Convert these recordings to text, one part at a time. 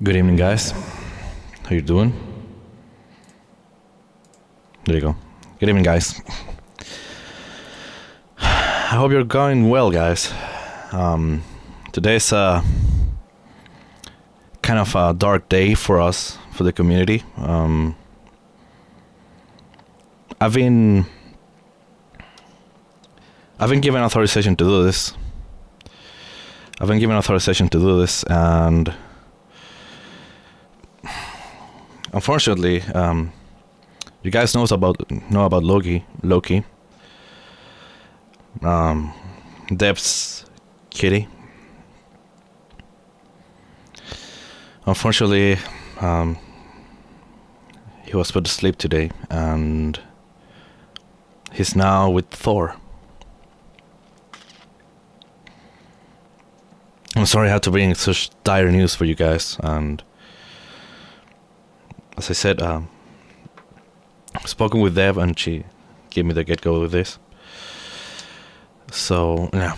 Good evening, guys. How you doing? There you go. Good evening, guys. I hope you're going well, guys. Today's kind of a dark day for us, for the community. I've been given authorization to do this. And unfortunately, you guys know about Loki. Deb's kitty. Unfortunately, he was put to sleep today, and he's now with Thor. I'm sorry I had to bring such dire news for you guys, and as I said, I've spoken with Deb, and she gave me the get-go with this. So, yeah.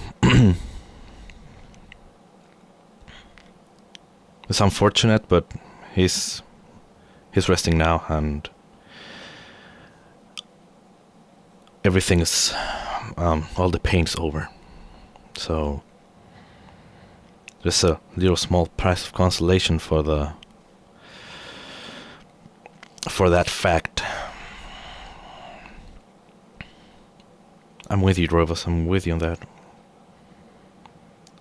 It's unfortunate, but he's resting now, and everything is, all the pain's over. So, just a little small price of consolation for that fact. I'm with you, Drovas. I'm with you on that.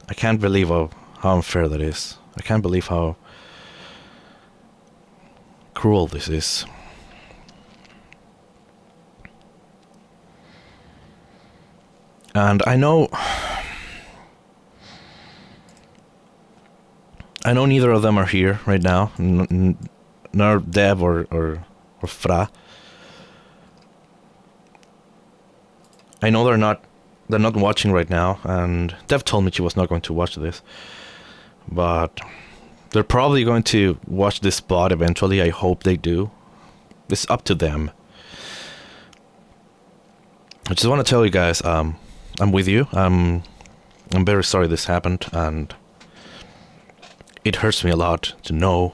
I can't believe how unfair that is. I can't believe how cruel this is. And I know neither of them are here right now, nor Deb or Fra. I know they're not watching right now, and Dev told me she was not going to watch this, but they're probably going to watch this spot eventually. I hope they do. It's up to them. I just want to tell you guys, I'm with you. I'm very sorry this happened, and it hurts me a lot to know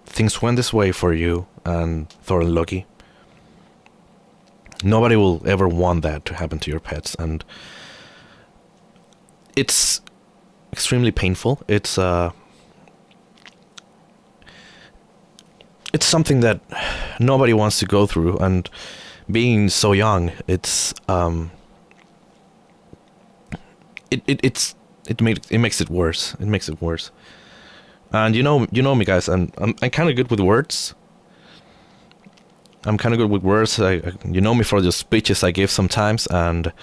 things went this way for you and Thor and Loki. Nobody will ever want that to happen to your pets, and it's extremely painful. It's something that nobody wants to go through, and being so young, it makes it worse. It makes it worse. And you know me, guys. I'm kind of good with words. You know me for the speeches I give sometimes, and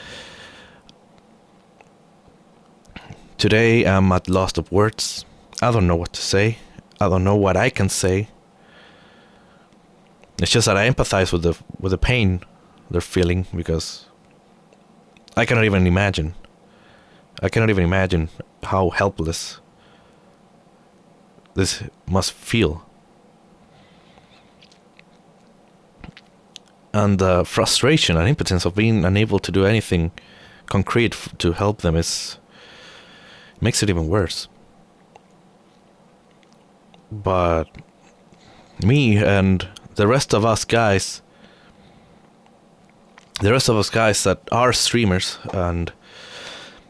today I'm at loss of words. I don't know what to say. I don't know what I can say. It's just that I empathize with the pain they're feeling, because I cannot even imagine. How helpless this must feel. And the frustration and impotence of being unable to do anything concrete to help them makes it even worse. But me and the rest of us guys that are streamers, and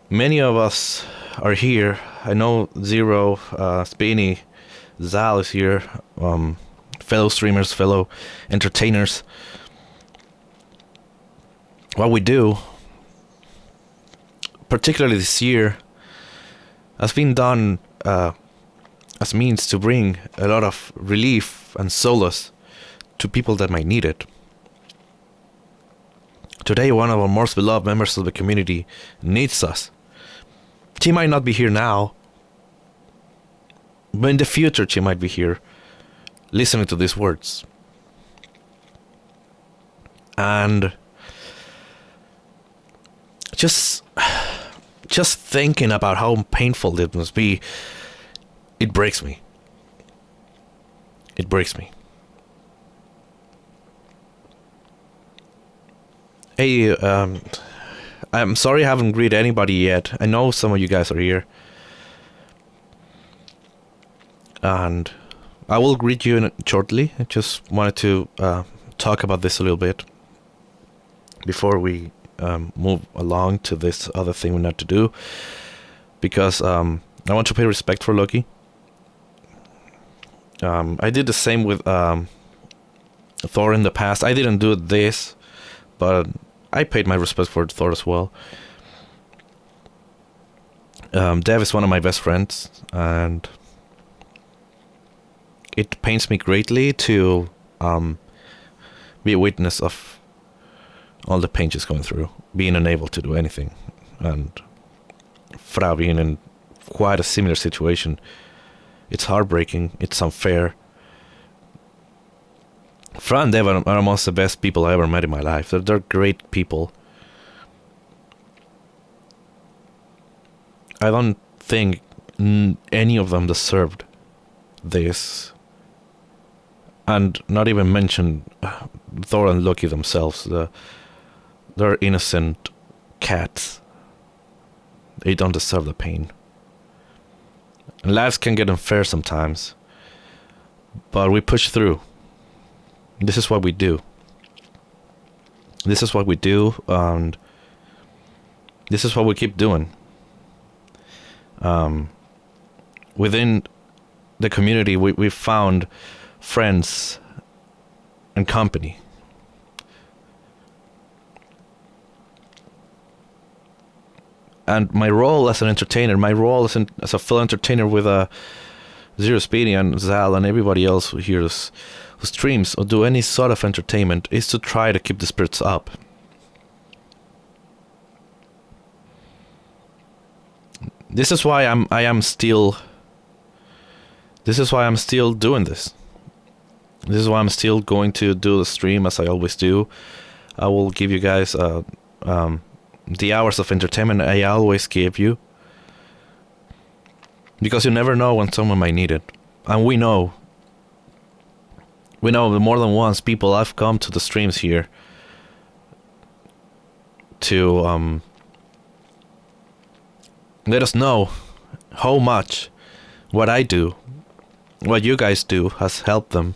many of us are here. I know Zero, Spiny, Zal is here, fellow streamers, fellow entertainers. What we do, particularly this year, has been done as means to bring a lot of relief and solace to people that might need it. Today, one of our most beloved members of the community needs us. She might not be here now, but in the future she might be here listening to these words. And just thinking about how painful it must be, it breaks me. Hey, I'm sorry I haven't greeted anybody yet. I know some of you guys are here. and I will greet you shortly. I just wanted to talk about this a little bit before we move along to this other thing we need to do, because I want to pay respect for Loki. I did the same with Thor in the past. I didn't do this, but I paid my respect for Thor as well. Dev is one of my best friends, and it pains me greatly to be a witness of all the pain she's going through, being unable to do anything, and Fra being in quite a similar situation. It's heartbreaking, it's unfair. Fra and Dev are amongst the best people I ever met in my life. They're great people. I don't think any of them deserved this. And not even mention Thor and Loki themselves. They're innocent cats. They don't deserve the pain. And lives can get unfair sometimes, but we push through. This is what we do. This is what we do, and this is what we keep doing. Within the community, we found friends and company. And my role as an entertainer, my role as a fellow entertainer with Zero Speedy and Zal and everybody else who streams or do any sort of entertainment, is to try to keep the spirits up. This is why I'm still doing this. This is why I'm still going to do the stream as I always do. I will give you guys the hours of entertainment I always give you, because you never know when someone might need it. And we know more than once people have come to the streams here to let us know how much what I do, what you guys do, has helped them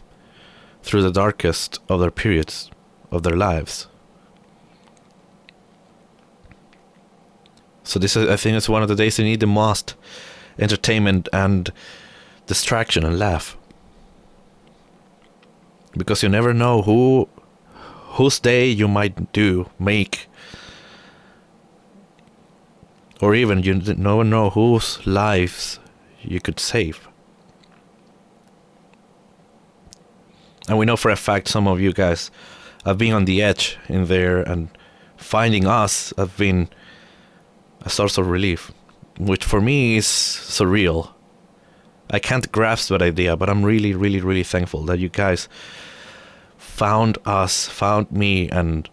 through the darkest of their periods of their lives. So I think it's one of the days they need the most entertainment and distraction and laugh, because you never know whose day you might make, or even you never know whose lives you could save. And we know for a fact some of you guys have been on the edge in there, and finding us have been a source of relief, which for me is surreal. I can't grasp that idea, but I'm really, really, really thankful that you guys found us, found me, and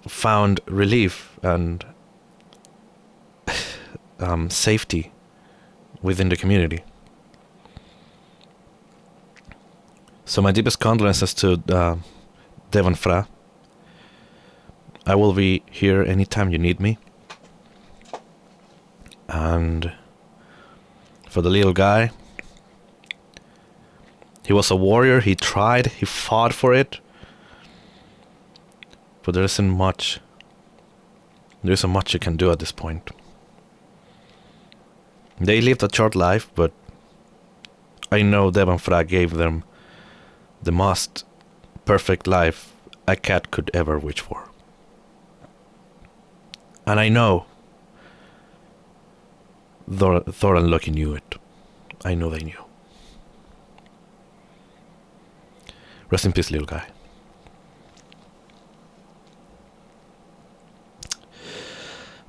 found relief and safety within the community. So my deepest condolences to Dev and Fra. I will be here anytime you need me. And for the little guy, he was a warrior. He tried, he fought for it, but there isn't much you can do at this point. They lived a short life, but I know Dev and Fra gave them the most perfect life a cat could ever wish for. And I know Thor and Loki knew it. I know they knew. Rest in peace, little guy.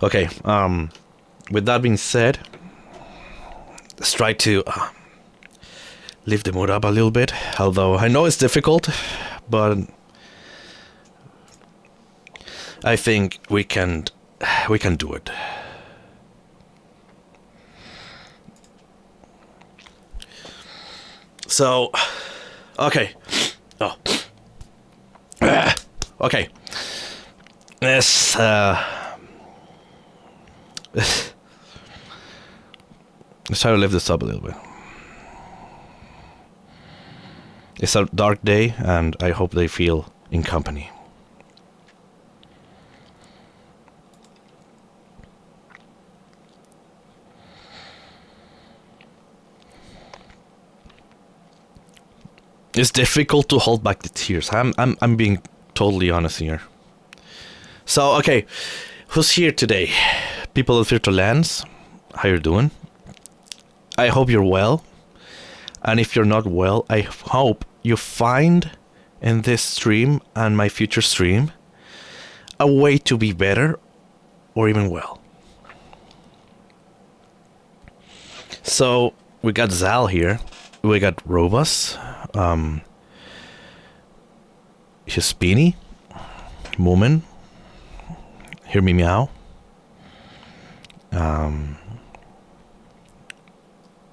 Okay, with that being said, let's try to lift the mood up a little bit. Although I know it's difficult, but I think we can do it. So, okay. Oh. Okay. Let's try to lift this up a little bit. It's a dark day, and I hope they feel in company. It's difficult to hold back the tears. I'm being totally honest here. So, okay, who's here today? People of Virtual Lands, how you doing? I hope you're well. And if you're not well, I hope you find in this stream and my future stream a way to be better or even well. So, we got Zal here. We got Robus. Hispini, Moomin, Hear Me Meow,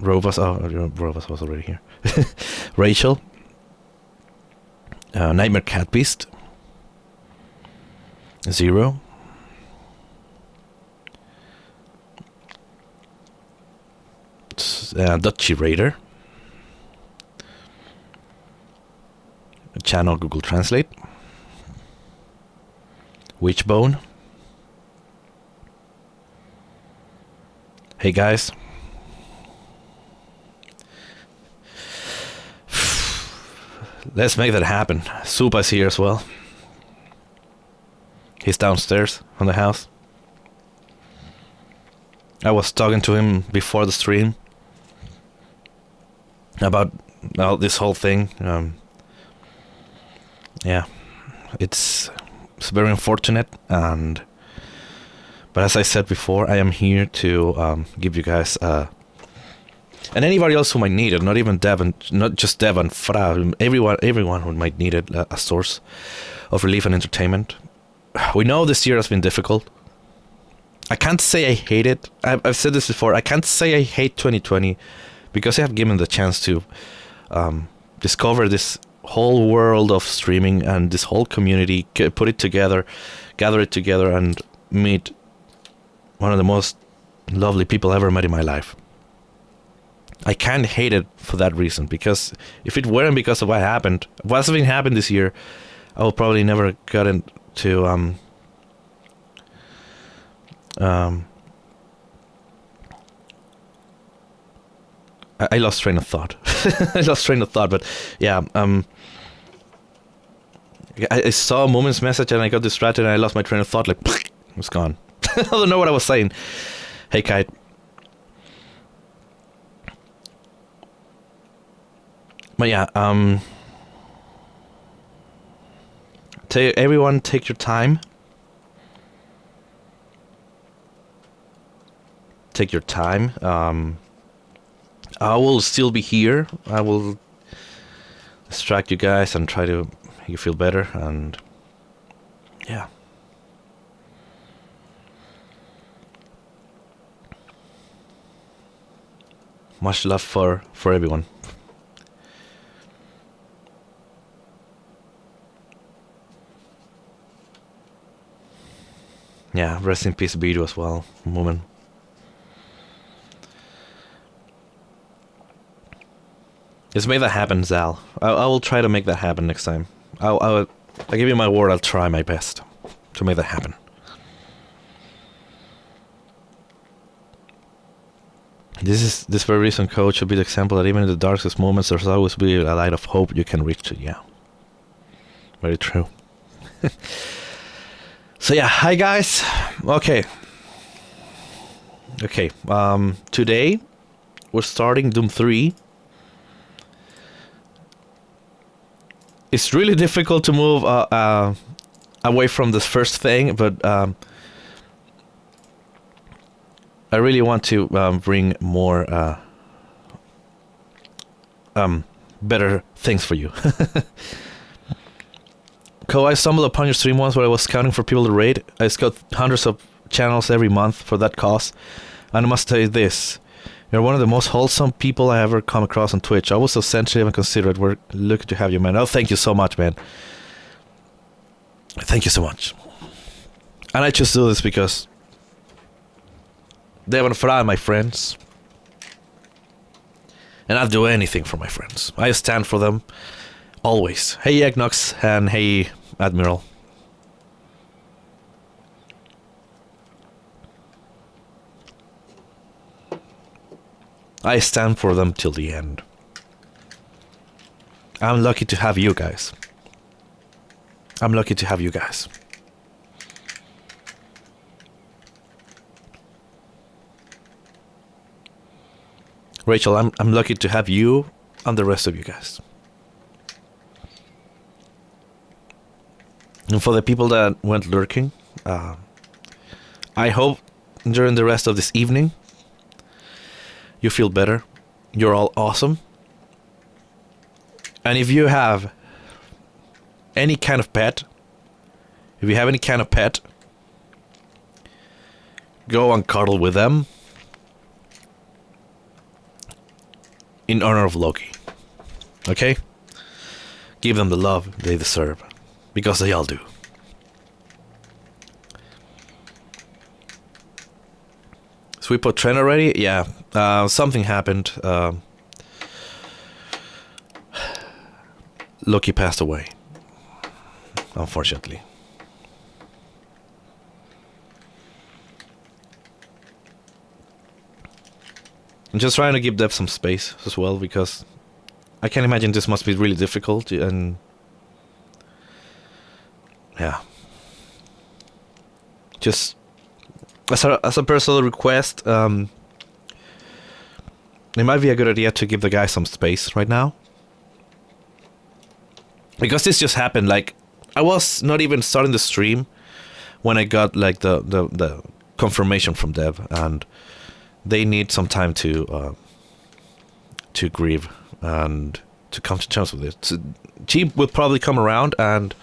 Rovas, Rovas was already here, Rachel, Nightmare Cat Beast, Zero, Dutchy Raider, Channel Google Translate, Witchbone. Hey guys. Let's make that happen. Supa's here as well. He's downstairs on the house. I was talking to him before the stream about this whole thing. Yeah, it's very unfortunate, but as I said before, I am here to give you guys and anybody else who might need it, not even Devon, not just Devon, Fra, everyone who might need it, a source of relief and entertainment. We know this year has been difficult. I can't say I hate it. I've said this before. I can't say I hate 2020 because I have given the chance to discover this whole world of streaming and this whole community, put it together, gather it together, and meet one of the most lovely people I ever met in my life. I can't hate it for that reason, because if it weren't because of what happened, what's been happened this year, I would probably never got into I lost train of thought. But yeah, I saw a Moment's message and I got distracted and I lost my train of thought. Like, it was gone. I don't know what I was saying. Hey, Kite. But yeah, everyone take your time. Take your time. I will still be here. I will distract you guys and try to make you feel better, and yeah. Much love for everyone. Yeah, rest in peace, Bidu as well, woman. Let's make that happen, Zal. I will try to make that happen next time. I give you my word. I'll try my best to make that happen. This very recent coach should be the example that even in the darkest moments, there's always be a light of hope you can reach to. Yeah, very true. So yeah, hi guys. Okay. Today we're starting Doom 3. It's really difficult to move away from this first thing, but I really want to bring more better things for you. I stumbled upon your stream once where I was scouting for people to raid. I scout hundreds of channels every month for that cause, and I must tell you this. You're one of the most wholesome people I ever come across on Twitch. I was so sensitive and considerate. We're lucky to have you, man. Oh, thank you so much, man. Thank you so much. And I just do this because Devon Fra, my friends, And I'll do anything for my friends. I stand for them. Always. Hey, Eggnox, and hey, Admiral. I stand for them till the end. I'm lucky to have you guys. I'm lucky to have you guys. Rachel, I'm lucky to have you and the rest of you guys. And for the people that went lurking, I hope during the rest of this evening you feel better. You're all awesome. And if you have any kind of pet, go and cuddle with them in honor of Loki. Okay? Give them the love they deserve. Because they all do. So we put trend already? Yeah. Something happened. Loki passed away. Unfortunately. I'm just trying to give Dev some space as well, because I can imagine this must be really difficult, and yeah. Just as a personal request, it might be a good idea to give the guy some space right now. Because this just happened, like, I was not even starting the stream when I got, like, the confirmation from Dev, and they need some time to grieve and to come to terms with it. So she will probably come around and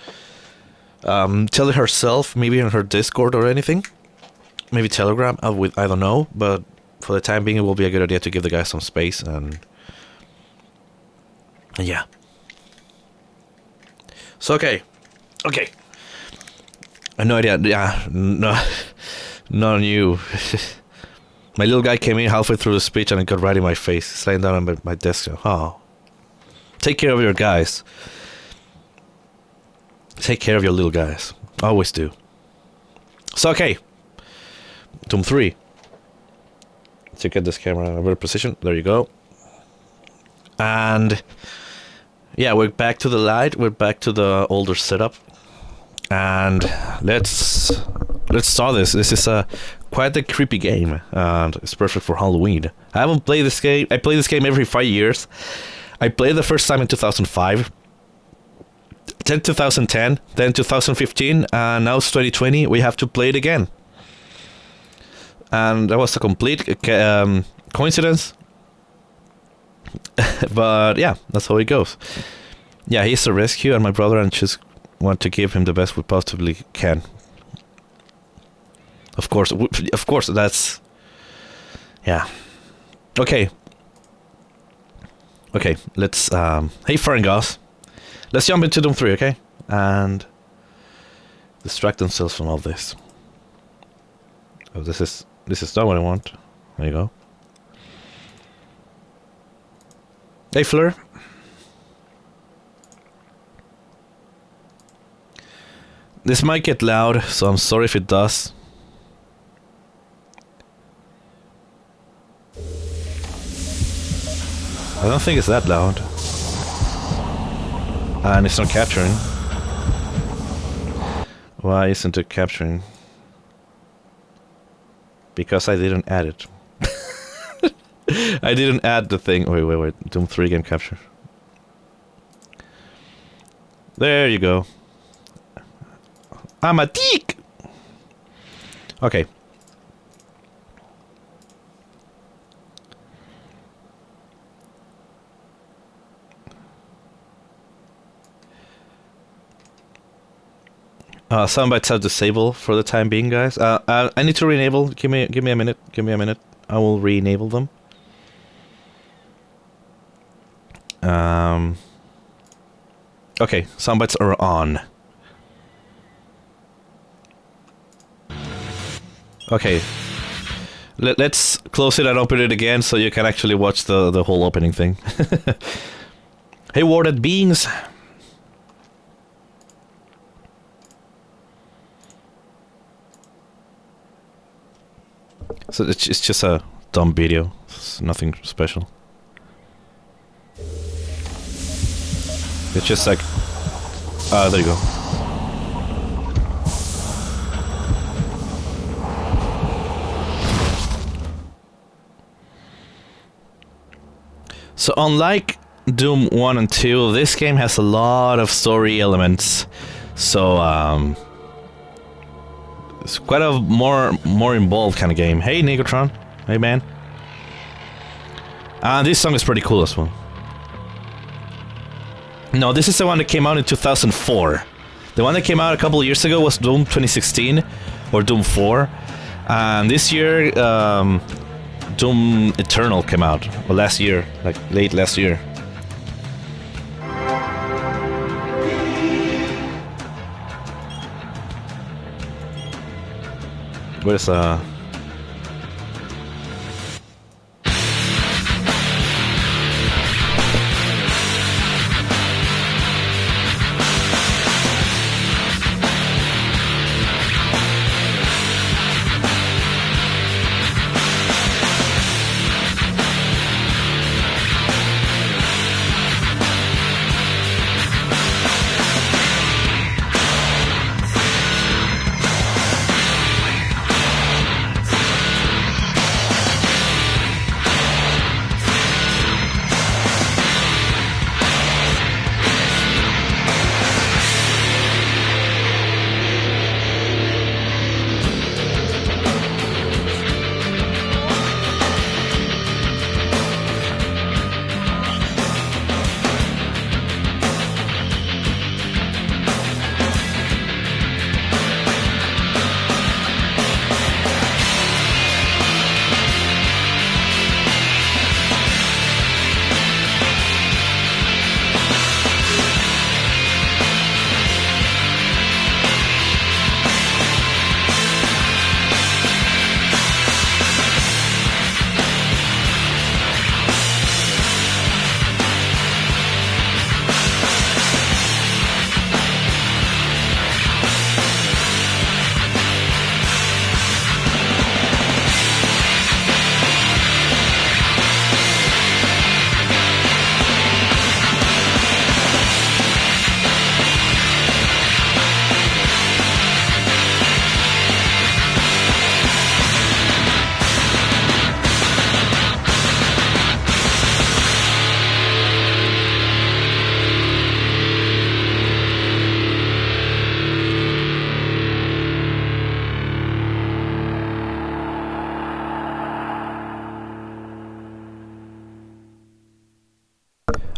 tell it herself, maybe in her Discord or anything, maybe Telegram. I don't know, but for the time being, it will be a good idea to give the guy some space, and yeah. So okay. I have no idea. Yeah, no, not on you. My little guy came in halfway through the speech and it got right in my face. He's laying down on my desk. Oh. Take care of your guys. Take care of your little guys. Always do. So, okay. Doom 3. To get this camera in a better position. There you go. And yeah, we're back to the light. We're back to the older setup. And let's start this. This is quite a creepy game, and it's perfect for Halloween. I haven't played this game. I play this game every 5 years. I played the first time in 2005, then 2010, then 2015, and now it's 2020. We have to play it again, and that was a complete coincidence. But yeah, that's how it goes. Yeah, he's a rescue, and my brother and just want to give him the best we possibly can. Of course, that's... Yeah. Okay, let's... Hey, Faringas. Let's jump into Doom 3, okay? And distract themselves from all this. Oh, this is not what I want. There you go. Hey, Fleur. This might get loud, so I'm sorry if it does. I don't think it's that loud. And it's not capturing. Why isn't it capturing? Because I didn't add it. I didn't add the thing. Wait. Doom 3 game capture. There you go. I'm a teak! Okay. Soundbites have disable for the time being, guys. I need to re-enable. Give me a minute. I will re-enable them. Okay, soundbites are on. Okay. Let's close it and open it again so you can actually watch the whole opening thing. Hey, warded beings. So it's just a dumb video. It's nothing special. It's just like... there you go. So unlike Doom 1 and 2, this game has a lot of story elements. So it's quite a more involved kind of game. Hey Negotron, hey man. This song is pretty cool as well. No, this is the one that came out in 2004. The one that came out a couple of years ago was Doom 2016 or Doom 4. And this year Doom Eternal came out, or last year, like late last year. Where's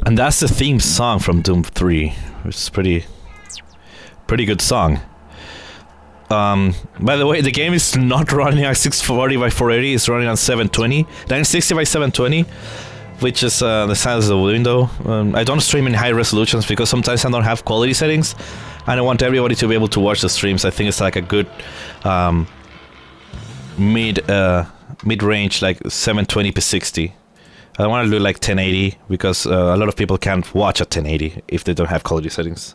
And that's the theme song from Doom 3, which is pretty good song. By the way, the game is not running on 640 by 480, it's running on 720, 960 by 720, which is the size of the window. I don't stream in high resolutions because sometimes I don't have quality settings, and I want everybody to be able to watch the streams. I think it's like a good mid-range, like 720 by 60. I want to do like 1080 because a lot of people can't watch at 1080 if they don't have quality settings.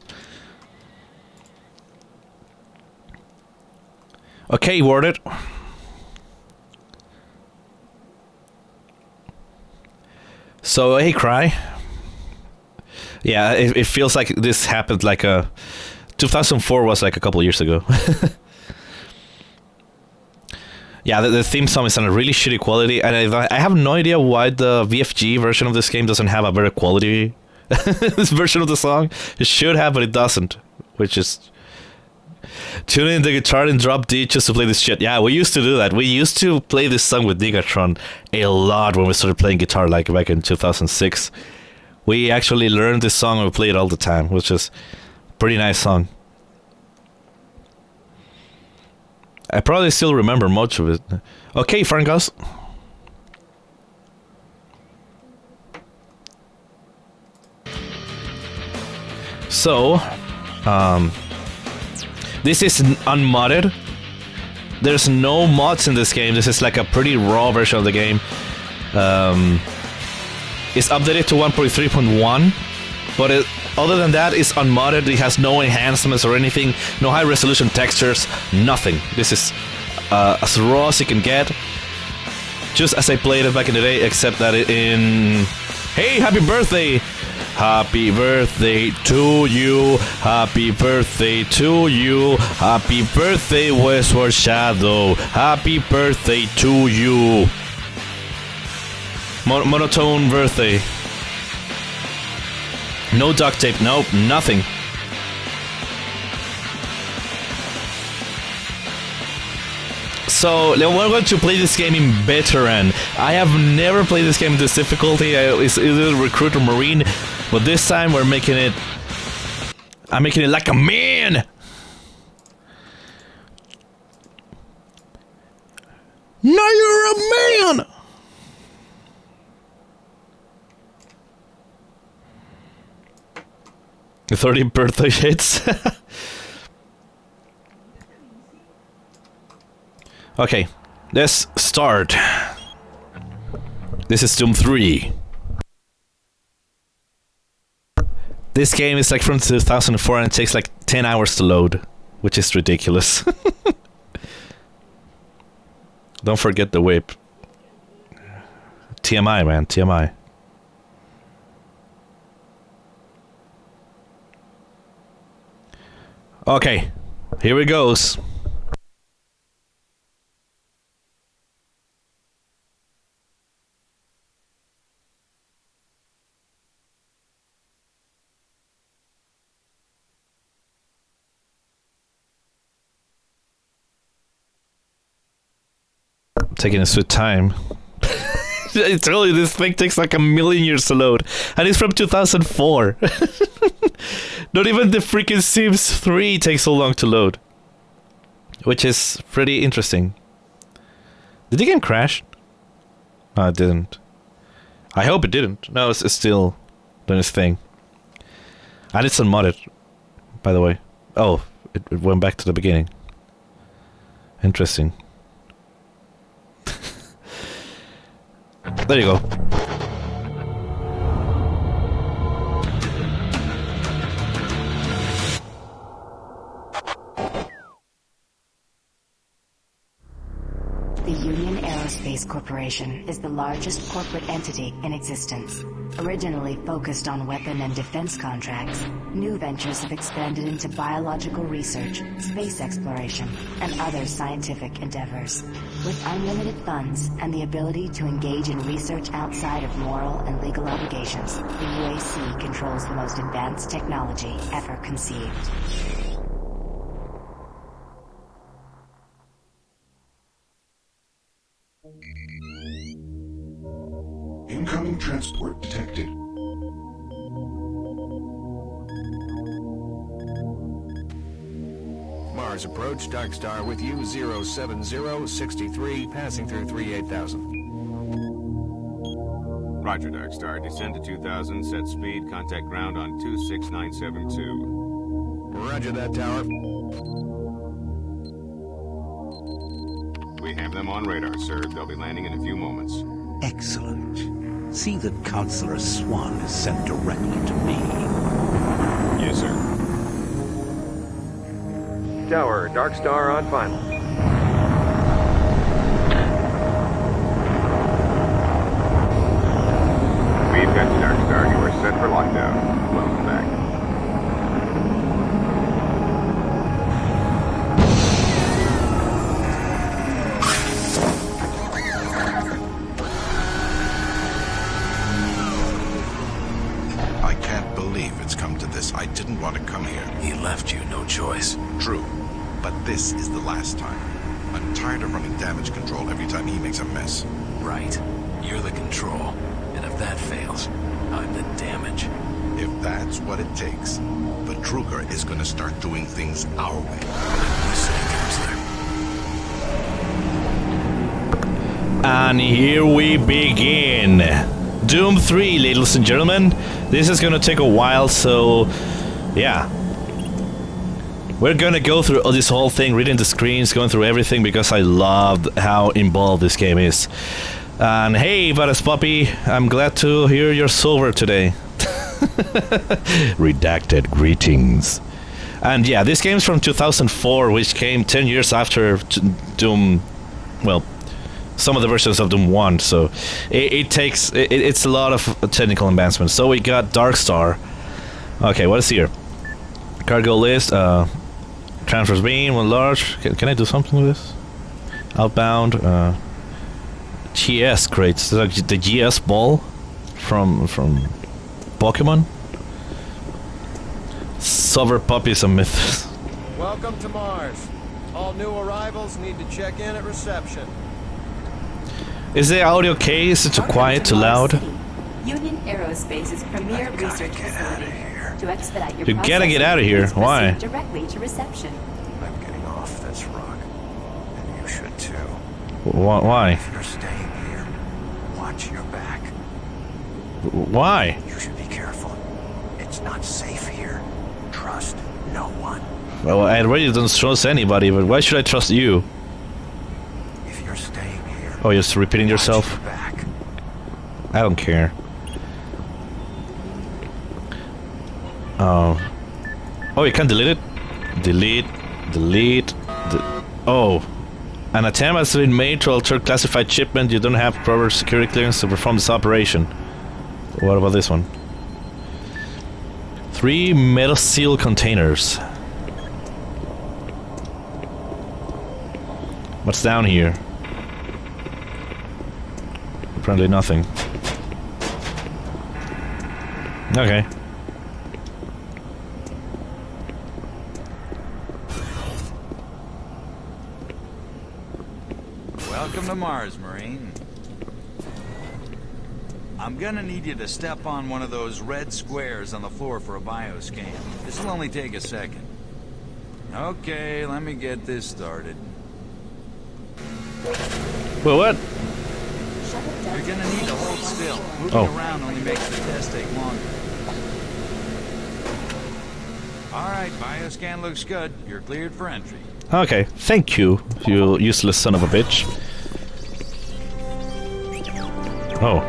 Okay, worded. So, hey, Cry. Yeah, it feels like this happened like 2004 was like a couple years ago. Yeah, the theme song is on a really shitty quality, and I have no idea why the VFG version of this game doesn't have a better quality this version of the song. It should have, but it doesn't, which is... Tune in the guitar and drop D just to play this shit. Yeah, we used to do that. We used to play this song with Negatron a lot when we started playing guitar, like back in 2006. We actually learned this song and we play it all the time, which is a pretty nice song. I probably still remember much of it. Okay, Frankus. So, this is unmodded. there's no mods in this game. This is like a pretty raw version of the game. It's updated to 1.3.1, but other than that, it's unmodded. It has no enhancements or anything, no high resolution textures, nothing. This is as raw as you can get, just as I played it back in the day, except that in... Hey, happy birthday! Happy birthday to you, happy birthday to you, happy birthday Westward Shadow, happy birthday to you. Monotone birthday. No duct tape, nope, nothing. So we're going to play this game in veteran. I have never played this game in this difficulty. It's either recruit or marine, but this time we're making it. I'm making it like a man. Now you're a man. The 30 birthday hits. Okay, let's start. This is Doom 3. This game is like from 2004 and it takes like 10 hours to load, which is ridiculous. Don't forget the whip. TMI, man, TMI. Okay, here it goes. Taking a sweet time. I told you this thing takes like a million years to load, and it's from 2004. Not even the freaking Sims 3 takes so long to load, which is pretty interesting. Did the game crash? No, it didn't. I hope it didn't. No, it's still doing its thing, and it's unmodded, by the way. Oh, it went back to the beginning. Interesting. There you go. The Union Aerospace Corporation is the largest corporate entity in existence. Originally focused on weapon and defense contracts, new ventures have expanded into biological research, space exploration, and other scientific endeavors. With unlimited funds and the ability to engage in research outside of moral and legal obligations, the UAC controls the most advanced technology ever conceived. Incoming transport detected. Mars approach, Dark Star with you, 07063, passing through 38,000. Roger, Dark Star. Descend to 2000, set speed, contact ground on 26972. Roger that, tower. We have them on radar, sir. They'll be landing in a few moments. Excellent. See that Counselor Swan is sent directly to me. Yes, sir. Tower, Dark Star on final. We've got you, Dark Star. You are set for lockdown. Welcome back. I can't believe it's come to this. I didn't want to come here. He left you no choice. True, but this is the last time. I'm tired of running damage control every time he makes a mess. Right. You're the control. And if that fails, I'm the damage. If that's what it takes, the Kruger is gonna start doing things our way. You say, Counselor. And here we begin. Doom 3, ladies and gentlemen. This is gonna take a while, so yeah. We're gonna go through this whole thing, reading the screens, going through everything, because I loved how involved this game is. And hey, Vadas Puppy, I'm glad to hear you're sober today. Redacted greetings. And yeah, this game's from 2004, which came 10 years after Doom, well, some of the versions of Doom 1, so it's a lot of technical advancements. So we got Darkstar. Okay, what is here? Cargo list, transfers beam, one large. Can I do something with this? Outbound, GS crates, like the GS ball from Pokemon. Sober puppies a myth. Welcome to Mars. All new arrivals need to check in at reception. Is the audio okay? Is it too quiet, too loud? Union Aerospace's premier research facility. To expedite your You gotta get out of here. Why? Directly to reception. I'm getting off this rug. And you should too. Why? If you're staying here, watch your back. Why? You should be careful. It's not safe here. Trust no one. Well, I really don't trust anybody, but why should I trust you? If you're staying here, Oh, you're just repeating yourself? watch your back. I don't care. Oh, you can delete it? Delete. Oh. An attempt has been made to alter classified shipment. You don't have proper security clearance to perform this operation. What about this one? 3 metal seal containers. What's down here? Apparently nothing. Okay. Welcome to Mars, Marine. I'm gonna need you to step on one of those red squares on the floor for a bioscan. This will only take a second. Okay, let me get this started. Well, what? You're gonna need to hold still. Moving around only makes the test take longer. Alright, bioscan looks good. You're cleared for entry. Okay, thank you, you useless son of a bitch. Oh.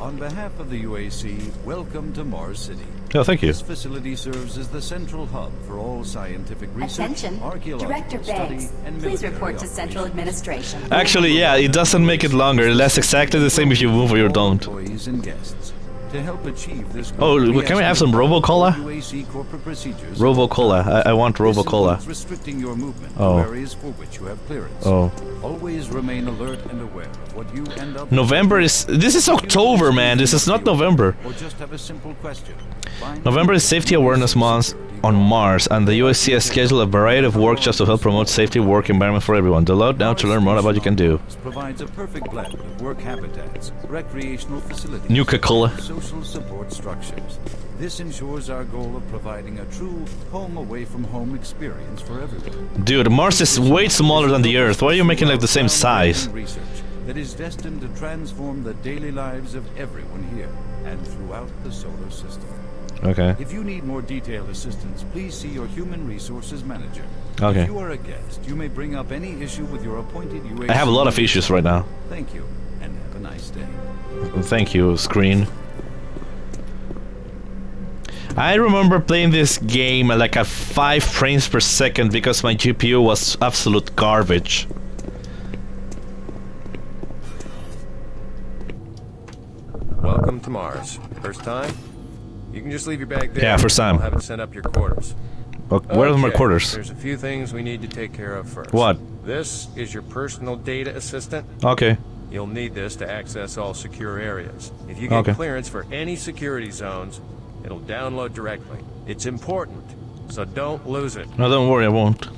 On behalf of the UAC, welcome to Mars City. Oh, thank you. This facility serves as the central hub for all scientific research, Attention, archaeological Director study, Banks. and Please military report to Central operations. Administration. Actually, yeah, it doesn't make it longer. That's exactly the same if you move or you don't. Employees and guests. To help achieve this Oh, can we have some Robo-Cola? UAC corporate procedures. Robo-Cola. I want Robo-Cola. This includes restricting your movement Oh. to areas for which you have clearance. Oh. Always remain alert and aware of what you end up. November is... This is October, man. This is not November. Or just have a simple question. November is Safety Awareness Month on Mars, and the USC has scheduled a variety of workshops to help promote safety work environment for everyone. Download now to learn more about what you can do. Provides a perfect blend of work habitats, recreational facilities, Nuka-Cola. and social support structures. This ensures our goal of providing a true home-away-from-home experience for everyone. Dude, Mars is way smaller than the Earth. Why are you making like the same size? Research that is destined to transform the daily lives of everyone here and throughout the solar system. Okay. If you need more detailed assistance, please see your human resources manager. Okay. If you are a guest, you may bring up any issue with your appointed UAC. I have a lot of issues right now. Thank you, and have a nice day. Thank you, screen. I remember playing this game like at 5 frames per second because my GPU was absolute garbage. Welcome to Mars. First time? You can just leave your bag there. Yeah, first time. I'll have it sent up your quarters. Where are my quarters? There's a few things we need to take care of first. What? This is your personal data assistant. Okay. You'll need this to access all secure areas. If you get clearance for any security zones, it'll download directly. It's important, so don't lose it. No, don't worry, I won't.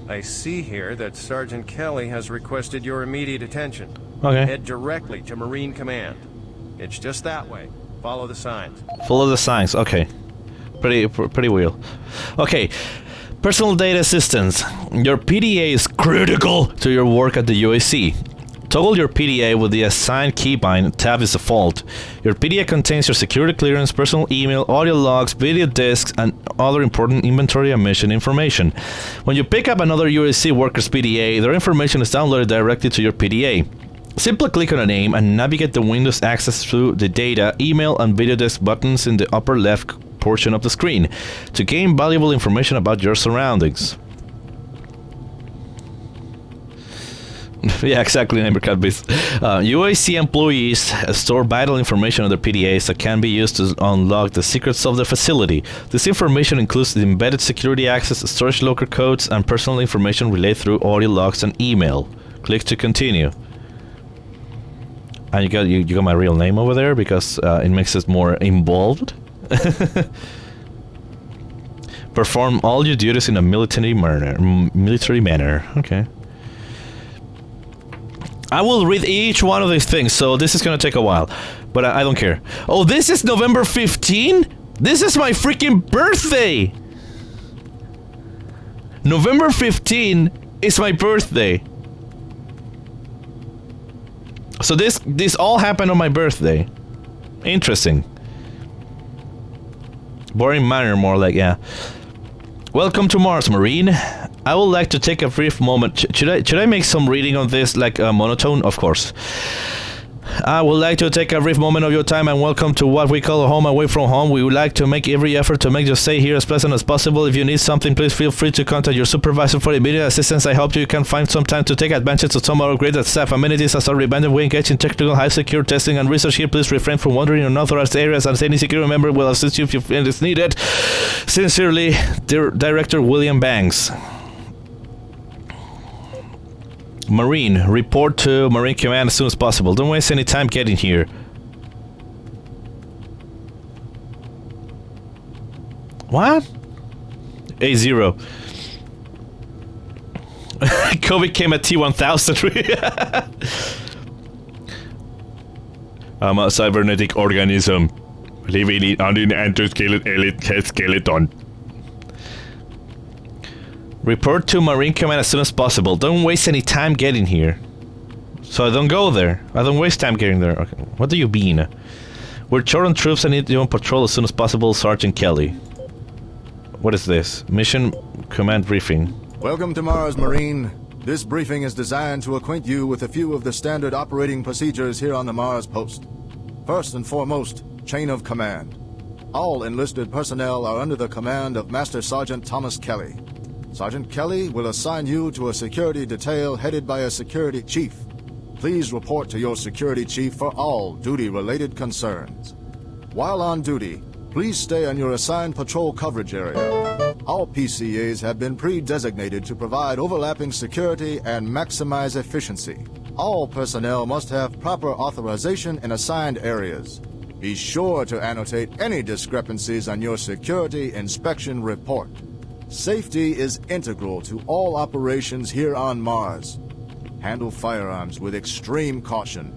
I see here that Sergeant Kelly has requested your immediate attention. Okay. Head directly to Marine Command. It's just that way. Follow the signs. Follow the signs, okay. Pretty well. Okay. Personal data assistance. Your PDA is critical to your work at the UAC. Toggle your PDA with the Assign Keybind tab is default. Your PDA contains your security clearance, personal email, audio logs, video disks, and other important inventory and mission information. When you pick up another UAC worker's PDA, their information is downloaded directly to your PDA. Simply click on a name and navigate the Windows access through the data, email, and video disk buttons in the upper left portion of the screen to gain valuable information about your surroundings. Yeah, exactly, Neighborcat-based. UAC employees store vital information on their PDAs that can be used to unlock the secrets of the facility. This information includes the embedded security access, storage locker codes, and personal information relayed through audio logs and email. Click to continue. And you got my real name over there because it makes it more involved. Perform all your duties in a military manner. Okay. I will read each one of these things, so this is gonna take a while, but I don't care. Oh, this is November 15? This is my freaking birthday! November 15 is my birthday. So this all happened on my birthday. Interesting. Boring manner, more like, yeah. Welcome to Mars, Marine. I would like to take a brief moment. Should I make some reading on this, like monotone? Of course. I would like to take a brief moment of your time and welcome to what we call a home away from home. We would like to make every effort to make your stay here as pleasant as possible. If you need something, please feel free to contact your supervisor for immediate assistance. I hope you can find some time to take advantage of some of our great staff amenities as already abandoned. We engage in technical, high secure testing and research here. Please refrain from wandering in unauthorized areas, and any security member will assist you if it is needed. Sincerely, Director William Banks. Marine, report to Marine Command as soon as possible. Don't waste any time getting here. What? A0. COVID came at T1000. I'm a cybernetic organism living on an endoskeleton. Report to Marine Command as soon as possible. Don't waste any time getting here. So I don't go there. I don't waste time getting there. Okay. What do you mean? We're short on troops. I need you on patrol as soon as possible, Sergeant Kelly. What is this? Mission Command Briefing. Welcome to Mars, Marine. This briefing is designed to acquaint you with a few of the standard operating procedures here on the Mars post. First and foremost, chain of command. All enlisted personnel are under the command of Master Sergeant Thomas Kelly. Sergeant Kelly will assign you to a security detail headed by a security chief. Please report to your security chief for all duty-related concerns. While on duty, please stay on your assigned patrol coverage area. All PCAs have been pre-designated to provide overlapping security and maximize efficiency. All personnel must have proper authorization in assigned areas. Be sure to annotate any discrepancies on your security inspection report. Safety is integral to all operations here on Mars. Handle firearms with extreme caution.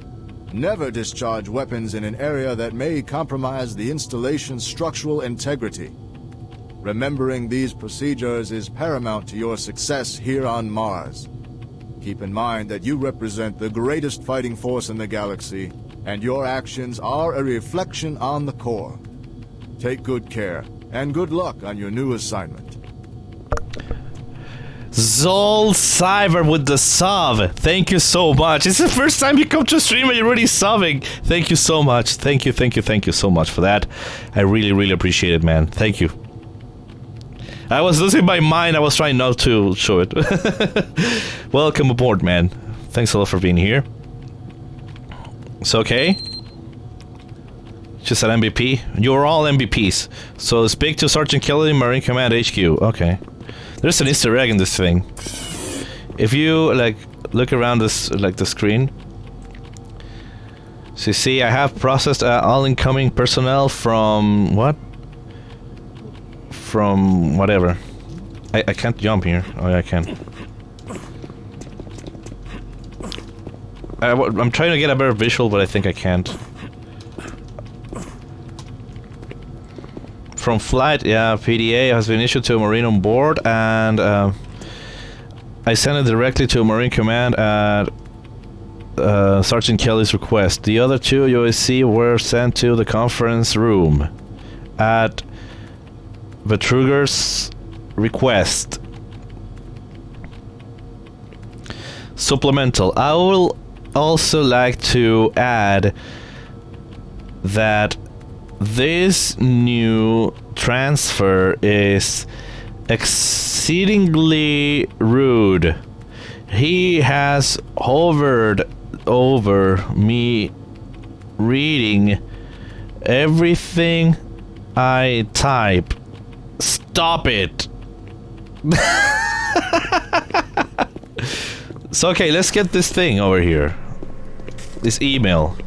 Never discharge weapons in an area that may compromise the installation's structural integrity. Remembering these procedures is paramount to your success here on Mars. Keep in mind that you represent the greatest fighting force in the galaxy, and your actions are a reflection on the Corps. Take good care, and good luck on your new assignment. Zol Cyber with the sub. Thank you so much. It's the first time you come to stream and you're already subbing. Thank you so much. Thank you so much for that. I really appreciate it, man. Thank you. I was losing my mind. I was trying not to show it. Welcome aboard, man. Thanks a lot for being here. It's okay. Just an MVP. You're all MVPs. So speak to Sergeant Kelly, Marine Command HQ. Okay. There's an Easter egg in this thing. If you like look around this the screen, so you see I have processed all incoming personnel from what? From whatever. I can't jump here. Oh yeah, I can. I'm trying to get a better visual, but I think I can't. From flight, yeah, PDA has been issued to a Marine on board, and I sent it directly to Marine Command at Sergeant Kelly's request. The other two UAC were sent to the conference room at Vitruger's request. Supplemental. I will also like to add that this new transfer is exceedingly rude. He has hovered over me reading everything I type. Stop it! So okay, let's get this thing over here. This email.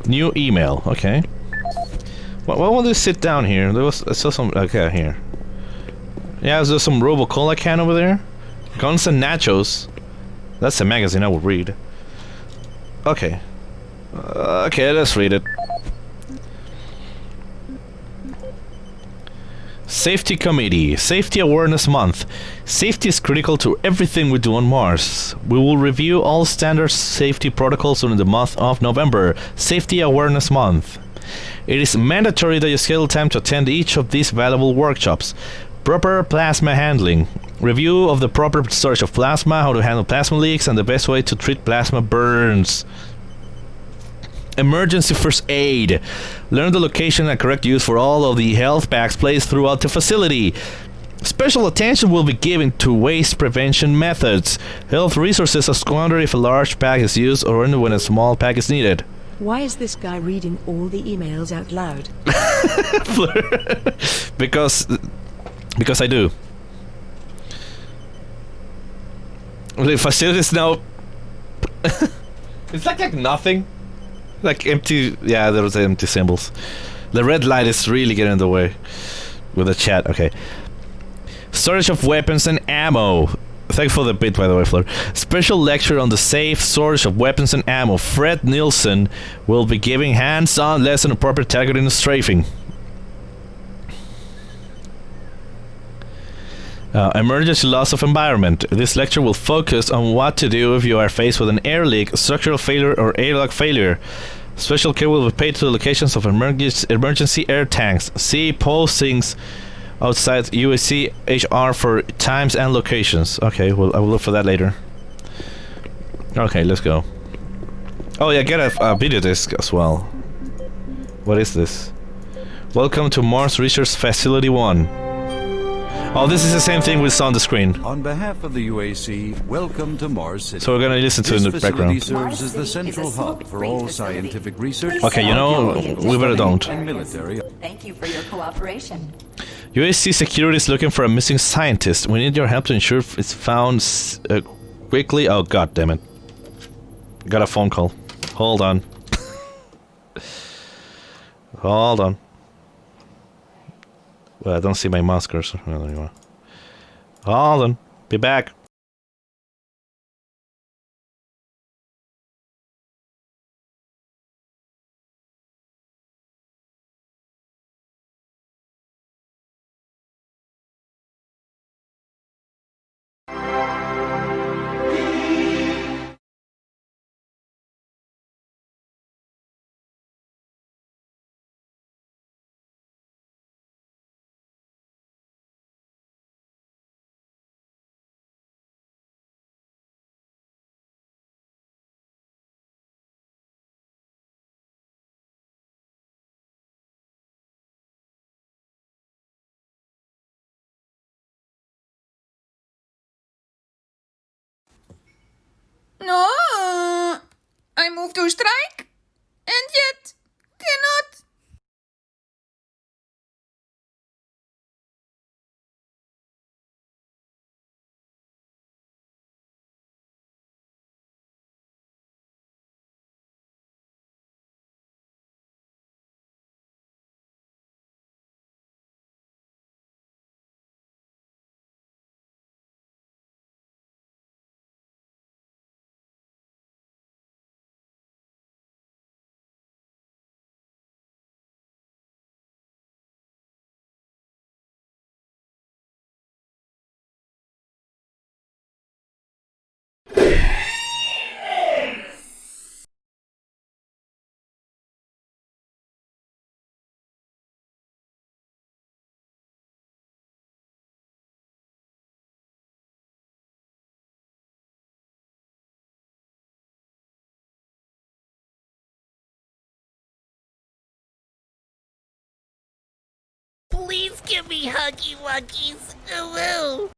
New email, okay. Why won't you sit down here? I saw some... Okay, here. Yeah, there's some Robo-Cola can over there. Guns and Nachos. That's a magazine I would read. Okay. Okay, let's read it. Safety Committee. Safety Awareness Month. Safety is critical to everything we do on Mars. We will review all standard safety protocols during the month of November. Safety Awareness Month. It is mandatory that you schedule time to attend each of these valuable workshops. Proper plasma handling. Review of the proper storage of plasma, how to handle plasma leaks, and the best way to treat plasma burns. Emergency first aid. Learn the location and correct use for all of the health packs placed throughout the facility. Special attention will be given to waste prevention methods. Health resources are squandered if a large pack is used or only when a small pack is needed. Why is this guy reading all the emails out loud? Because I do. The facility is now... it's like nothing. Like empty... Yeah, there was empty symbols. The red light is really getting in the way. With the chat, okay. Storage of weapons and ammo. Thanks for the bit, by the way, Fleur. Special lecture on the safe storage of weapons and ammo. Fred Nielsen will be giving hands-on lesson on proper targeting and strafing. Emergency loss of environment. This lecture will focus on what to do if you are faced with an air leak, structural failure, or airlock failure. Special care will be paid to the locations of emergency air tanks. See postings outside UAC HR for times and locations. Okay, well, I will look for that later. Okay, let's go. Oh yeah, get a video disc as well. What is this? Welcome to Mars Research Facility 1. Oh, this is the same thing we saw on the screen. On behalf of the UAC, welcome to Mars City. So we're gonna listen to it in the background. This facility serves as the central hub for all scientific research. Okay, you know, we better don't. Military. Thank you for your cooperation. UAC security is looking for a missing scientist. We need your help to ensure it's found quickly. Oh, god damn it. Got a phone call. Hold on. Hold on. Well, I don't see my mouse cursor. Oh, there you are. Hold on. Be back. No, I moved to strike, and yet cannot. Give me huggy wuggies. Ooh.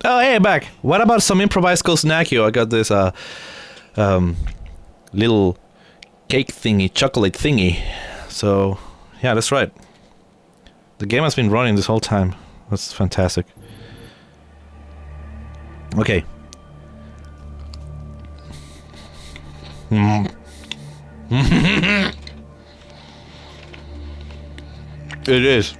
Oh, hey, back. What about some improvised Snackio? I got this little cake thingy, chocolate thingy. So, yeah, that's right. The game has been running this whole time. That's fantastic. Okay. It is.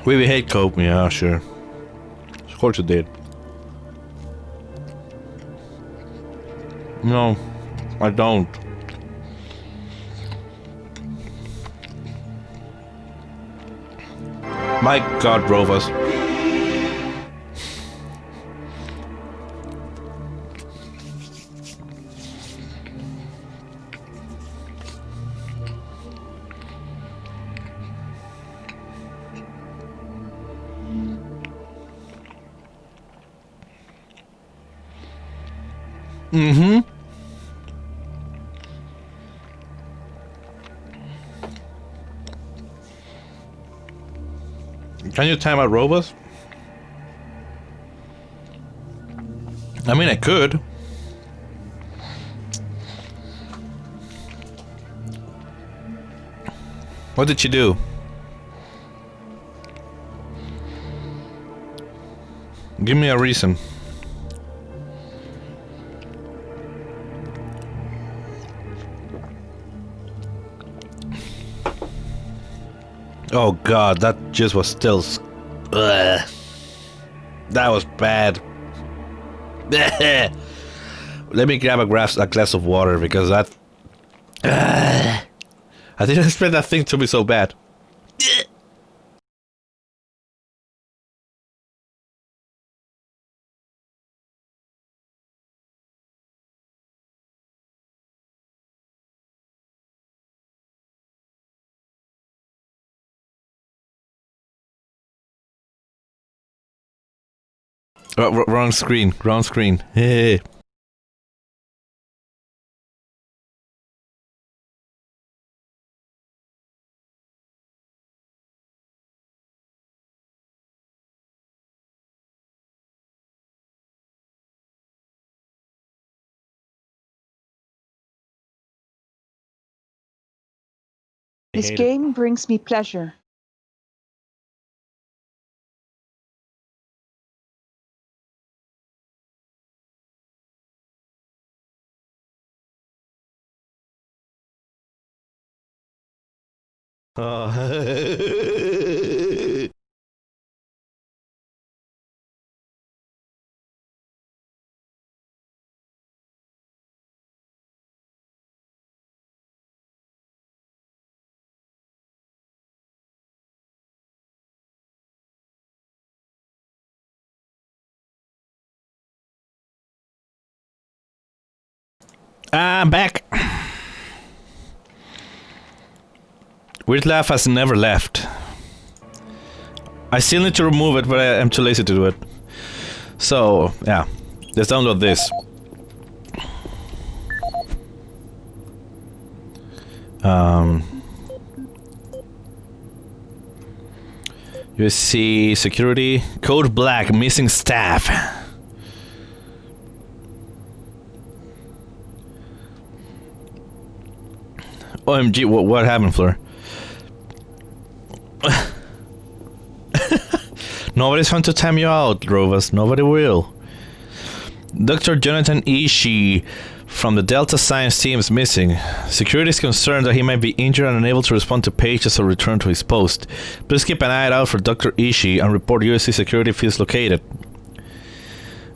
We hate cope, yeah, sure. Of course it did. No, I don't. My God, Rovas. Mm-hmm. Can you time out Rovas? I mean, I could. What did you do? Give me a reason. Oh God, that just was still... Ugh. That was bad. Let me grab a glass of water because that... I didn't expect that thing to be so bad. Oh, wrong screen, wrong screen. Hey. This game brings me pleasure. I'm back. Weird Laugh has never left. I still need to remove it, but I am too lazy to do it. So, yeah. Let's download this. You see security, code black, missing staff. OMG, what happened, Fleur? Nobody's going to time you out, Rovas. Nobody will. Dr. Jonathan Ishii from the Delta Science team is missing. Security is concerned that he might be injured and unable to respond to pages or return to his post. Please keep an eye out for Dr. Ishii and report USC security if he is located.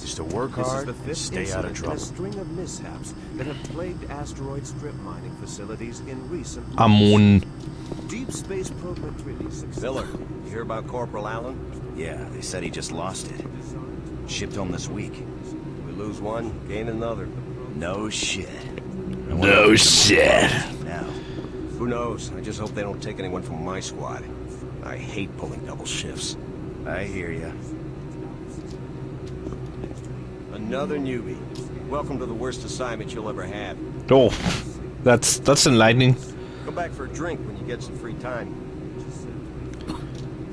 is to work This hard is the and fifth stay out of incident in trouble. a string of mishaps that have plagued asteroid strip mining facilities in recent Amun. Deep space program release. Miller, you hear about Corporal Allen? Yeah, they said he just lost it. Shipped home this week. We lose one, gain another. No shit. No shit. Now. Who knows? I just hope they don't take anyone from my squad. I hate pulling double shifts. I hear ya. Another newbie. Welcome to the worst assignment you'll ever have. Oh, that's enlightening. Come back for a drink when you get some free time.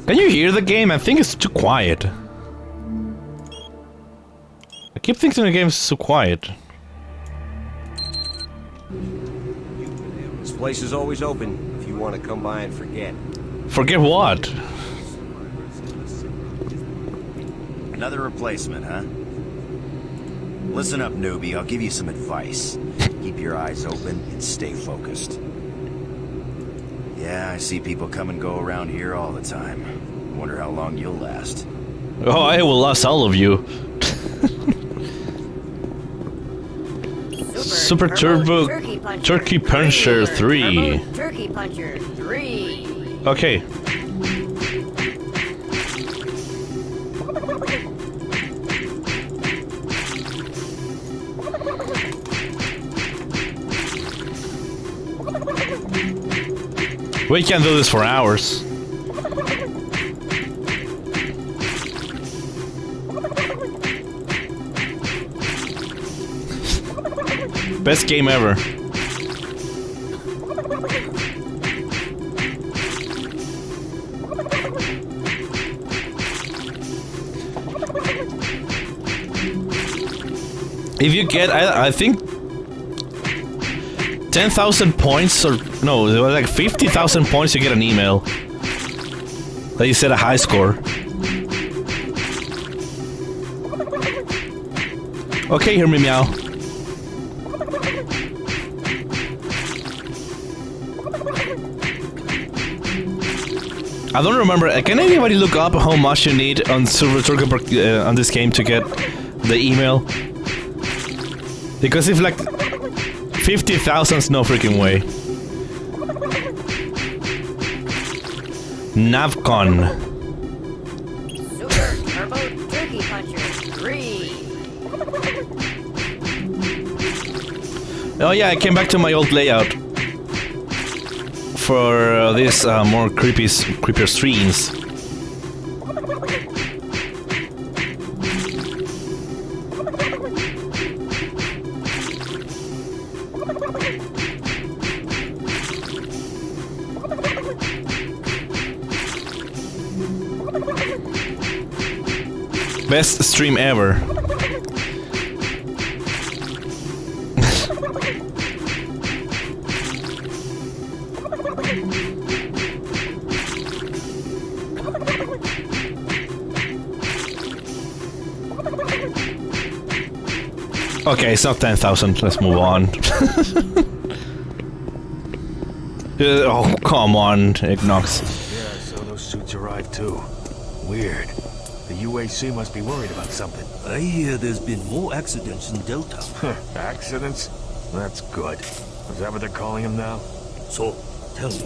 Can you hear the game? I think it's too quiet. I keep thinking the game's too quiet. This place is always open if you want to come by and forget. Forget what? Another replacement, huh? Listen up, newbie. I'll give you some advice. Keep your eyes open and stay focused. Yeah, I see people come and go around here all the time. Wonder how long you'll last. Oh, I will last all of you. Super Turbo Turkey Puncher 3. Turkey Puncher 3. Okay. We can do this for hours. Best game ever. If you get, I think 10,000 points, or no, it was like 50,000 points, you get an email that you set a high score. Okay, hear me meow. I don't remember. Can anybody look up how much you need on Silver Turkey on this game to get the email? Because if like 50,000's no freaking way. Navcon. Super Turbo Turkey Puncher 3. Oh yeah, I came back to my old layout for these more creepier streams. Best stream ever. Okay, it's not 10,000. Let's move on. Oh, come on, Ignox. Yeah, so those suits arrived too. Weird. The UAC must be worried about something. I hear there's been more accidents in Delta. Accidents? That's good. Is that what they're calling them now? So, tell me,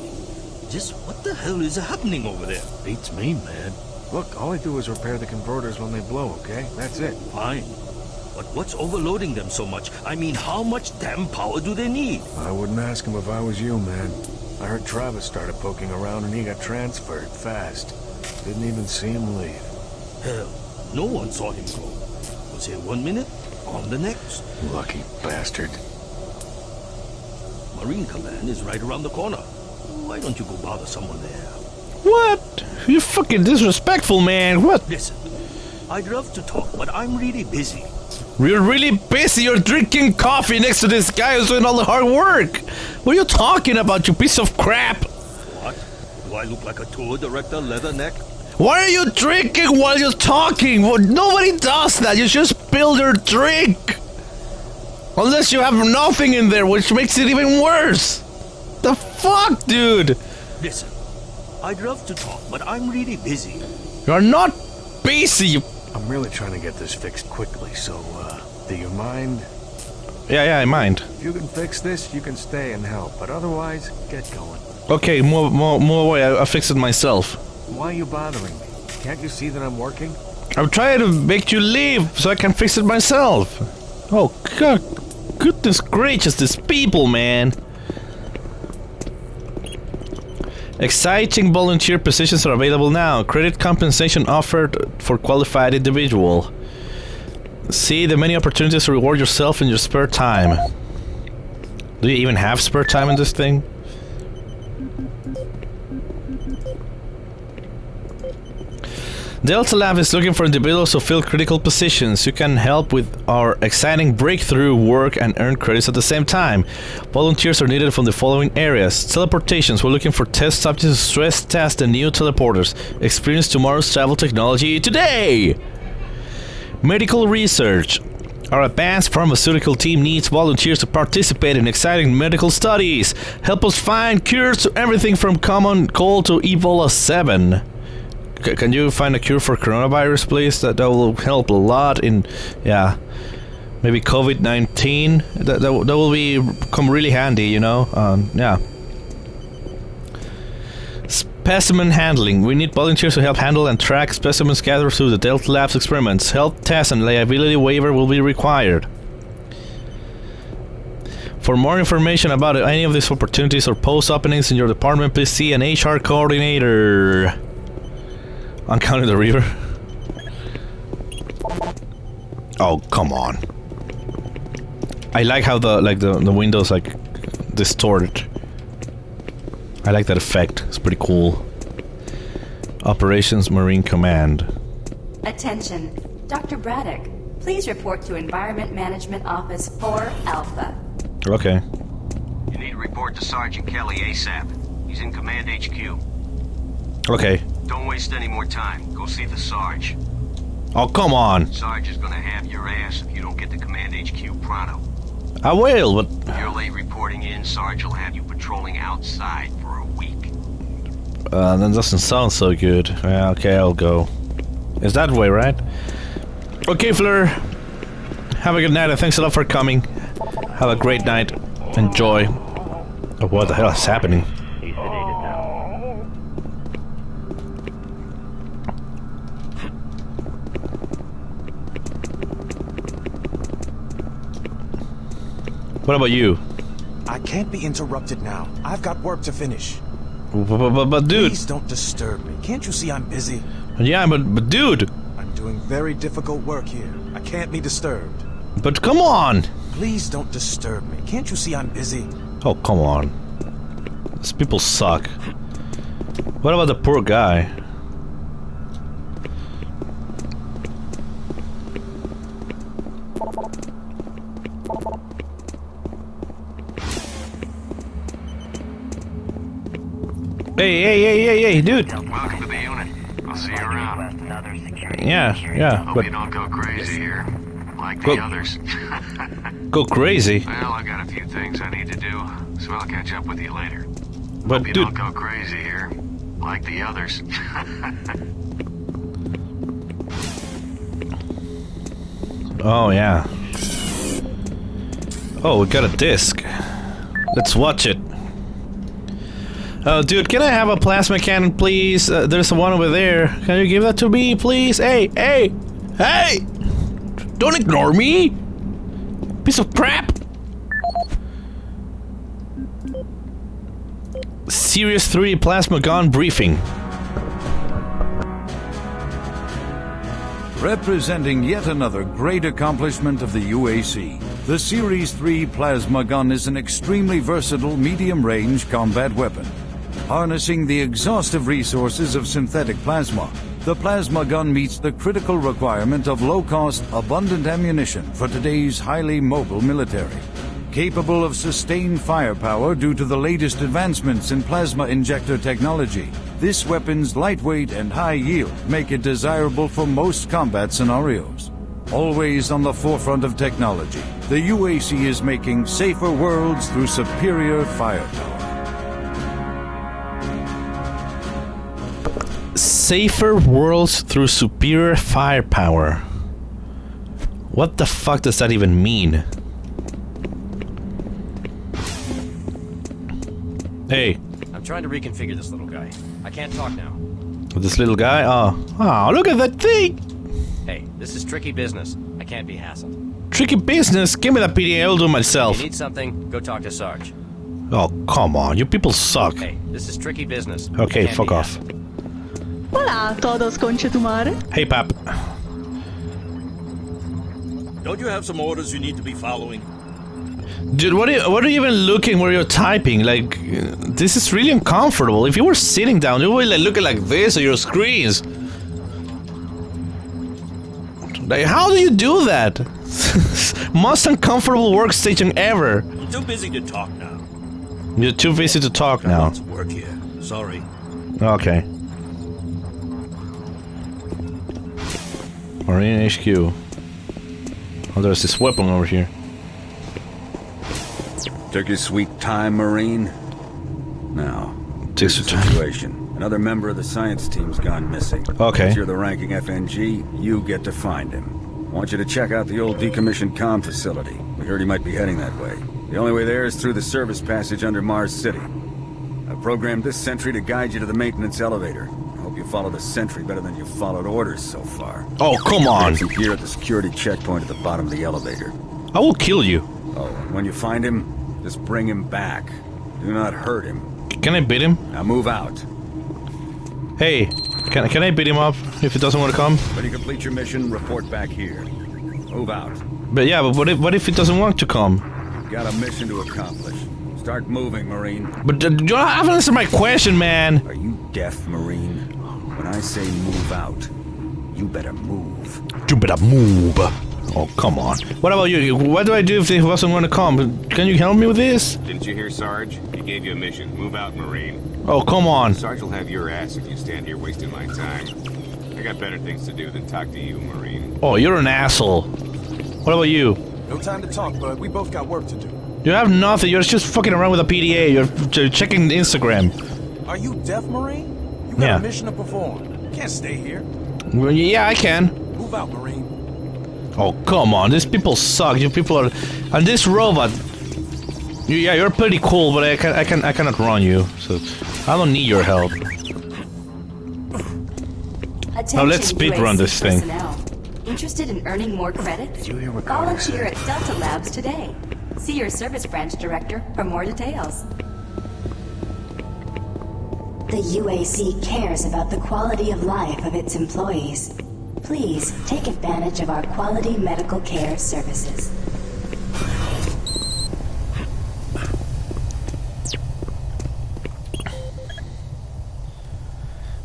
just what the hell is happening over there? Beats me, man. Look, all I do is repair the converters when they blow, okay? That's it. Fine. But what's overloading them so much? I mean, how much damn power do they need? I wouldn't ask him if I was you, man. I heard Travis started poking around and he got transferred fast. Didn't even see him leave. Hell, no one saw him go. Was here 1 minute, on the next. Lucky bastard. Marine Command is right around the corner. Why don't you go bother someone there? What? You fucking disrespectful, man. What? Listen, I'd love to talk, but I'm really busy. You're really busy. You're drinking coffee next to this guy who's doing all the hard work. What are you talking about, you piece of crap? What? Do I look like a tour director, leatherneck? Why are you drinking while you're talking? Well, nobody does that. You just spill your drink. Unless you have nothing in there, which makes it even worse. The fuck, dude? Listen, I'd love to talk, but I'm really busy. You're not busy, you I'm really trying to get this fixed quickly, so, do you mind? Yeah, I mind. If you can fix this, you can stay and help, but otherwise, get going. Okay, move away. I'll fix it myself. Why are you bothering me? Can't you see that I'm working? I'm trying to make you leave so I can fix it myself. Oh, God. Goodness gracious, these people, man. Exciting volunteer positions are available now. Credit compensation offered for qualified individual. See the many opportunities to reward yourself in your spare time. Do you even have spare time in this thing? Delta Lab is looking for individuals who fill critical positions. You can help with our exciting breakthrough work and earn credits at the same time. Volunteers are needed from the following areas. Teleportations. We're looking for test subjects to stress test the new teleporters. Experience tomorrow's travel technology today! Medical research. Our advanced pharmaceutical team needs volunteers to participate in exciting medical studies. Help us find cures to everything from common cold to Ebola 7. Can you find a cure for coronavirus, please? That will help a lot in, yeah, maybe COVID-19. That will come really handy, you know. Yeah. Specimen handling. We need volunteers to help handle and track specimens gathered through the Delta Labs experiments. Health test and liability waiver will be required. For more information about any of these opportunities or post openings in your department, please see an HR coordinator. I'm counting the river. Oh, come on. I like how the windows distorted. I like that effect. It's pretty cool. Operations Marine Command. Attention. Dr. Braddock, please report to Environment Management Office 4 Alpha. Okay. You need to report to Sergeant Kelly ASAP. He's in Command HQ. Okay. Don't waste any more time. Go see the Sarge. Oh, come on. Sarge is gonna have your ass if you don't get to Command HQ pronto. I will, but... If you're late reporting in, Sarge will have you patrolling outside for a week. That doesn't sound so good. Yeah, okay, I'll go. Is that way, right? Okay, Fleur. Have a good night and thanks a lot for coming. Have a great night. Enjoy. Oh, what the hell is happening? What about you? I can't be interrupted now. I've got work to finish. But dude... Please don't disturb me. Can't you see I'm busy? Yeah, but dude... I'm doing very difficult work here. I can't be disturbed. But come on! Please don't disturb me. Can't you see I'm busy? Oh, come on. These people suck. What about the poor guy? Hey, dude. Welcome to the unit. I'll see you around. Yeah. Hope But you don't go crazy here, like the others. Go crazy? Well, I got a few things I need to do, so I'll catch up with you later. But Hope you dude... don't go crazy here, like the others. Oh, yeah. Oh, we got a disc. Let's watch it. Oh, dude, can I have a plasma cannon, please? There's one over there. Can you give that to me, please? Hey! Don't ignore me! Piece of crap! Series 3 plasma gun briefing. Representing yet another great accomplishment of the UAC, the Series 3 plasma gun is an extremely versatile medium-range combat weapon. Harnessing the exhaustive resources of synthetic plasma, the plasma gun meets the critical requirement of low-cost, abundant ammunition for today's highly mobile military. Capable of sustained firepower due to the latest advancements in plasma injector technology, this weapon's lightweight and high yield make it desirable for most combat scenarios. Always on the forefront of technology, the UAC is making safer worlds through superior firepower. Safer worlds through superior firepower. What the fuck does that even mean? Hey. I'm trying to reconfigure this little guy. I can't talk now. This little guy? Oh, look at that thing! Hey, this is tricky business. I can't be hassled. Tricky business? Give me that PDA, I'll do it myself. If you need something, go talk to Sarge. Oh, come on, you people suck. Hey, this is tricky business. Okay, fuck off. Hola, todos concha tu madre. Hey, Pap. Don't you have some orders you need to be following? Dude, what are you even looking where you're typing? Like, this is really uncomfortable. If you were sitting down, you would like looking like this at your screens. Like, how do you do that? Most uncomfortable workstation ever. I'm too busy to talk now. You're too busy to talk now. Let's work here. Sorry. Okay. Marine HQ. Oh, there's this weapon over here. Took your sweet time, Marine. Now, here's the situation. Another member of the science team's gone missing. Okay. Since you're the ranking FNG, you get to find him. I want you to check out the old decommissioned comm facility. We heard he might be heading that way. The only way there is through the service passage under Mars City. I've programmed this sentry to guide you to the maintenance elevator. I hope you follow the sentry better than you've followed orders so far. Oh, come on! From here at the security checkpoint at the bottom of the elevator. I will kill you. Oh, and when you find him, just bring him back. Do not hurt him. Can I beat him? Now move out. Hey, can I beat him up if he doesn't want to come? When you complete your mission, report back here. Move out. But yeah, but what if he doesn't want to come? You've got a mission to accomplish. Start moving, Marine. But you haven't answered my question, man. Are you deaf, Marine? When I say move out, you better move. You better move. Oh, come on. What about you? What do I do if he wasn't going to come? Can you help me with this? Didn't you hear Sarge? He gave you a mission. Move out, Marine. Oh, come on. Sarge will have your ass if you stand here wasting my time. I got better things to do than talk to you, Marine. Oh, you're an asshole. What about you? No time to talk, bud. We both got work to do. You have nothing. You're just fucking around with a PDA. You're checking Instagram. Are you deaf, Marine? You got a mission to perform. You can't stay here. Well, yeah, I can. Move out, Marine. Oh, come on. These people suck. You people are... And this robot... Yeah, you're pretty cool, but I cannot run you. So I don't need your help. Now let's speedrun this thing. Interested in earning more credits? Volunteer at Delta Labs today. See your service branch director for more details. The UAC cares about the quality of life of its employees. Please take advantage of our quality medical care services.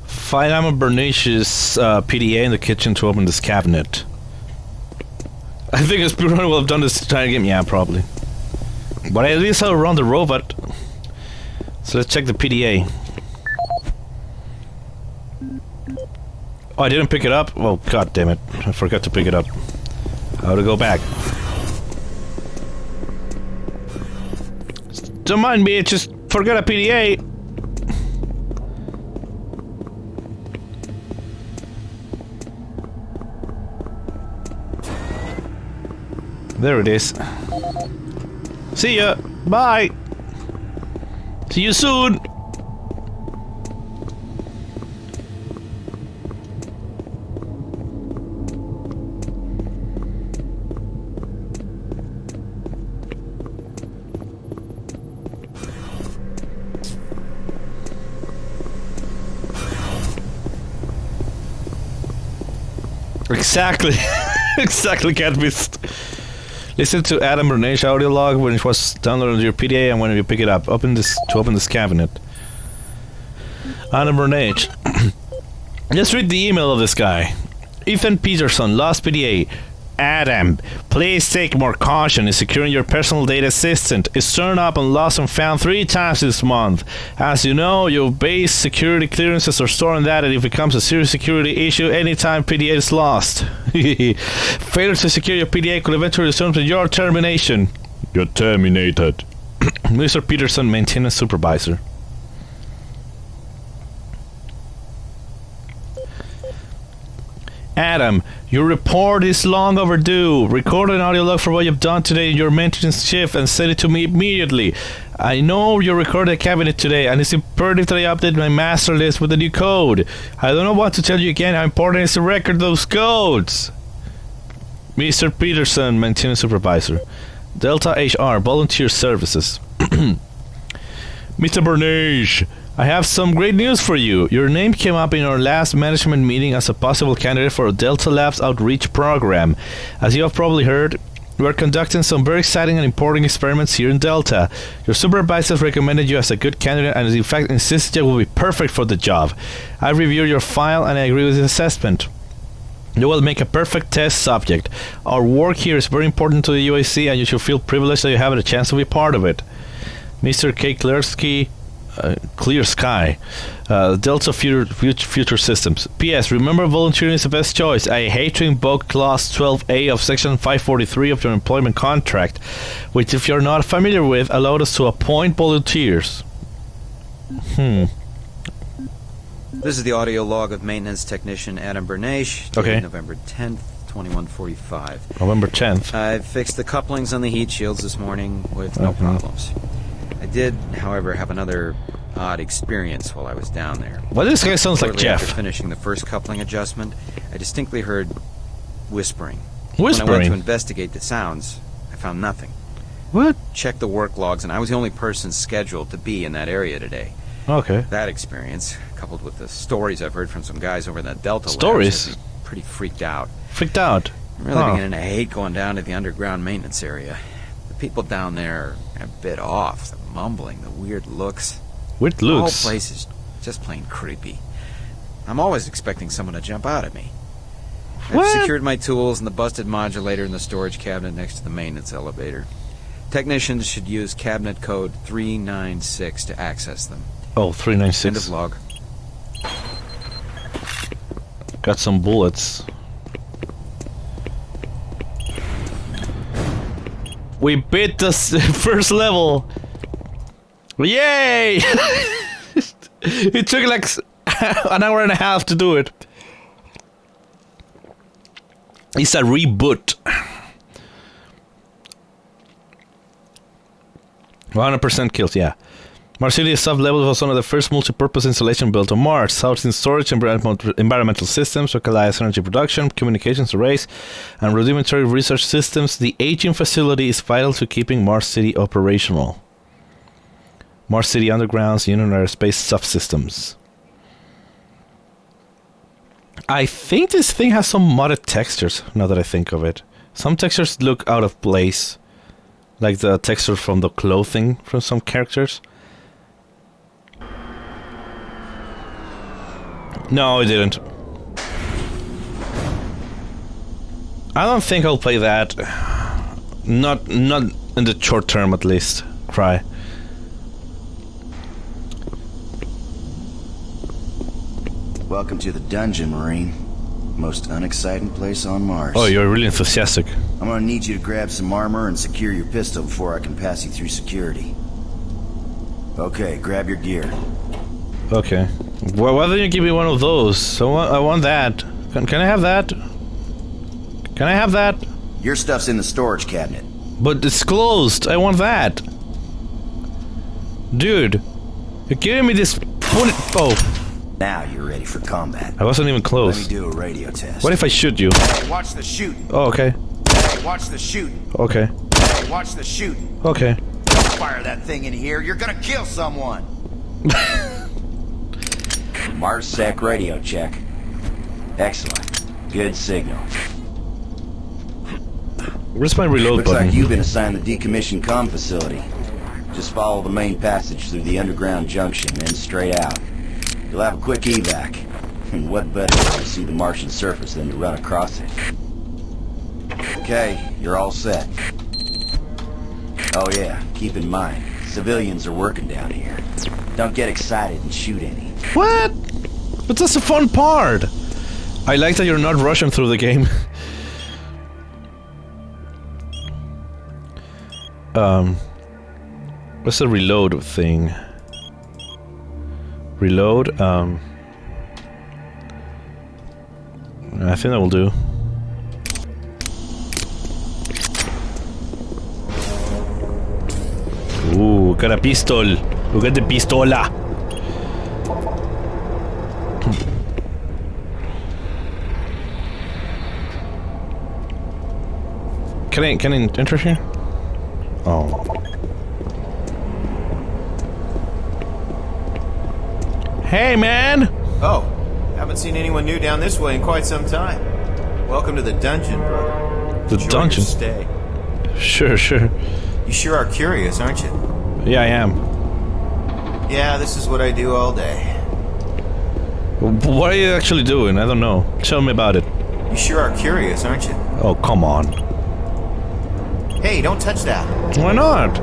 Find Ammo Bernicious PDA in the kitchen to open this cabinet. I think a speedrunner will have done this entire game. Yeah, probably. But at least I'll run the robot. So let's check the PDA. Oh, I didn't pick it up? Well, god damn it. I forgot to pick it up. How to go back? Don't mind me, just forgot a PDA. There it is. See ya. Bye. See you soon. Exactly. Exactly, Catbeast. Listen to Adam Bernage's audio log when it was downloaded on your PDA and when you pick it up. Open this cabinet. Adam Bernage. Let's read the email of this guy. Ethan Peterson, Lost PDA. Adam, please take more caution in securing your personal data assistant. It's turned up and lost and found 3 times this month. As you know, your base security clearances are stored on that, and if it becomes a serious security issue, anytime PDA is lost. Failure to secure your PDA could eventually result in your termination. You're terminated. Mr. Peterson, maintenance supervisor. Adam, your report is long overdue. Record an audio log for what you've done today in your maintenance shift and send it to me immediately. I know you recorded a cabinet today, and it's imperative that I update my master list with the new code. I don't know what to tell you again how important it is to record those codes. Mr. Peterson, maintenance supervisor. Delta HR, volunteer services. Mr. Bernays, I have some great news for you. Your name came up in our last management meeting as a possible candidate for a Delta Labs outreach program. As you have probably heard, we are conducting some very exciting and important experiments here in Delta. Your supervisors recommended you as a good candidate and in fact insisted you will be perfect for the job. I reviewed your file and I agree with the assessment. You will make a perfect test subject. Our work here is very important to the UAC and you should feel privileged that you have the chance to be part of it. Mr. K. Klersky, Clear Sky, Delta Future Systems. P.S. Remember, volunteering is the best choice. I hate to invoke Clause 12A of Section 543 of your employment contract, which, if you're not familiar with, allowed us to appoint volunteers. This is the audio log of maintenance technician Adam Bernays, dated November 10th, 2145. November 10th. I fixed the couplings on the heat shields this morning with no problems. I did, however, have another odd experience while I was down there. Well, this guy sounds like Jeff. After finishing the first coupling adjustment, I distinctly heard whispering. Whispering? When I went to investigate the sounds, I found nothing. What? Checked the work logs, and I was the only person scheduled to be in that area today. Okay. That experience, coupled with the stories I've heard from some guys over in that Delta Stories? Labs, pretty freaked out. Freaked out? I'm really beginning to hate going down to the underground maintenance area. The people down there are a bit off. The mumbling, the weird looks. Weird The looks? whole place is just plain creepy. I'm always expecting someone to jump out at me. What? I've secured my tools and the busted modulator in the storage cabinet next to the maintenance elevator. Technicians should use cabinet code 396 to access them. Oh, 396. End of log. Got some bullets. We beat the first level. Yay! It took like an hour and a half to do it. It's a reboot. 100% kills, yeah. Marsilia's sub-level was one of the first multi-purpose installations built on Mars, housing storage, environmental systems, localized energy production, communications arrays, and rudimentary research systems. The aging facility is vital to keeping Mars City operational. Mars City Underground's Union Aerospace subsystems. I think this thing has some modded textures, now that I think of it. Some textures look out of place, like the texture from the clothing from some characters. No, it didn't. I don't think I'll play that. Not in the short term, at least. Cry. Welcome to the dungeon, Marine. Most unexciting place on Mars. Oh, you're really enthusiastic. I'm gonna need you to grab some armor and secure your pistol before I can pass you through security. Okay, grab your gear. Okay. Well, why don't you give me one of those? I want that. Can I have that? Can I have that? Your stuff's in the storage cabinet. But it's closed. I want that. Dude. You're giving me this... Oh. Now you're ready for combat. I wasn't even close. Let me do a radio test. What if I shoot you? Hey, watch the shooting. Oh, okay. Hey, watch the shooting. Okay. Hey, watch the shooting. Okay. Don't fire that thing in here. You're gonna kill someone. MarsSec radio check. Excellent. Good signal. Where's my reload Looks button? like you've been assigned the decommissioned comm facility. Just follow the main passage through the underground junction, then straight out. You'll have a quick evac. And what better way to see the Martian surface than to run across it? Okay, you're all set. Oh yeah, keep in mind, civilians are working down here. Don't get excited and shoot any. What? But that's the fun part. I like that you're not rushing through the game. What's the reload thing? Reload, I think that will do. Ooh, got a pistol. Who got the pistola? Can I enter here? Oh. Hey, man! Oh, haven't seen anyone new down this way in quite some time. Welcome to the dungeon, brother. The dungeon? Stay. Sure. You sure are curious, aren't you? Yeah, I am. Yeah, this is what I do all day. What are you actually doing? I don't know. Tell me about it. You sure are curious, aren't you? Oh, come on. Hey, don't touch that. Why not?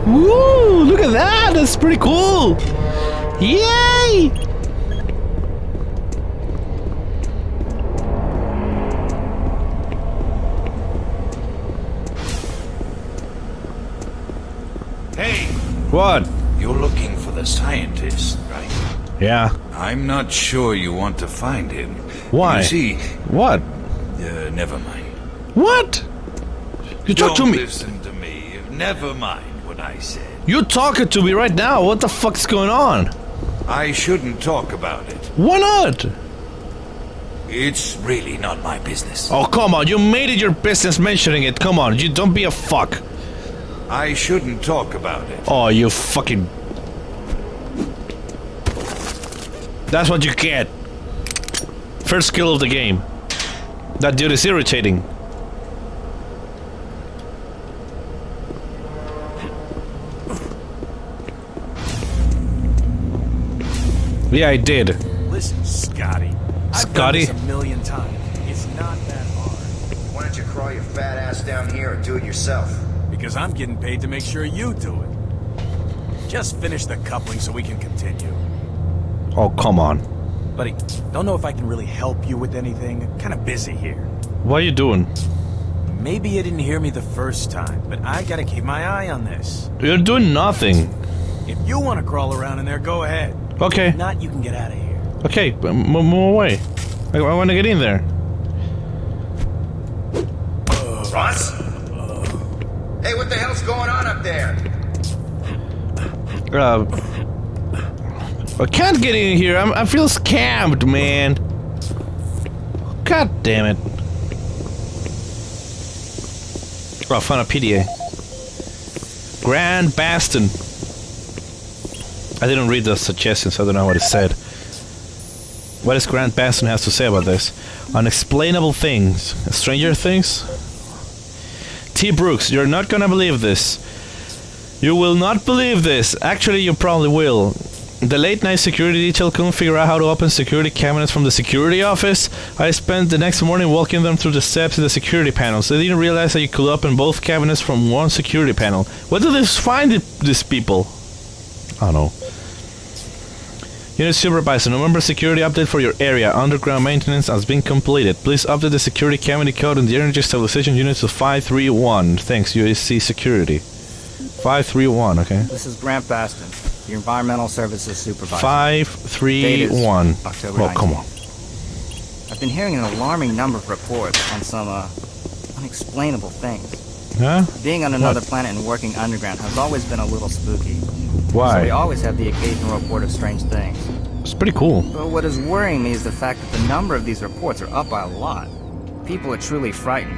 Woo! Look at that! That's pretty cool! Yay! Hey! What? You're looking for the scientist, right? Yeah. I'm not sure you want to find him. Why? You see... What? Never mind. What? You talk to me. Don't listen to me. Never mind what I said. You're talking to me right now. What the fuck's going on? I shouldn't talk about it. Why not? It's really not my business. Oh, come on. You made it your business mentioning it. Come on. You don't be a fuck. I shouldn't talk about it. Oh, you fucking... That's what you get. First kill of the game. That dude is irritating. Yeah, I did. Listen, Scotty. I've done this a million times. It's not that hard. Why don't you crawl your fat ass down here and do it yourself? Because I'm getting paid to make sure you do it. Just finish the coupling so we can continue. Oh, come on. Buddy, don't know if I can really help you with anything. I'm kind of busy here. What are you doing? Maybe you didn't hear me the first time, but I gotta keep my eye on this. You're doing nothing. If you want to crawl around in there, go ahead. Okay. If not, you can get out of here. Okay, move away. I want to get in there. Ross? Hey, what the hell's going on up there? I can't get in here. I feel scammed, man. God damn it. Oh, I found a PDA. Grand Bastion. I didn't read the suggestions, I don't know what it said. What does Grand Bastion has to say about this? Unexplainable things. Stranger things? T. Brooks, you're not gonna believe this. You will not believe this. Actually, you probably will. The late night security detail couldn't figure out how to open security cabinets from the security office. I spent the next morning walking them through the steps in the security panels. They didn't realize that you could open both cabinets from one security panel. Where did they find these people? I don't know. Unit Supervisor, November security update for your area. Underground maintenance has been completed. Please update the security cabinet code in the energy stabilization unit to 531. Thanks, UAC Security. 531, okay. This is Grant Baston, your Environmental Services Supervisor. 531. October 19th. Come on. I've been hearing an alarming number of reports on some, unexplainable things. Huh? Being on another planet and working underground has always been a little spooky. Why? So we always have the occasional report of strange things. It's pretty cool. But what is worrying me is the fact that the number of these reports are up by a lot. People are truly frightened.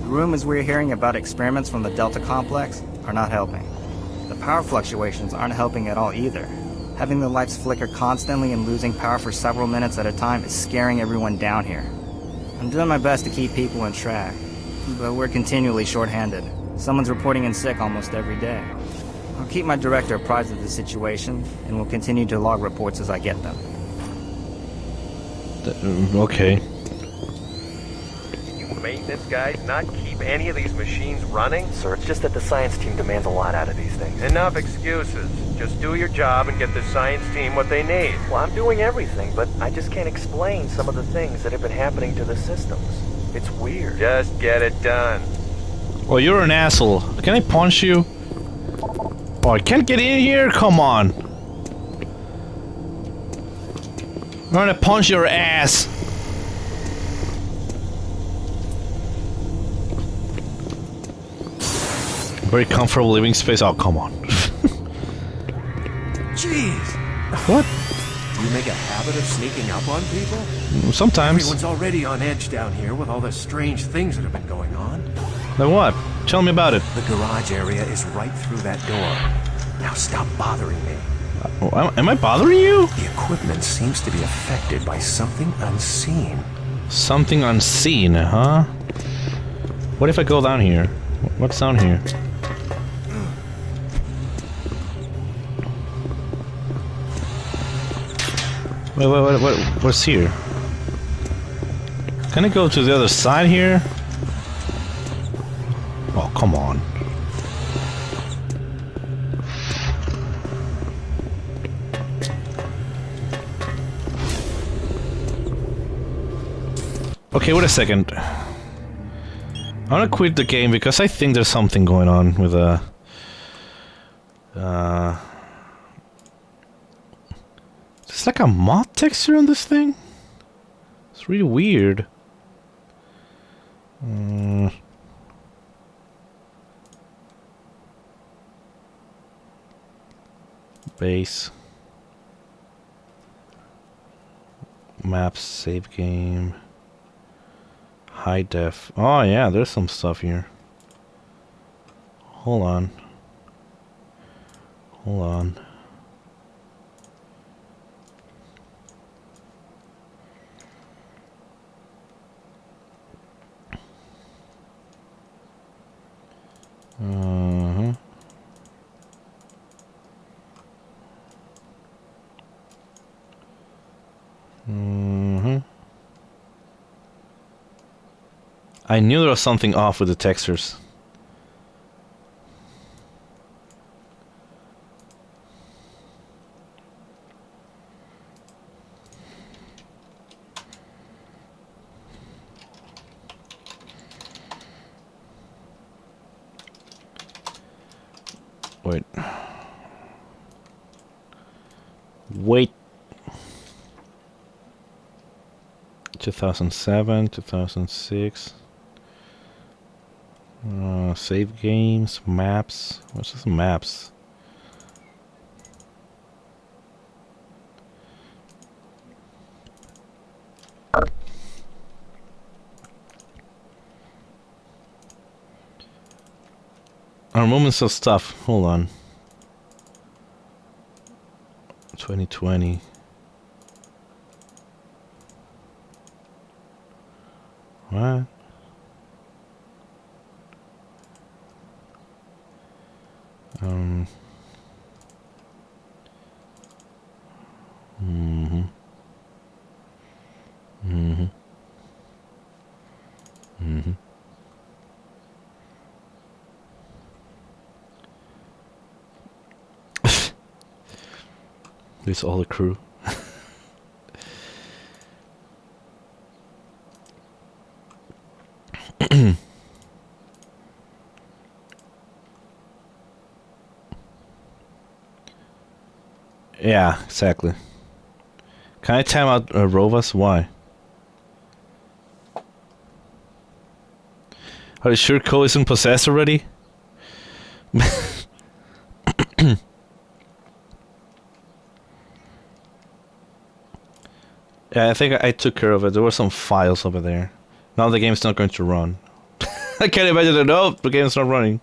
The rumors we're hearing about experiments from the Delta Complex are not helping. The power fluctuations aren't helping at all either. Having the lights flicker constantly and losing power for several minutes at a time is scaring everyone down here. I'm doing my best to keep people in track, but we're continually short-handed. Someone's reporting in sick almost every day. I'll keep my director apprised of the situation, and will continue to log reports as I get them. Okay. You maintenance guys not keep any of these machines running? Sir, it's just that the science team demands a lot out of these things. Enough excuses. Just do your job and get the science team what they need. Well, I'm doing everything, but I just can't explain some of the things that have been happening to the systems. It's weird. Just get it done. Oh, you're an asshole. Can I punch you? Oh, I can't get in here? Come on. I'm gonna punch your ass. Very comfortable living space. Oh, come on. Jeez. What? Do you make a habit of sneaking up on people? Sometimes. Everyone's already on edge down here with all the strange things that have been going on. Like what? Tell me about it. The garage area is right through that door. Now stop bothering me. Am I bothering you? The equipment seems to be affected by something unseen. Something unseen, huh? What if I go down here? What's down here? Wait, what's here? Can I go to the other side here? Oh, come on. Okay, wait a second. I'm gonna quit the game because I think there's something going on with It's like a moth texture on this thing. It's really weird. Base. Maps, save game. High def. Oh yeah, there's some stuff here. Hold on. Hold on. I knew there was something off with the textures. Wait. Wait. 2007, 2006. Save games, maps. What's this maps? Our moments of stuff. Hold on. 2020. What? This all the crew. Yeah, exactly. Can I time out Rovas? Why? Are you sure Cole isn't possessed already? Yeah, I think I took care of it. There were some files over there. Now the game's not going to run. I can't imagine it. No, the game's not running.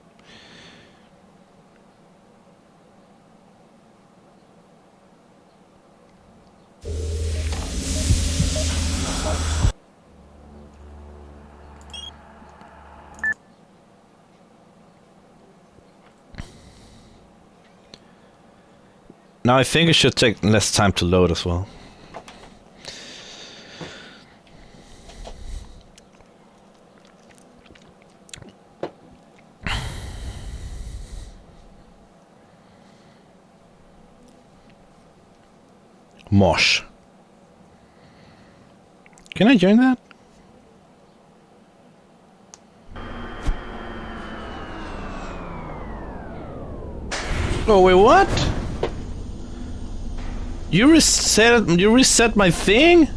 Now I think it should take less time to load as well. Mosh. Can I join that? Oh wait, what? You reset my thing?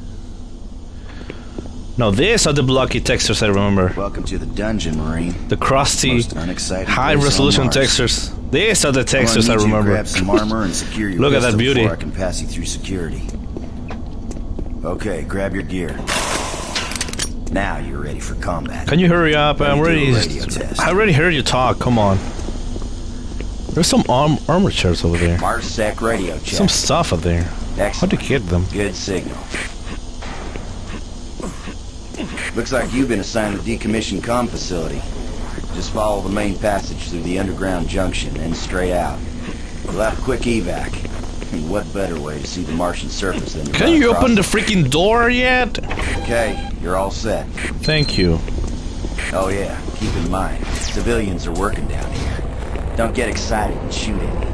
No, these are the blocky textures I remember. Welcome to the dungeon, Marine. The crusty, high-resolution textures. These are the textures I remember. Grab some armor and secure your Look at that beauty. before I can pass you through security. Okay, grab your gear. Now you're ready for combat. Can you hurry up? I already heard you talk. Come on. There's some armor chairs over there. MarsSec radio check. Some stuff up there. Excellent. How'd you get them? Good signal. Looks like you've been assigned the decommissioned comm facility. Just follow the main passage through the underground junction and straight out. You'll have a quick evac. And what better way to see the Martian surface than to Can you open the freaking door yet? Okay, you're all set. Thank you. Oh yeah, keep in mind, civilians are working down here. Don't get excited and shoot at me.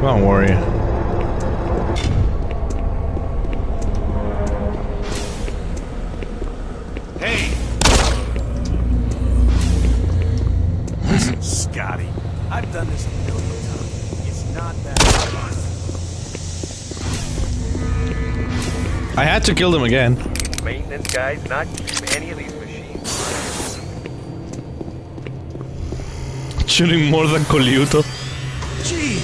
Don't worry. Hey! Listen, Scotty. I've done this a million times. It's not that hard. I had to kill them again. Maintenance guys not keep any of these machines. Shooting more than Coliuto. Gee.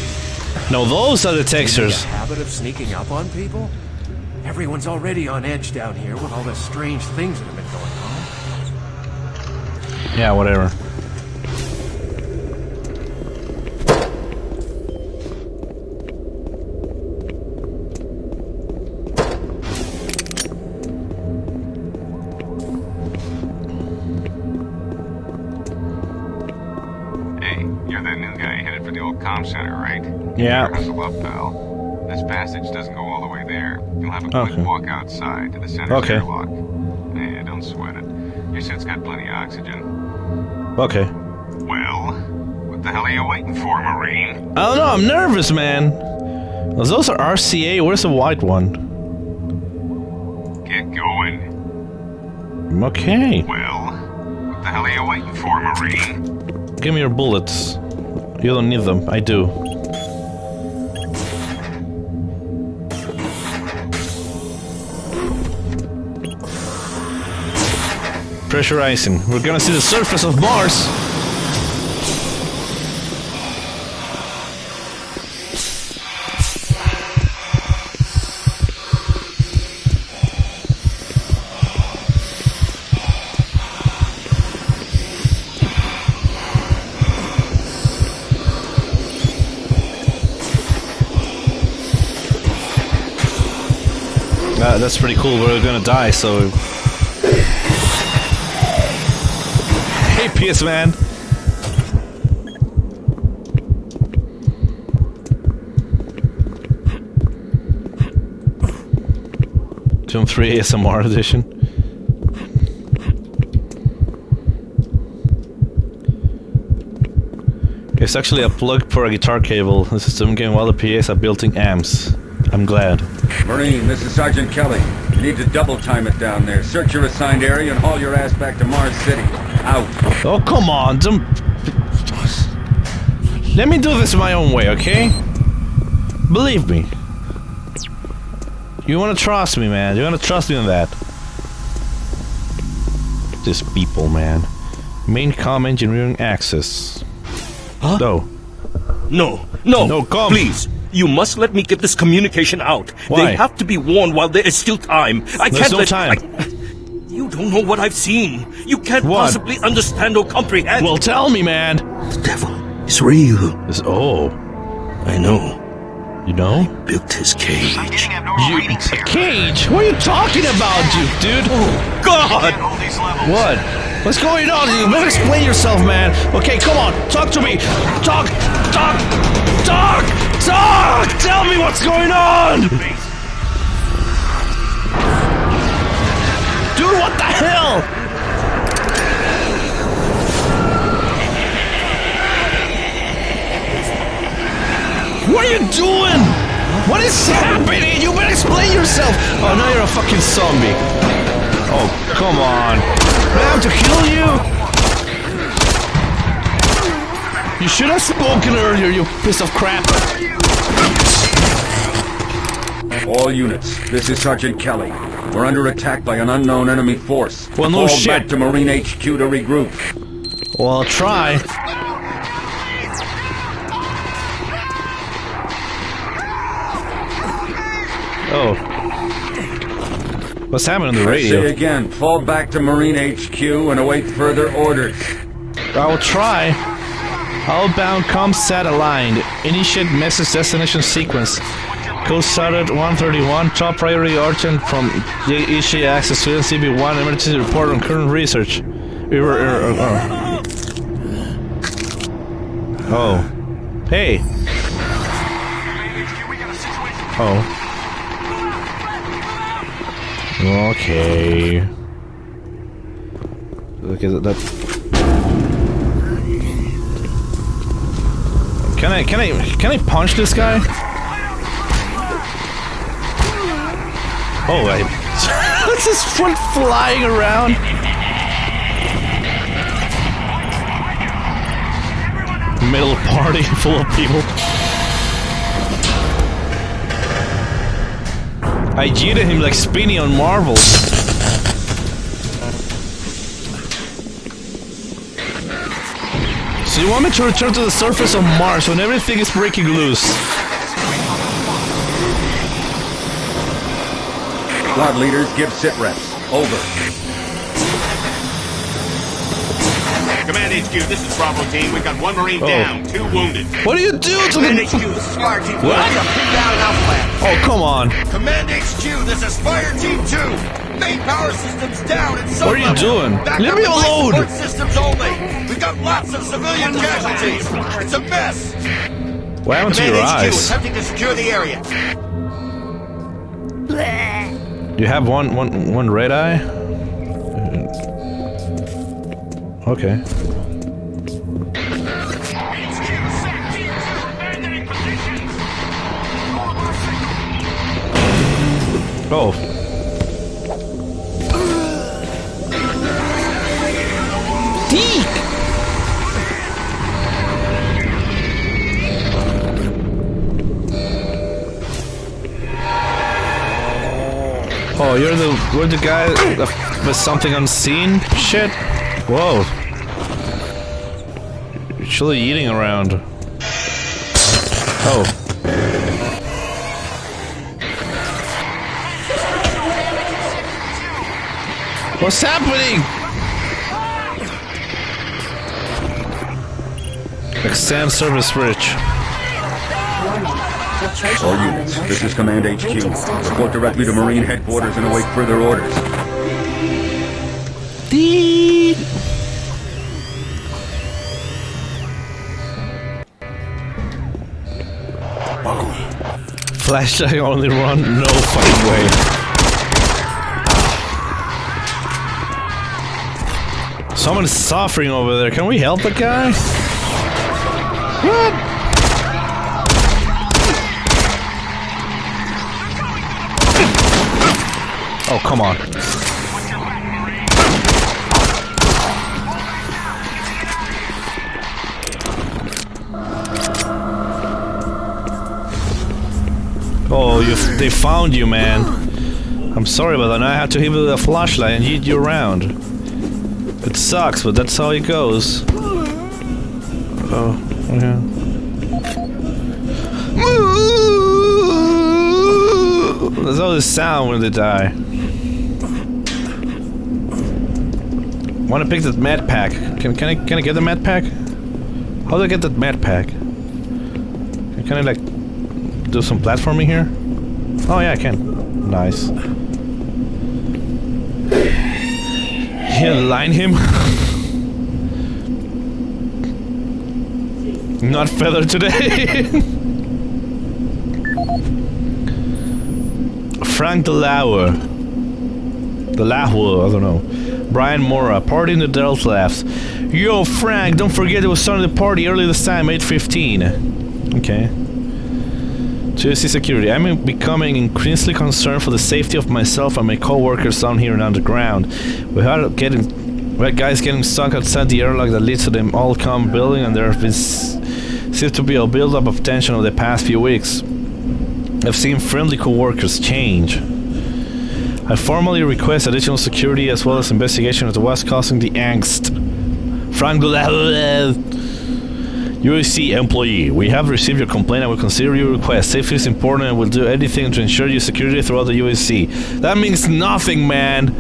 No, those are the textures. A habit of sneaking up on people? Everyone's already on edge down here with all the strange things that have been going on. Yeah, whatever. comm center, right? Yeah. Hustle up, pal. This passage doesn't go all the way there. You'll have a quick walk outside to the center airlock. Yeah, don't sweat it. Your suit's got plenty of oxygen. Okay. Well, what the hell are you waiting for, Marine? I don't know, I'm nervous, man. Those are RCA, where's the white one? Get going. Okay. Well, what the hell are you waiting for, Marine? Give me your bullets. You don't need them, I do. Pressurizing. We're gonna see the surface of Mars. That's pretty cool. We're gonna die, so. Hey, PS man. Doom 3 ASMR edition. It's actually a plug for a guitar cable. The system getting while the PAs are built-in amps. I'm glad. Marine, this is Sergeant Kelly. You need to double time it down there. Search your assigned area and haul your ass back to Mars City. Out. Oh, come on. Let me do this my own way, okay? Believe me. You wanna trust me, man. You wanna trust me in that. These people, man. Main comm engineering access. Huh? No. No, come. Please. You must let me get this communication out. Why? They have to be warned while there is still time. There's no time. You don't know what I've seen. You can't possibly understand or comprehend. Well, tell me, man. The devil is real. Oh. I know. You know? I built his cage. Cage? What are you talking about, dude? Oh, God! What? What's going on? You better explain yourself, man. Okay, come on. Talk to me. Talk! Tell me what's going on! Dude, what the hell? What are you doing? What is happening? You better explain yourself. Oh, now you're a fucking zombie. Oh, come on. Do I have to kill you? You should have spoken earlier, you piece of crap. All units, this is Sergeant Kelly. We're under attack by an unknown enemy force. Well, no Fall shit. back to Marine HQ to regroup. Well, I'll try. Oh. What's happening on the radio? I say again, fall back to Marine HQ and await further orders. I will try. Outbound comms set aligned. Initiate message destination sequence. Code started 131. Top priority urgent from JEC access to NCB1. Emergency report on current research. Oh. Hey. Oh. Okay. Okay, that. Can I punch this guy? Oh, it's just flying around. Middle party full of people. I cheated him like Spinny on Marvel. So you want me to return to the surface of Mars when everything is breaking loose? Squad leaders, give sit reps. Over. Command HQ, this is Bravo team. We've got 1 Marine down, 2 wounded. What do you do to Command them? HQ, this is Fire Team 2. What? We got pinned down in Alpha Lab. Oh, come on. Command HQ, this is Fire Team 2. Main power systems down in some What are you doing? Leave me alone. Support systems only. We've got lots of civilian casualties. It's a mess. What happened to your Command HQ, eyes? attempting to secure the area. You have one red eye? Okay. Oh. Deek! Oh, you're the guy with something unseen? Shit. Whoa. You're actually eating around. Oh. What's happening? Extend service bridge. All units, this is Command HQ. Report directly to Marine Headquarters and await further orders. Flashlight only run? No fucking way. Someone's suffering over there. Can we help the guy? What? Oh, come on. Oh, they found you, man. I'm sorry about that. Now I have to hit with a flashlight and yeet you around. It sucks, but that's how it goes. Oh, okay. That's how they sound when they die. Wanna pick that med pack? Can I get the med pack? How do I get that med pack? Can I like do some platforming here? Oh yeah, I can. Nice. Here, line him. Not feathered today. Frank Delauer, I don't know. Brian Mora, party in the Delta Labs. Yo, Frank, don't forget it was starting the party early this time, 8:15. Okay. JC Security, I'm becoming increasingly concerned for the safety of myself and my co-workers down here and underground. We had guys getting stuck outside the airlock that leads to the all-com building, and there have been seems to be a build-up of tension over the past few weeks. I've seen friendly co-workers change. I formally request additional security as well as investigation of what's causing the angst. Frank UAC employee, we have received your complaint and will consider your request. Safety is important and will do anything to ensure your security throughout the UAC. That means nothing, man.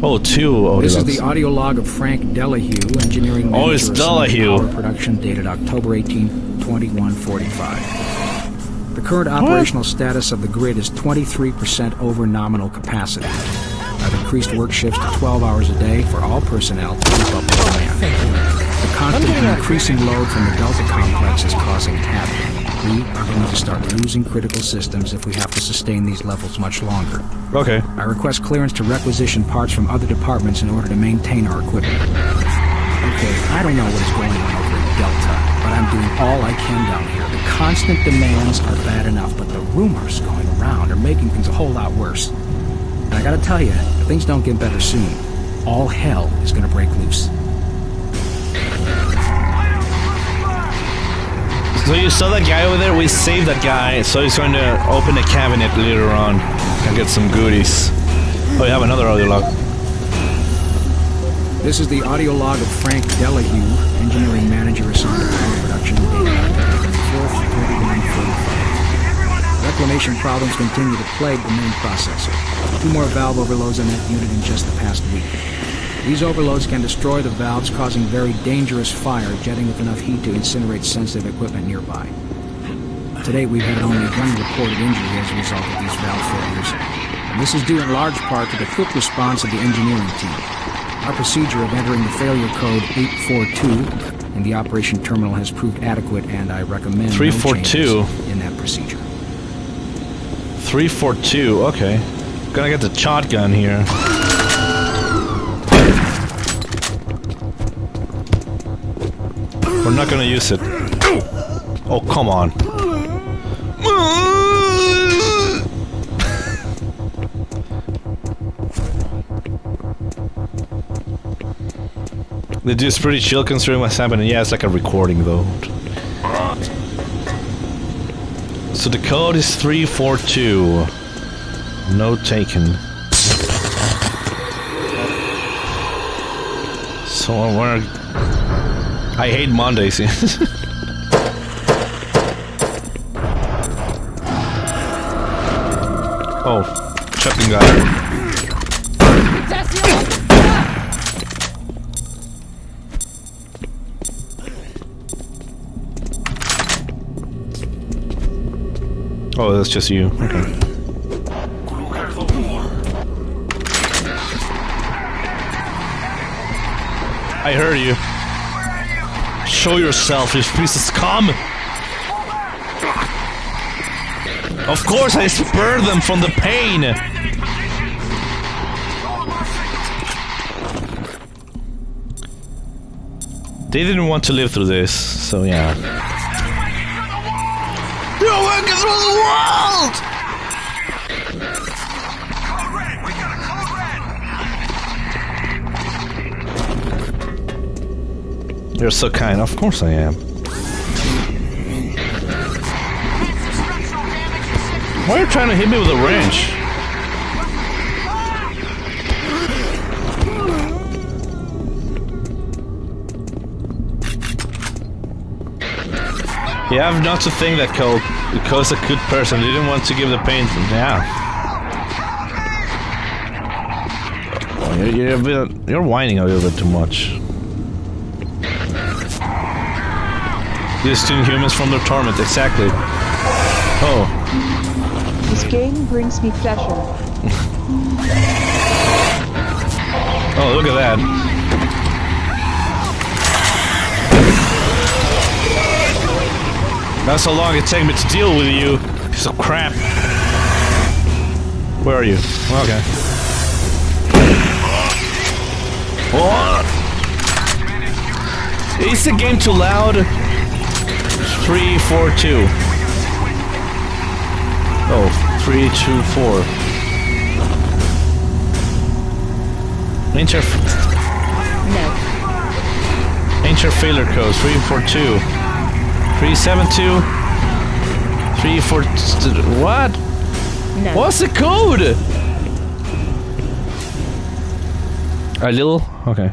Oh, two audio This logs. is the audio log of Frank Delahue, engineering manager. Oh, it's Delahue. Power production dated October 18, 2145. The current operational status of the grid is 23% over nominal capacity. I've increased work shifts to 12 hours a day for all personnel to keep up with demand. The constant and increasing load from the Delta complex is causing havoc. We are going to start losing critical systems if we have to sustain these levels much longer. Okay. I request clearance to requisition parts from other departments in order to maintain our equipment. Okay, I don't know what is going on over at Delta, but I'm doing all I can down here. The constant demands are bad enough, but the rumors going around are making things a whole lot worse. And I gotta tell you, if things don't get better soon, all hell is gonna break loose. So you saw that guy over there? We saved that guy, so he's going to open a cabinet later on and get some goodies. Oh, you have another audio log. This is the audio log of Frank Delahue, engineering manager assigned to power production, dated October 4th, 2145. Reclamation problems continue to plague the main processor. 2 more valve overloads on that unit in just the past week. These overloads can destroy the valves, causing very dangerous fire, jetting with enough heat to incinerate sensitive equipment nearby. To date, we've had only 1 reported injury as a result of these valve failures, and this is due in large part to the quick response of the engineering team. Our procedure of entering the failure code 842 in the operation terminal has proved adequate, and I recommend 342 in that procedure. 342, okay. Gonna get the shotgun here. We're not gonna use it. Oh, come on. The dude's pretty chill considering what's happening. Yeah, it's like a recording though. So the code is 342. Note taken. So I hate Mondays. Oh, shotgun guy. Oh, that's just you. Okay. I heard you. Show yourself, you piece of scum! Of course I spurred them from the pain! They didn't want to live through this, so yeah. You're working through the world! You're so kind. Of course I am. Why are you trying to hit me with a wrench? You have not to think that Cole, because a good person, they didn't want to give the pain. Yeah. Oh, you're whining a little bit too much. Distant humans from their torment, exactly. Oh. This game brings me pleasure. Oh, look at that. That's how long it takes me to deal with you. Piece of crap. Where are you? Okay. What? Is the game too loud? 342. Oh, 324. Enter failure code 342. 372. 342. What? No. What's the code? A little? Okay.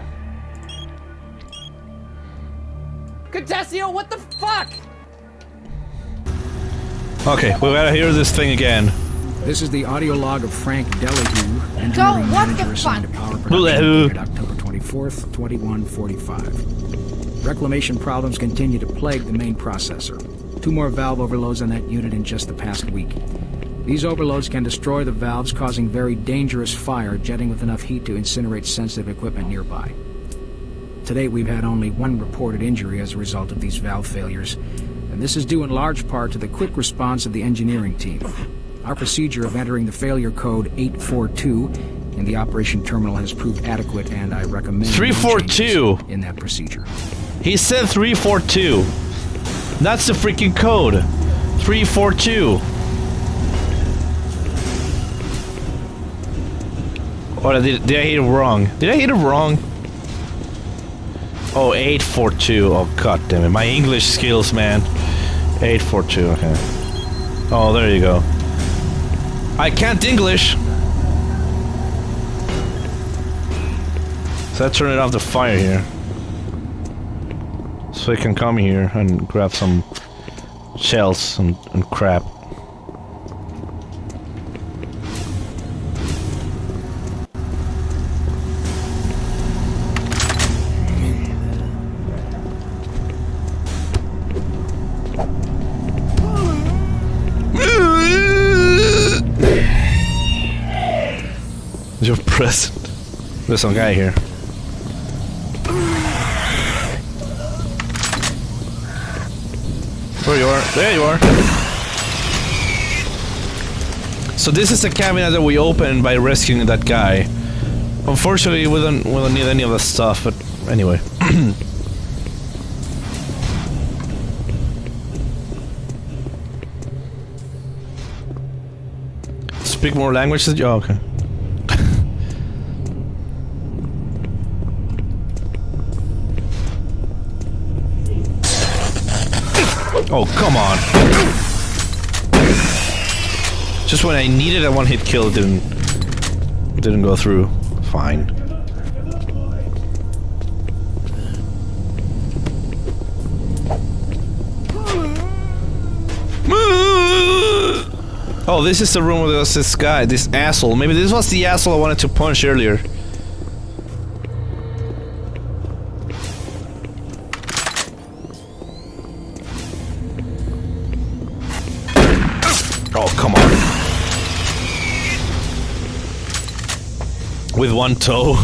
CoTeCiO, what the fuck? Okay, we gotta hear this thing again. This is the audio log of Frank Delahue, engineering manager assigned to power production, dated October 24th, 2145. Reclamation problems continue to plague the main processor. 2 more valve overloads on that unit in just the past week. These overloads can destroy the valves, causing very dangerous fire, jetting with enough heat to incinerate sensitive equipment nearby. To date, we've had only 1 reported injury as a result of these valve failures, and this is due in large part to the quick response of the engineering team. Our procedure of entering the failure code 842 in the operation terminal has proved adequate, and I recommend 342 in that procedure. He said 342. That's the freaking code. 342. Or did I hit it wrong? Did I hit it wrong? Oh, 842. Oh, god damn it. My English skills, man. 842, okay. Oh, there you go. I can't English! So I turn it off the fire here. So I can come here and grab some shells and crap. Your present. There's some guy here. Where you are? There you are. So this is the cabinet that we opened by rescuing that guy. Unfortunately, we don't need any of the stuff, but anyway. Speak more languages? Oh, okay. Oh, come on. Just when I needed a one-hit kill, it didn't go through. Fine. Oh, this is the room where there was this guy, this asshole. Maybe this was the asshole I wanted to punch earlier. Oh, come on. With one toe.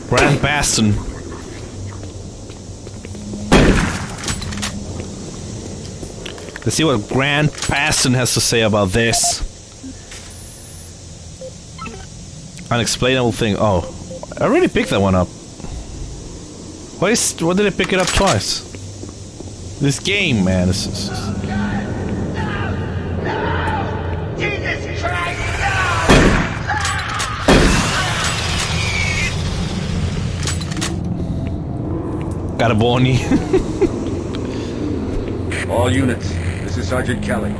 Grand Bastion. Let's see what Grand Bastion has to say about this. Unexplainable thing. Oh, I already picked that one up. Why did I pick it up twice? This game, man, this is... Jesus Christ, Got a bony. All units, this is Sergeant Kelly.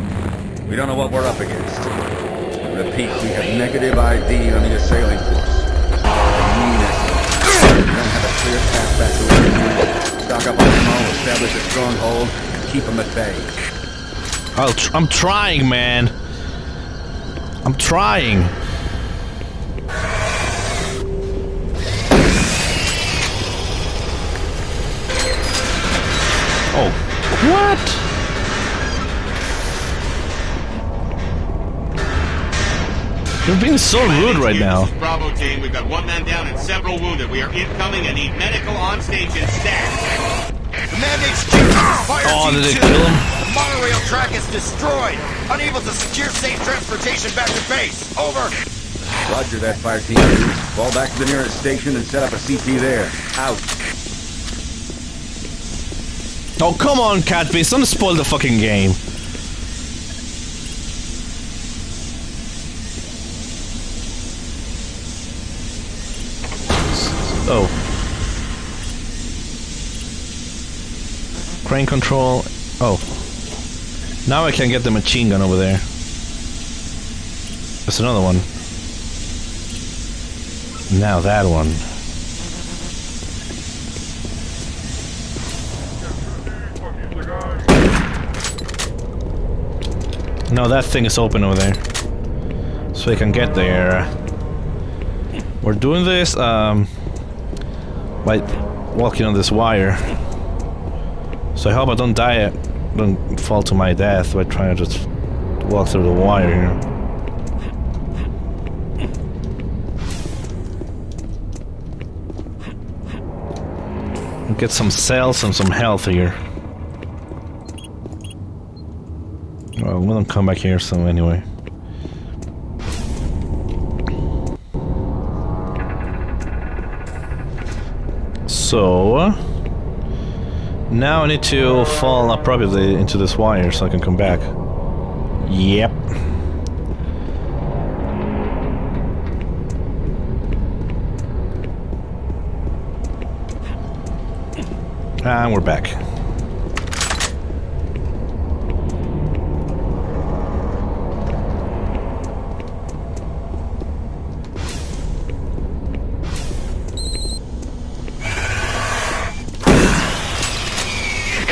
We don't know what we're up against. Repeat, we have negative ID on the assailing force. We don't have a clear path back to where we are. Stock up on ammo, establish a stronghold, and keep them at bay. I'm trying, man. I'm trying. Oh, what? You're being so rude right now. Bravo team, we've got 1 man down and several wounded. We are incoming and need medical on stage instead. Command HQ, fire did team it 2. kill him? The monorail track is destroyed. Unable to secure safe transportation back to base. Over. Roger that, fire team 2. Fall back to the nearest station and set up a CP there. Out. Oh, come on, Catbeast. Don't spoil the fucking game. Oh. Crane control. Oh. Now I can get the machine gun over there. There's another one. Now that one. No, that thing is open over there. So we can get there. We're doing this by walking on this wire. So I hope I don't die, don't fall to my death by trying to just walk through the wire here. Get some cells and some health here. Well, we don't come back here, so anyway. So now I need to fall appropriately into this wire so I can come back. Yep. And we're back.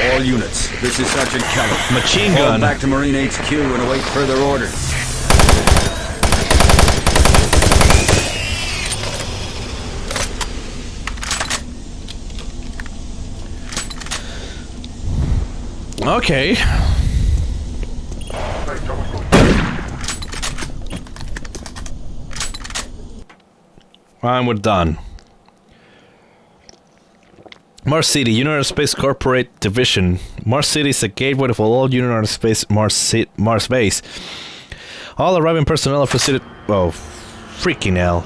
All units, this is Sergeant Kelly. Machine Fall gun. back to Marine HQ and await further orders. Okay. And we're done. Mars City, United Space Corporate Division. Mars City is the gateway for all United Space Mars base. All arriving personnel are facilitated. Oh, freaking hell.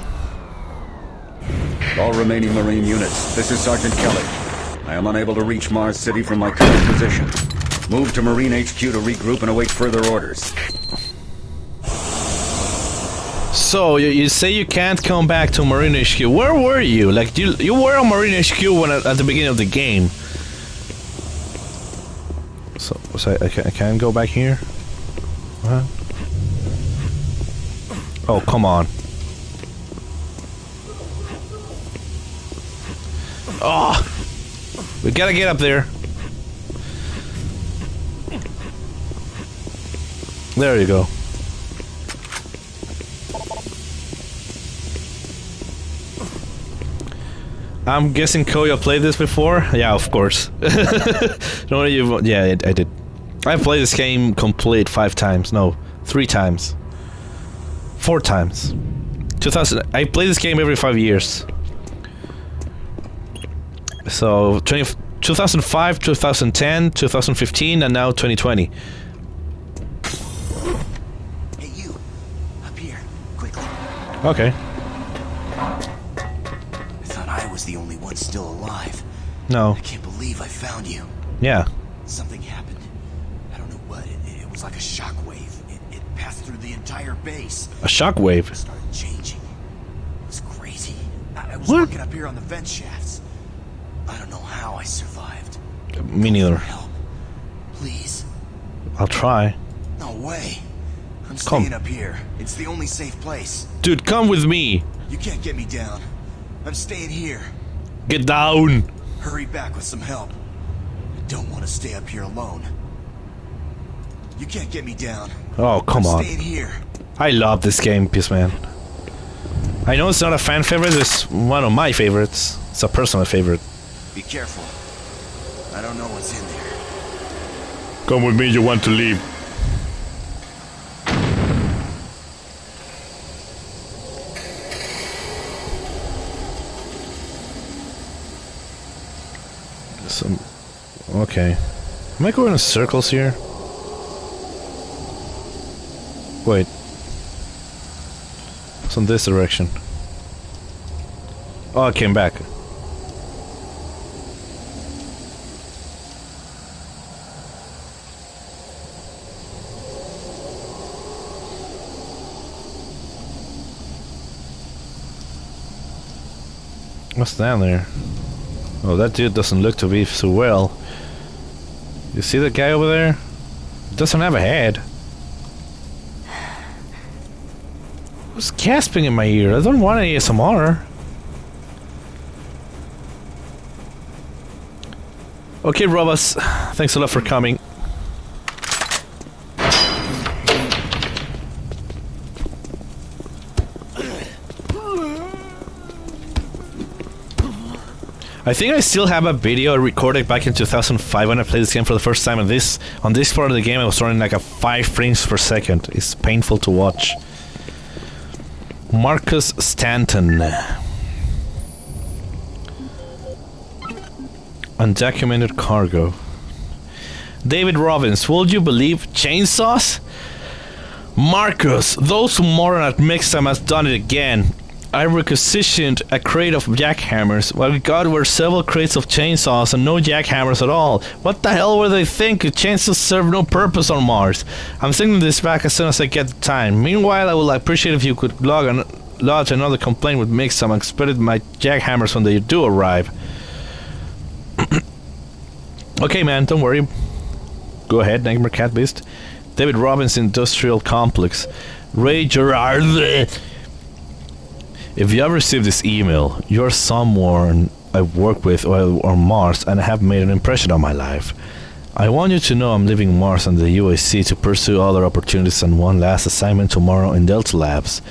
All remaining Marine units, this is Sergeant Kelly. I am unable to reach Mars City from my current position. Move to Marine HQ to regroup and await further orders. So, you say you can't come back to Marine HQ. Where were you? Like, you were on Marine HQ when at the beginning of the game. So I can't go back here? What? Oh, come on. Oh! We gotta get up there. There you go. I'm guessing Koyo played this before? Yeah, of course. No, yeah, I did. I played this game complete 5 times. No, 3 times. 4 times. 2000. I play this game every 5 years. So 2005, 2010, 2015, and now 2020. Hey, you. Up here, quickly. Okay. I was the only one still alive. No. I can't believe I found you. Yeah. Something happened. I don't know what. It was like a shockwave. It passed through the entire base. A shockwave? It started changing. It was crazy. I was working up here on the vent shafts. I don't know how I survived. Me neither. Help. Please. I'll try. No way. I'm staying up here. It's the only safe place. Dude, come with me. You can't get me down. I'm staying here. Get down. Hurry back with some help. I don't want to stay up here alone. You can't get me down. Oh, come on. I'm staying here. I love this game, Peaceman. I know it's not a fan favorite, it's one of my favorites. It's a personal favorite. Be careful. I don't know what's in there. Come with me, you want to leave. Okay. Am I going in circles here? Wait. It's in this direction. Oh, I came back. What's down there? Oh, that dude doesn't look to be so well. You see that guy over there? He doesn't have a head. Who's gasping in my ear? I don't want any ASMR. Okay, Robus, thanks a lot for coming. I think I still have a video I recorded back in 2005 when I played this game for the first time, and on this part of the game I was running like a 5 frames per second. It's painful to watch. Marcus Stanton. Undocumented cargo. David Robbins, would you believe chainsaws? Marcus, those moron at Mixam has done it again. I requisitioned a crate of jackhammers. What we got were several crates of chainsaws and no jackhammers at all. What the hell were they thinking? Chainsaws serve no purpose on Mars. I'm sending this back as soon as I get the time. Meanwhile, I would appreciate if you could lodge another complaint with Mixam and expedite my jackhammers when they do arrive. Okay, man, don't worry. Go ahead, Nightmare Cat Beast. David Robbins Industrial Complex. Ray Gerard. If you have received this email, you're someone I work with on Mars and have made an impression on my life. I want you to know I'm leaving Mars and the UAC to pursue other opportunities and one last assignment tomorrow in Delta Labs.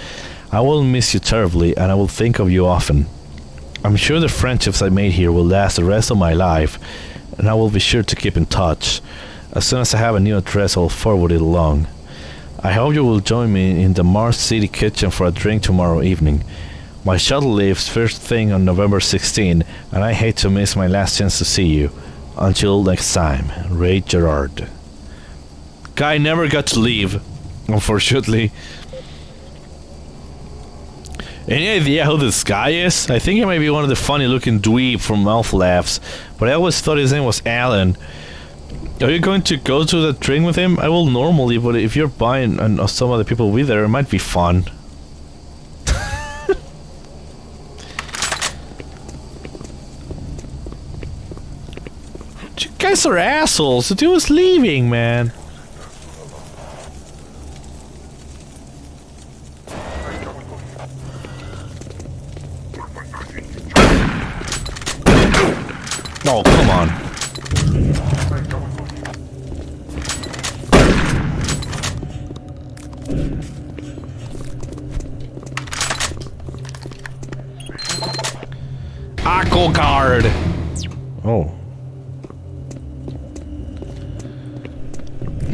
I will miss you terribly and I will think of you often. I'm sure the friendships I made here will last the rest of my life, and I will be sure to keep in touch. As soon as I have a new address, I will forward it along. I hope you will join me in the Mars City kitchen for a drink tomorrow evening. My shuttle leaves first thing on November 16, and I hate to miss my last chance to see you. Until next time, Ray Gerard. Guy never got to leave, unfortunately. Any idea who this guy is? I think he might be one of the funny looking dweeb from Alpha Labs, but I always thought his name was Alan. Are you going to go to the drink with him? I will normally, but if you're buying and some other people with there, it might be fun. You guys are assholes. The dude was leaving, man. Oh, come on. Aqua guard. Oh.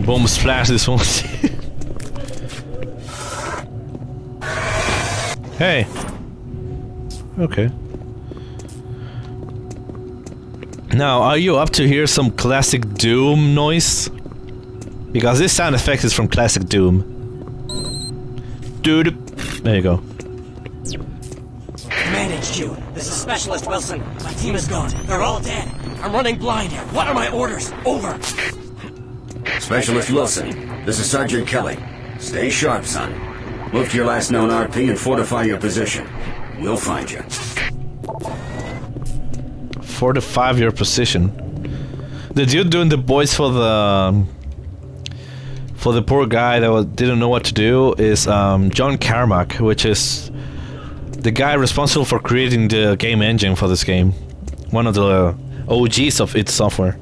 Bomb splash this one. Hey. Okay. Now, are you up to hear some classic Doom noise? Because this sound effect is from classic Doom. Dude. There you go. Command HQ, this is Specialist Wilson. My team is gone. They're all dead. I'm running blind here. What are my orders? Over. Specialist Wilson, this is Sergeant Kelly. Stay sharp, son. Move to your last known RP and fortify your position. We'll find you. Fortify your position. The dude doing the voice for the poor guy that didn't know what to do is John Carmack, which is the guy responsible for creating the game engine for this game. One of the OGs of id Software.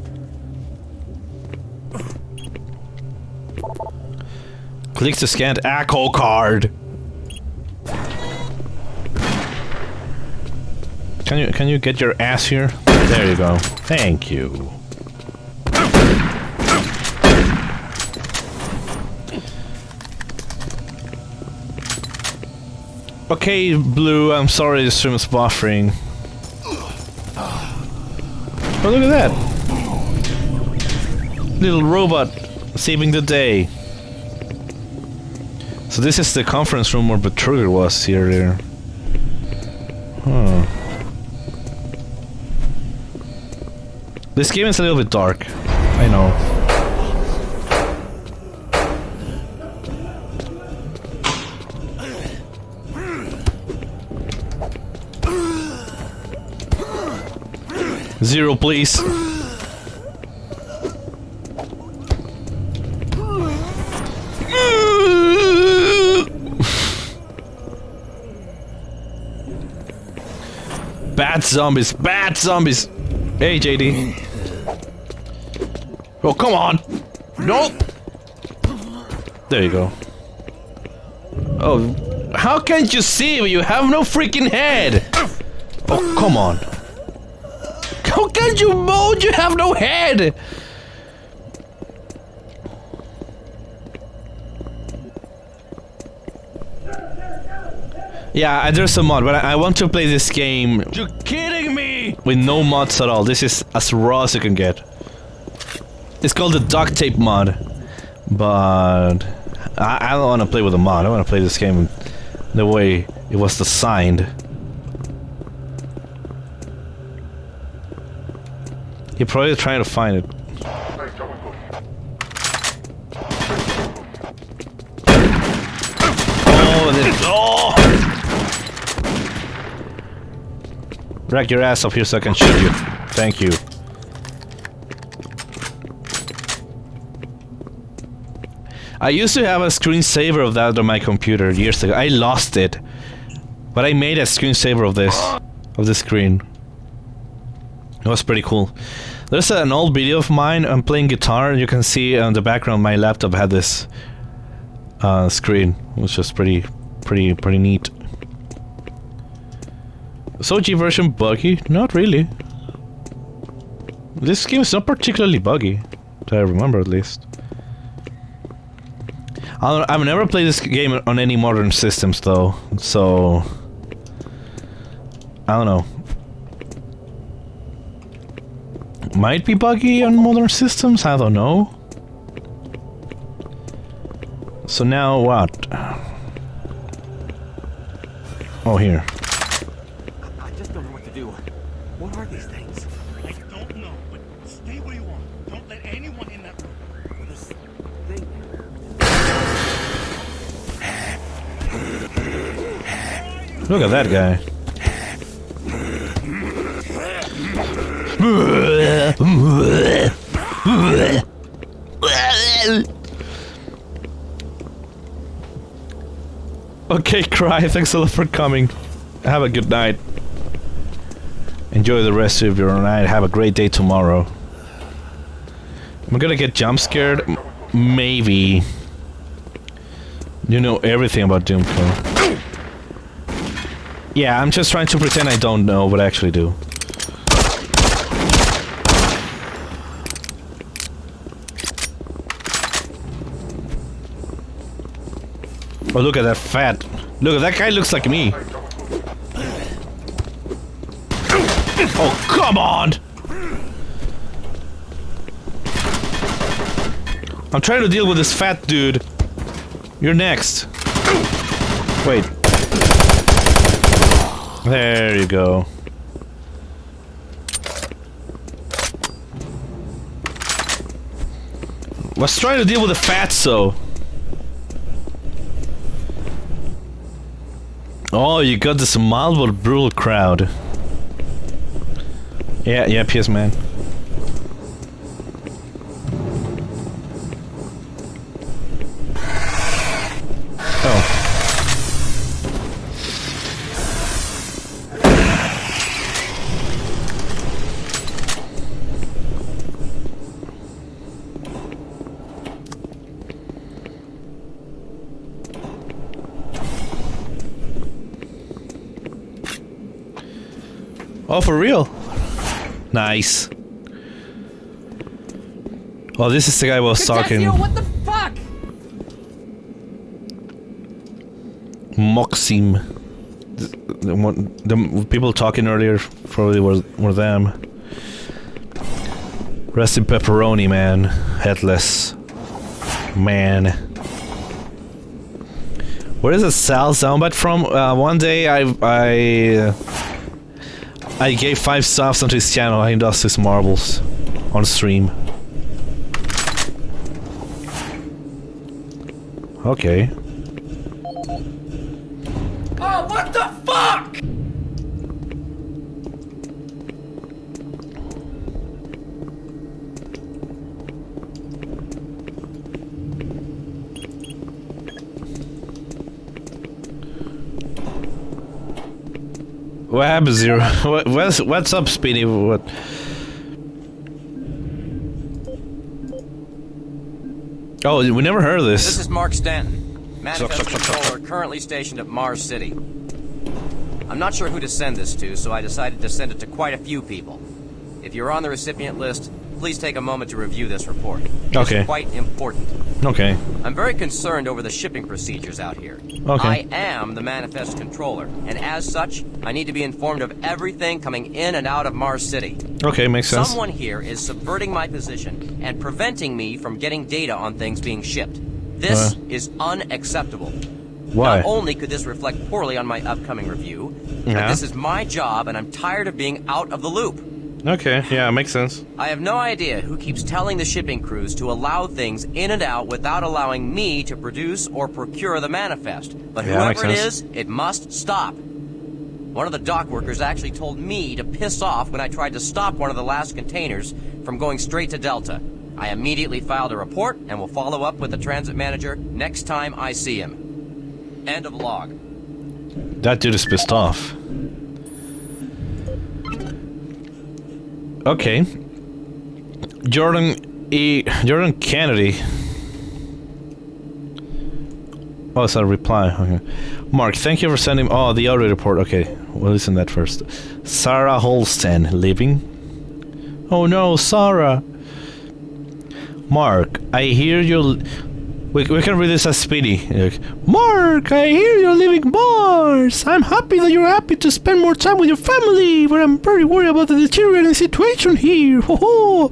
Click to scan ACO card. Can you get your ass here? There you go. Thank you. Okay, Blue, I'm sorry the stream is buffering. Oh, look at that! Little robot saving the day. So this is the conference room where Betruger was here. There. Huh. This game is a little bit dark. I know. Zero, please. Bad zombies, bad zombies. Hey, JD. Oh, come on! No! There you go. Oh, how can't you see me? You have no freaking head! Oh, come on. How can't you move? You have no head! Yeah, there's a mod, but I want to play this game. You're kidding me! With no mods at all. This is as raw as you can get. It's called the duct tape mod. But I don't want to play with a mod. I want to play this game the way it was designed. You're probably trying to find it. Oh, oh! Drag your ass up here so I can shoot you. Thank you. I used to have a screensaver of that on my computer years ago. I lost it. But I made a screensaver of this. Of the screen. It was pretty cool. There's an old video of mine. I'm playing guitar and you can see on the background my laptop had this screen, which was pretty neat. Is OG version buggy? Not really. This game is not particularly buggy, that I remember at least. I've never played this game on any modern systems though, so I don't know. Might be buggy on modern systems, I don't know. So now what? Oh, here. I just don't know what to do. What are these things? I don't know, but stay where you are. Don't let anyone in that room. This thing. Look at that guy. Okay, Cry, thanks a lot for coming. Have a good night. Enjoy the rest of your night. Have a great day tomorrow. I'm gonna get jump scared. Maybe. You know everything about Doomco. Yeah, I'm just trying to pretend I don't know, but I actually do. Oh, look at that fat. Look, that guy looks like me. Oh, come on! I'm trying to deal with this fat dude. You're next. Wait. There you go. Was trying to deal with the fatso. Oh, you got this mild but brutal crowd. Yeah, PS man. Oh. Oh, for real? Nice. Oh, this is the guy I was talking. What the fuck? Moxim. The people talking earlier probably were them. Rest in pepperoni, man. Headless. Man. Where is a Sal soundbite from? One day I gave 5 subs onto his channel and he does his marbles on stream. Okay. Oh, what the fuck? What happened, Zero? What's up, Speedy? What? Oh, we never heard of this. This is Mark Stanton, manifest controller currently stationed at Mars City. I'm not sure who to send this to, so I decided to send it to quite a few people. If you're on the recipient list, please take a moment to review this report. Okay. It's quite important. Okay. I'm very concerned over the shipping procedures out here. Okay. I am the manifest controller, and as such, I need to be informed of everything coming in and out of Mars City. Okay, makes sense. Someone here is subverting my position and preventing me from getting data on things being shipped. This is unacceptable. Why? Not only could this reflect poorly on my upcoming review, but this is my job and I'm tired of being out of the loop. Okay, yeah, makes sense. I have no idea who keeps telling the shipping crews to allow things in and out without allowing me to produce or procure the manifest. But whoever it is, it must stop. One of the dock workers actually told me to piss off when I tried to stop one of the last containers from going straight to Delta. I immediately filed a report and will follow up with the transit manager next time I see him. End of log. That dude is pissed off. Okay. Jordan Kennedy. Oh, it's a reply. Okay. Mark, thank you for sending. Oh, the audio report. Okay, we'll listen to that first. Sarah Holstein, living. Oh no, Sarah. Mark, I hear you. We can read this as Speedy. Mark, I hear you're leaving Mars. I'm happy that you're happy to spend more time with your family, but I'm very worried about the deteriorating situation here. Ho-ho!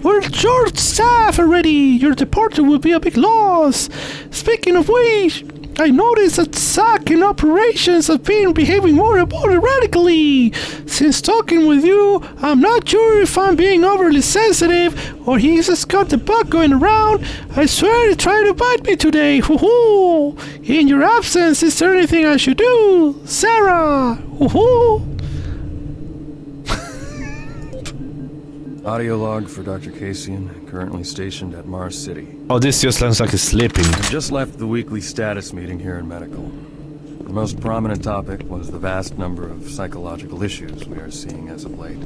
We're short staff already. Your departure will be a big loss. Speaking of which, I noticed that SAC in operations have been behaving more erratically. Since talking with you, I'm not sure if I'm being overly sensitive or he's just got the bug going around. I swear he tried to bite me today. Hoo-hoo! In your absence, is there anything I should do? Sarah! Hoo-hoo! Audio log for Dr. Kasian, currently stationed at Mars City. Oh, this just sounds like he's sleeping. I just left the weekly status meeting here in Medical. The most prominent topic was the vast number of psychological issues we are seeing as of late.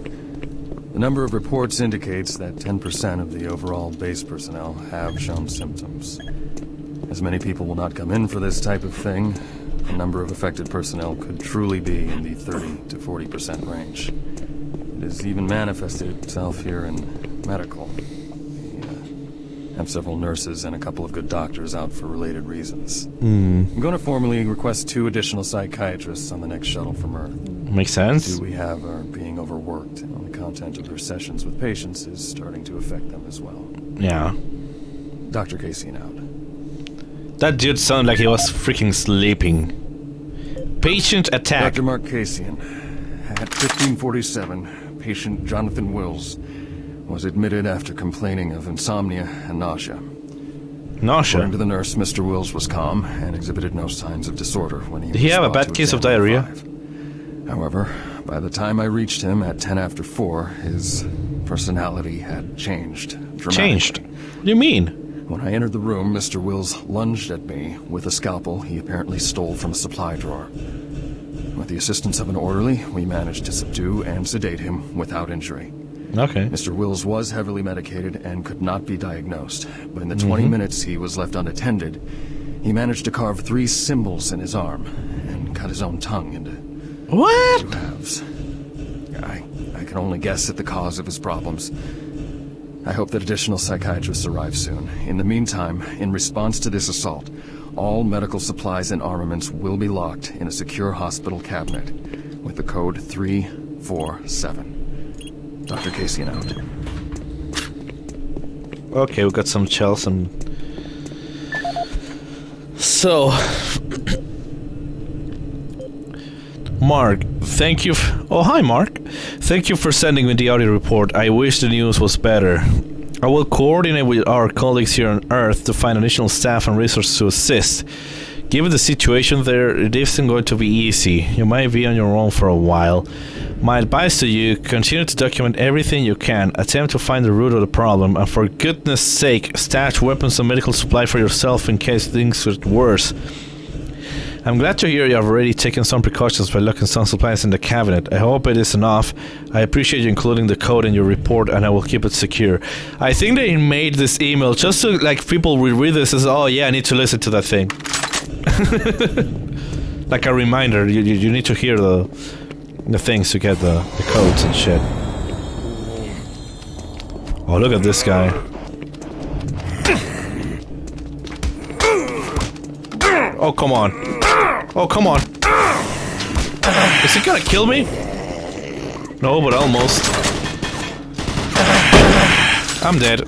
The number of reports indicates that 10% of the overall base personnel have shown symptoms. As many people will not come in for this type of thing, the number of affected personnel could truly be in the 30 to 40% range. It has even manifested itself here in Medical. We have several nurses and a couple of good doctors out for related reasons. I'm going to formally request 2 additional psychiatrists on the next shuttle from Earth. Makes sense. The 2 we have are being overworked, and the content of their sessions with patients is starting to affect them as well. Yeah. Dr. Kasian out. That dude sounded like he was freaking sleeping. Patient attack. Dr. Mark Kasian. At 1547, patient Jonathan Wills was admitted after complaining of insomnia and nausea. Nausea? According to the nurse, Mr. Wills was calm and exhibited no signs of disorder when he Did he have a bad case of diarrhea? However, by the time I reached him at 10 after 4, his personality had changed dramatically. Changed? What do you mean? When I entered the room, Mr. Wills lunged at me with a scalpel he apparently stole from a supply drawer. With the assistance of an orderly, we managed to subdue and sedate him without injury. Okay. Mr. Wills was heavily medicated and could not be diagnosed, but in the 20 minutes he was left unattended, he managed to carve 3 symbols in his arm and cut his own tongue into 2 halves. I can only guess at the cause of his problems. I hope that additional psychiatrists arrive soon. In the meantime, in response to this assault, all medical supplies and armaments will be locked in a secure hospital cabinet with the code 347. Dr. Kasian out. Okay, we got some shells and... So... Mark, thank you oh, hi Mark. Thank you for sending me the audio report. I wish the news was better. I will coordinate with our colleagues here on Earth to find additional staff and resources to assist. Given the situation there, it isn't going to be easy. You might be on your own for a while. My advice to you, continue to document everything you can, attempt to find the root of the problem, and for goodness sake, stash weapons and medical supply for yourself in case things get worse. I'm glad to hear you have already taken some precautions by locking some supplies in the cabinet. I hope it is enough. I appreciate you including the code in your report, and I will keep it secure. I think they made this email just so like people will read this as, oh yeah, I need to listen to that thing. Like a reminder, you need to hear the things to get the codes and shit. Oh, look at this guy. Oh, come on. Oh, come on. Is he gonna kill me? No, but almost. I'm dead.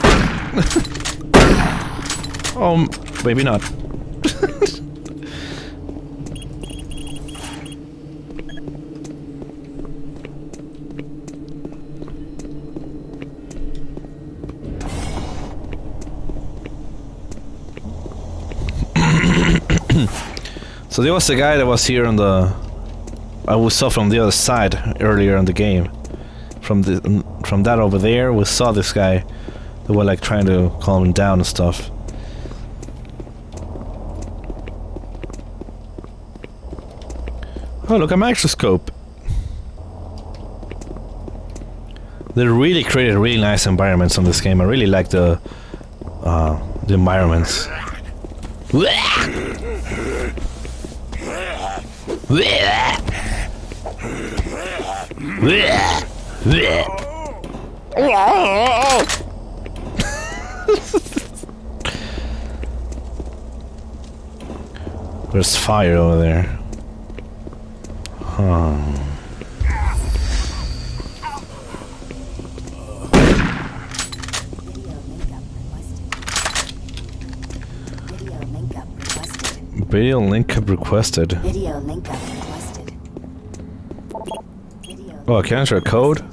Oh, maybe not. So there was the guy that was here on the... we saw from the other side earlier in the game. From that over there, we saw this guy. They were like trying to calm him down and stuff. Oh, look, a microscope. They really created really nice environments on this game. I really like the environments. There's fire over there. Huh. Video link up requested. Video link up requested. Oh, I can enter a code?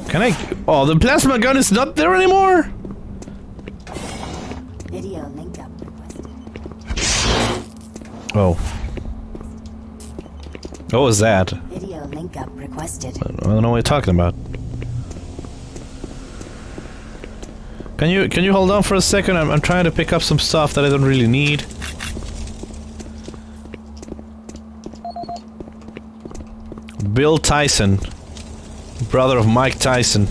Can I? Oh, the plasma gun is not there anymore? Video link up requested. Oh. What was that? Video link up requested. I don't know what you're talking about. Can you hold on for a second? I'm trying to pick up some stuff that I don't really need. Bill Tyson, brother of Mike Tyson.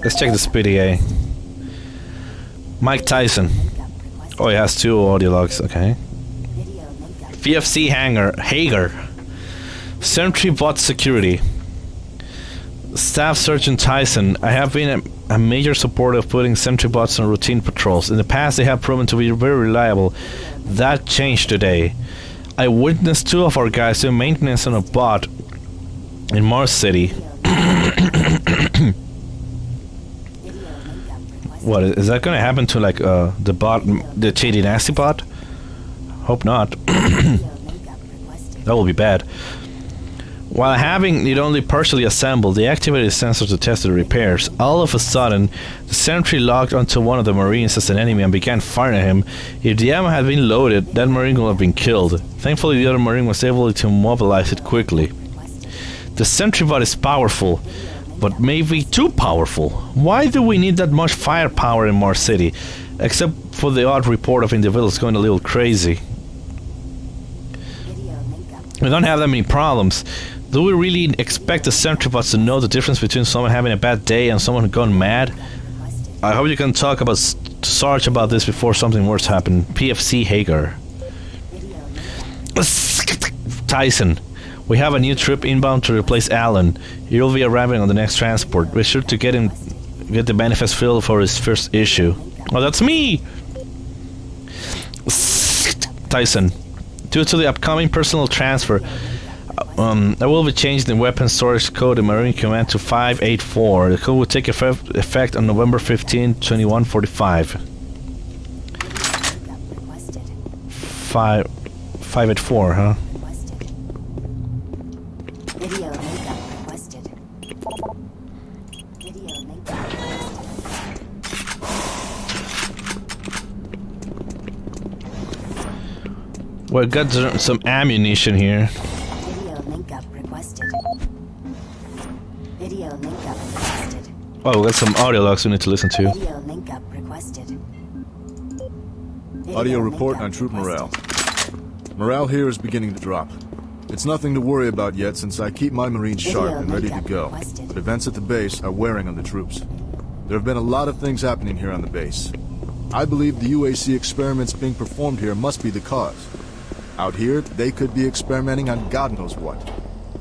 Let's check the PDA. Mike Tyson. Oh, he has 2 audio logs. Okay. VFC Hager. Sentry Bot Security. Staff Sergeant Tyson. I have been a major supporter of putting sentry bots on routine patrols. In the past, they have proven to be very reliable. That changed today. I witnessed 2 of our guys doing maintenance on a bot in Mars City. What, is that gonna happen to like the bot, the Chady Nasty bot? Hope not. That will be bad. While having it only partially assembled, they activated the sensor to test the repairs. All of a sudden, the sentry locked onto one of the Marines as an enemy and began firing at him. If the ammo had been loaded, that Marine would have been killed. Thankfully, the other Marine was able to mobilize it quickly. The sentry bot is powerful, but maybe too powerful. Why do we need that much firepower in Mars City? Except for the odd report of individuals going a little crazy. We don't have that many problems. Do we really expect the sentry bots to know the difference between someone having a bad day and someone gone mad? I hope you can talk to Sarge about this before something worse happens. PFC Hager. Tyson. We have a new trip inbound to replace Alan. He will be arriving on the next transport. We're sure to get the manifest filled for his first issue. Oh, that's me! Tyson. Due to the upcoming personal transfer, I will be changing the weapon storage code in Marine Command to 584. The code will take effect on November 15, 2145. 584, huh? Video link up requested. Video link up requested. We got some ammunition here. Video link up requested. Video link up requested. Oh, we got some audio logs we need to listen to. Video link up requested. Audio report on troop morale. Morale here is beginning to drop. It's nothing to worry about yet since I keep my Marines sharp and ready to go. But events at the base are wearing on the troops. There have been a lot of things happening here on the base. I believe the UAC experiments being performed here must be the cause. Out here, they could be experimenting on God knows what.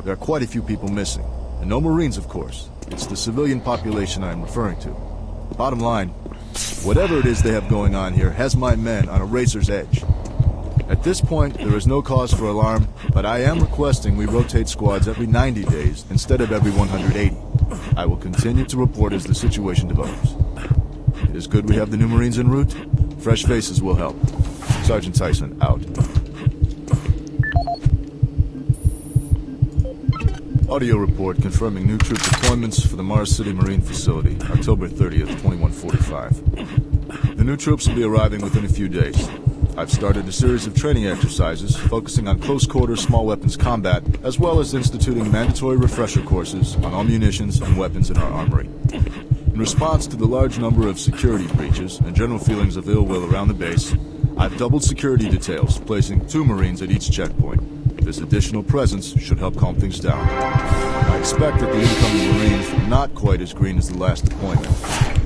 There are quite a few people missing. And no Marines, of course. It's the civilian population I am referring to. Bottom line, whatever it is they have going on here has my men on a razor's edge. At this point, there is no cause for alarm, but I am requesting we rotate squads every 90 days instead of every 180. I will continue to report as the situation develops. It is good we have the new Marines en route. Fresh faces will help. Sergeant Tyson, out. Audio report confirming new troop deployments for the Mars City Marine Facility, October 30th, 2145. The new troops will be arriving within a few days. I've started a series of training exercises focusing on close-quarter small weapons combat, as well as instituting mandatory refresher courses on all munitions and weapons in our armory. In response to the large number of security breaches and general feelings of ill will around the base, I've doubled security details, placing 2 Marines at each checkpoint. This additional presence should help calm things down. I expect that the incoming Marines are not quite as green as the last deployment.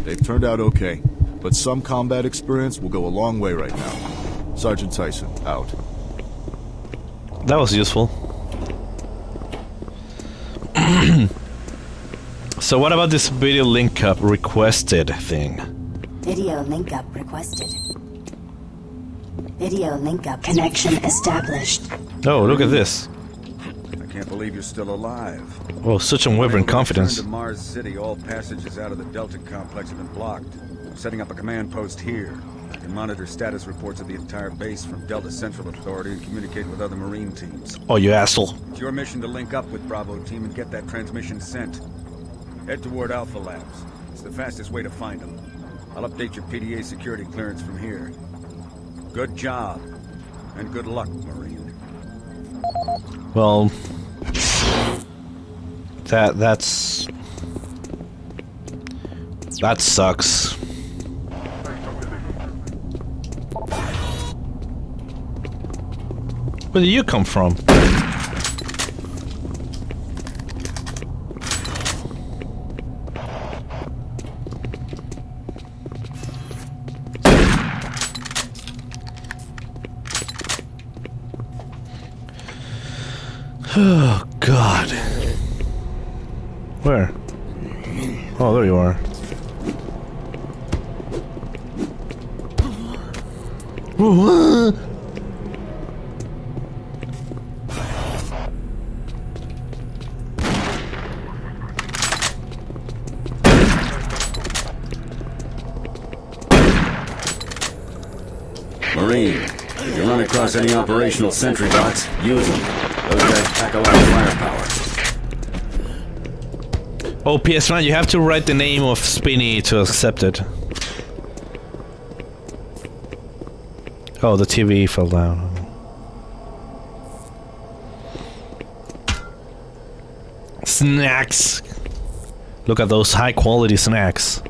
They've turned out okay, but some combat experience will go a long way right now. Sergeant Tyson, out. That was useful. So what about this video link up requested thing? Video link up requested. Video link up connection established. Oh, look at this. I can't believe you're still alive. Oh, such unwavering confidence. To Mars City, all passages out of the Delta complex have been blocked. I'm setting up a command post here. I can monitor status reports of the entire base from Delta Central Authority and communicate with other Marine teams. Oh, you asshole. It's your mission to link up with Bravo team and get that transmission sent. Head toward Alpha Labs. It's the fastest way to find them. I'll update your PDA security clearance from here. Good job. And good luck, Marine. Well... That sucks. Where did you come from? Oh, God. Where? Oh, there you are. What? Marine, if you run across any operational sentry bots, use them. Those guys pack a lot of firepower. Oh, PS1, you have to write the name of Spinny to accept it. Oh, the TV fell down. Snacks! Look at those high quality snacks.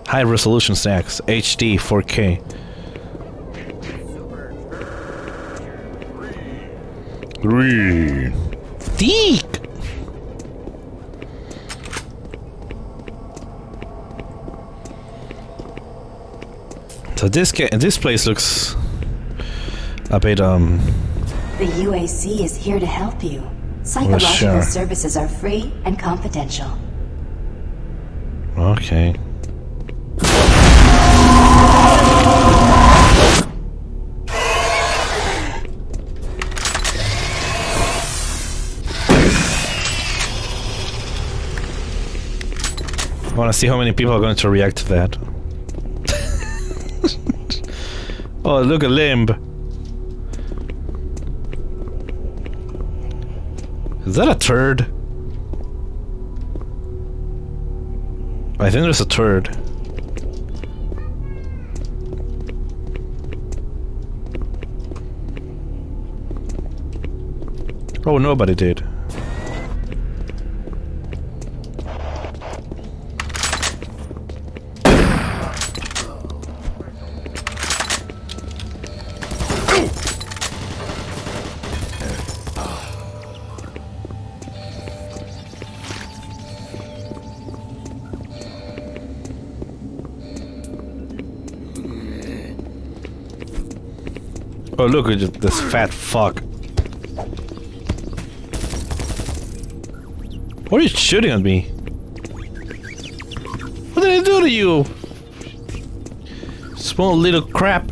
High resolution snacks. HD 4K. Three. Thick! So this place looks a bit The UAC is here to help you. Psychological services are free and confidential. Okay. I want to see how many people are going to react to that. Oh, look, a limb. Is that a turd? I think there's a turd. Oh, nobody did. Oh, look at this fat fuck. Why are you shooting at me? What did I do to you? Small little crap.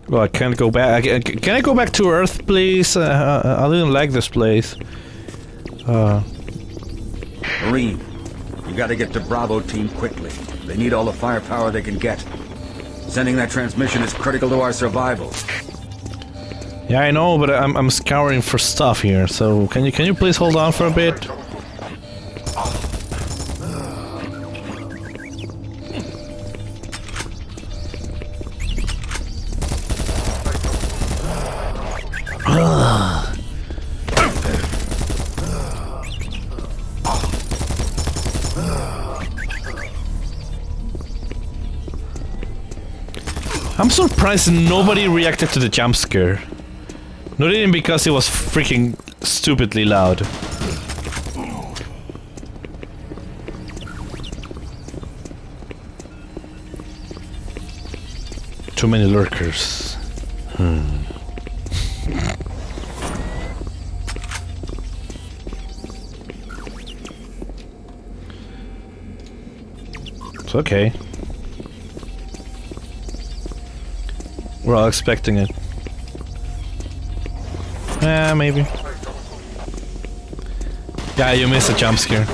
Well, I can't go back. Can I go back to Earth, please? I didn't like this place. Marine, you gotta get to Bravo team quickly. They need all the firepower they can get. Sending that transmission is critical to our survival. Yeah, I know, but I'm scouring for stuff here. So can you please hold on for a bit? I'm surprised nobody reacted to the jump scare. Not even because it was freaking stupidly loud. Too many lurkers. It's okay. We're all expecting it. Yeah, maybe. Yeah, you missed a jump scare.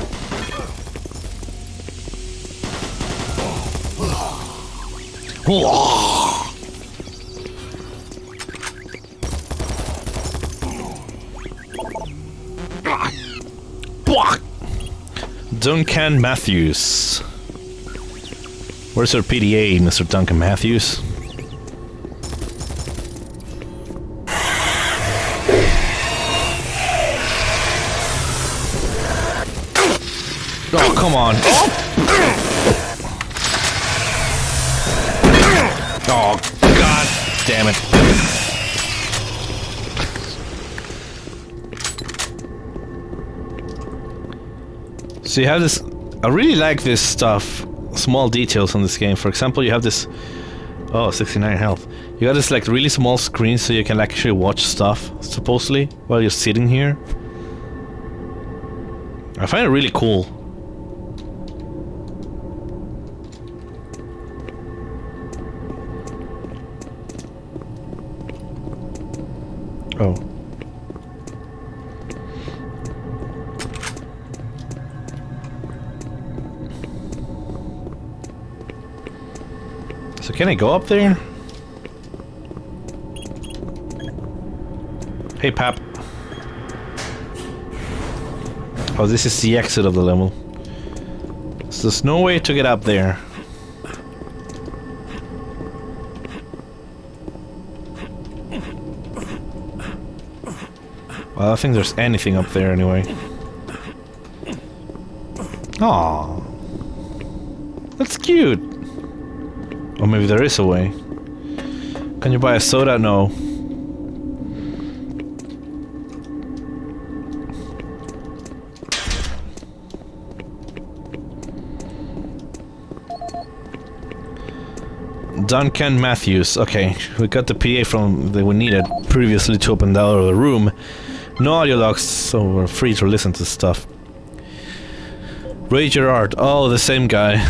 Duncan Matthews. Where's our PDA, Mr. Duncan Matthews? Oh, come on. Oh, god damn it. So you have this... I really like this stuff. Small details on this game. For example, you have this... Oh, 69 health. You got this like really small screen so you can actually watch stuff, supposedly, while you're sitting here. I find it really cool. Oh. So can I go up there? Hey, Pap. Oh, this is the exit of the level. So there's no way to get up there. Well, I don't think there's anything up there anyway. Aww. That's cute. Or maybe there is a way. Can you buy a soda? No. Duncan Matthews. Okay, we got the PA from that we needed previously to open the other room. No audio logs, so we're free to listen to stuff. Ray Gerard. Oh, the same guy.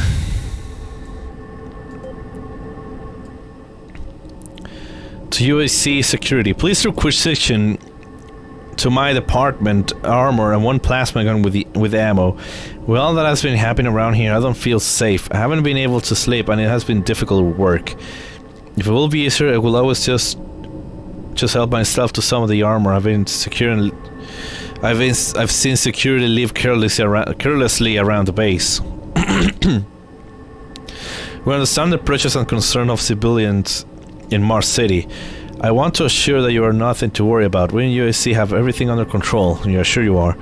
To UAC security. Please requisition to my department armor and one plasma gun with ammo. With all that has been happening around here, I don't feel safe. I haven't been able to sleep and it has been difficult work. If it will be easier, I will always just help myself to some of the armor. I've seen security live carelessly around the base. We understand the pressures and concern of civilians in Mars City. I want to assure that you are nothing to worry about. We in UAC have everything under control, and you are sure you are.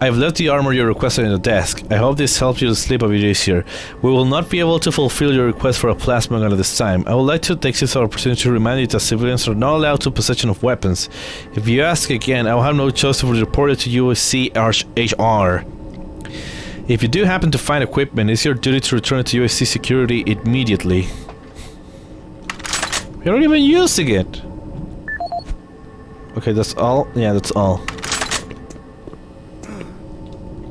I've left the armor you requested in the desk. I hope this helps you to sleep a bit easier. We will not be able to fulfill your request for a plasma gun at this time. I would like to take this opportunity to remind you that civilians are not allowed to possession of weapons. If you ask again, I will have no choice but to report it to USC HR. If you do happen to find equipment, it's your duty to return it to USC security immediately. You're not even using it! Okay, that's all? Yeah, that's all.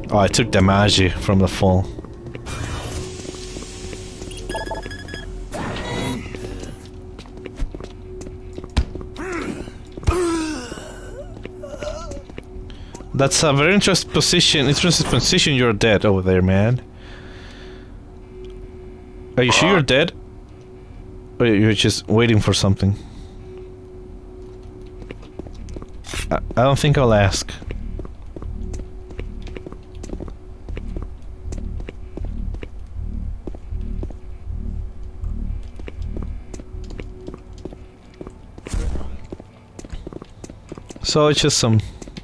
Oh, I took damage from the fall. That's a very interesting position you're dead over there, man. Are you sure you're dead? Or you're just waiting for something? I don't think I'll ask. So it's just some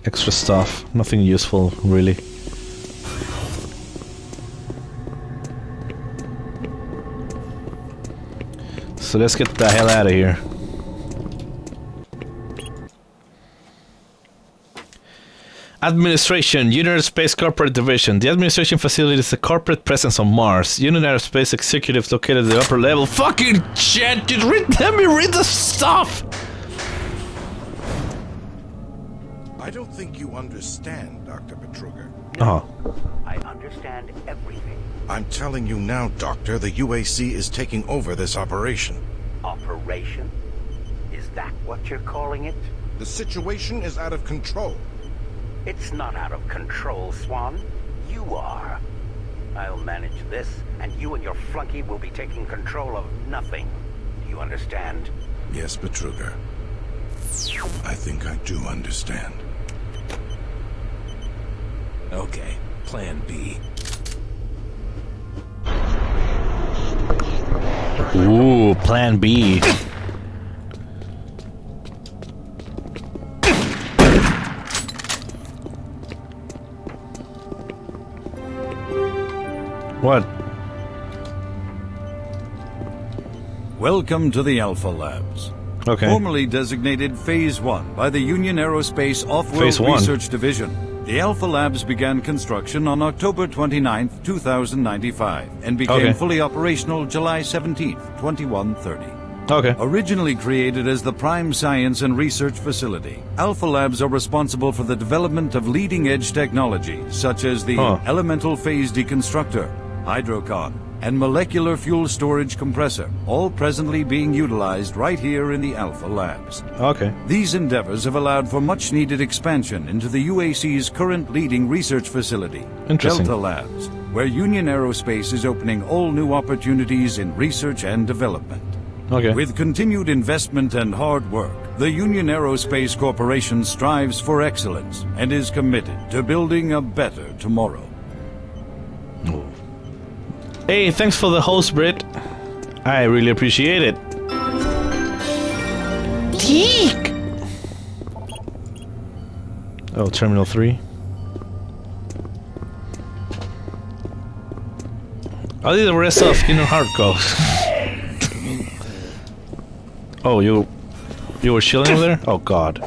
extra stuff, nothing useful really. So let's get the hell out of here. Administration, United Aerospace Corporate Division. The administration facility is a corporate presence on Mars. United Aerospace executives located at the upper level. Fucking shit, dude, let me read the stuff! I don't think you understand, Dr. Betruger. No, I understand everything. I'm telling you now, Doctor, the UAC is taking over this operation. Operation? Is that what you're calling it? The situation is out of control. It's not out of control, Swan. You are. I'll manage this, and you and your flunky will be taking control of nothing. Do you understand? Yes, Betruger. I think I do understand. Okay, Plan B. Ooh, Plan B. What? Welcome to the Alpha Labs. Okay. Formerly designated Phase 1 by the Union Aerospace Off-World Research Division. The Alpha Labs began construction on October 29, 2095, and became fully operational July 17, 2130. Okay. Originally created as the Prime Science and Research Facility, Alpha Labs are responsible for the development of leading-edge technology, such as the Elemental Phase Deconstructor, Hydrocon, and Molecular Fuel Storage Compressor, all presently being utilized right here in the Alpha Labs. Okay. These endeavors have allowed for much-needed expansion into the UAC's current leading research facility, Delta Labs, where Union Aerospace is opening all new opportunities in research and development. Okay. With continued investment and hard work, the Union Aerospace Corporation strives for excellence and is committed to building a better tomorrow. Hey, thanks for the host, Brit. I really appreciate it. Teak! Oh, Terminal 3. How did the rest of Kingdom Hearts go? Oh, you were chilling over there? Oh god.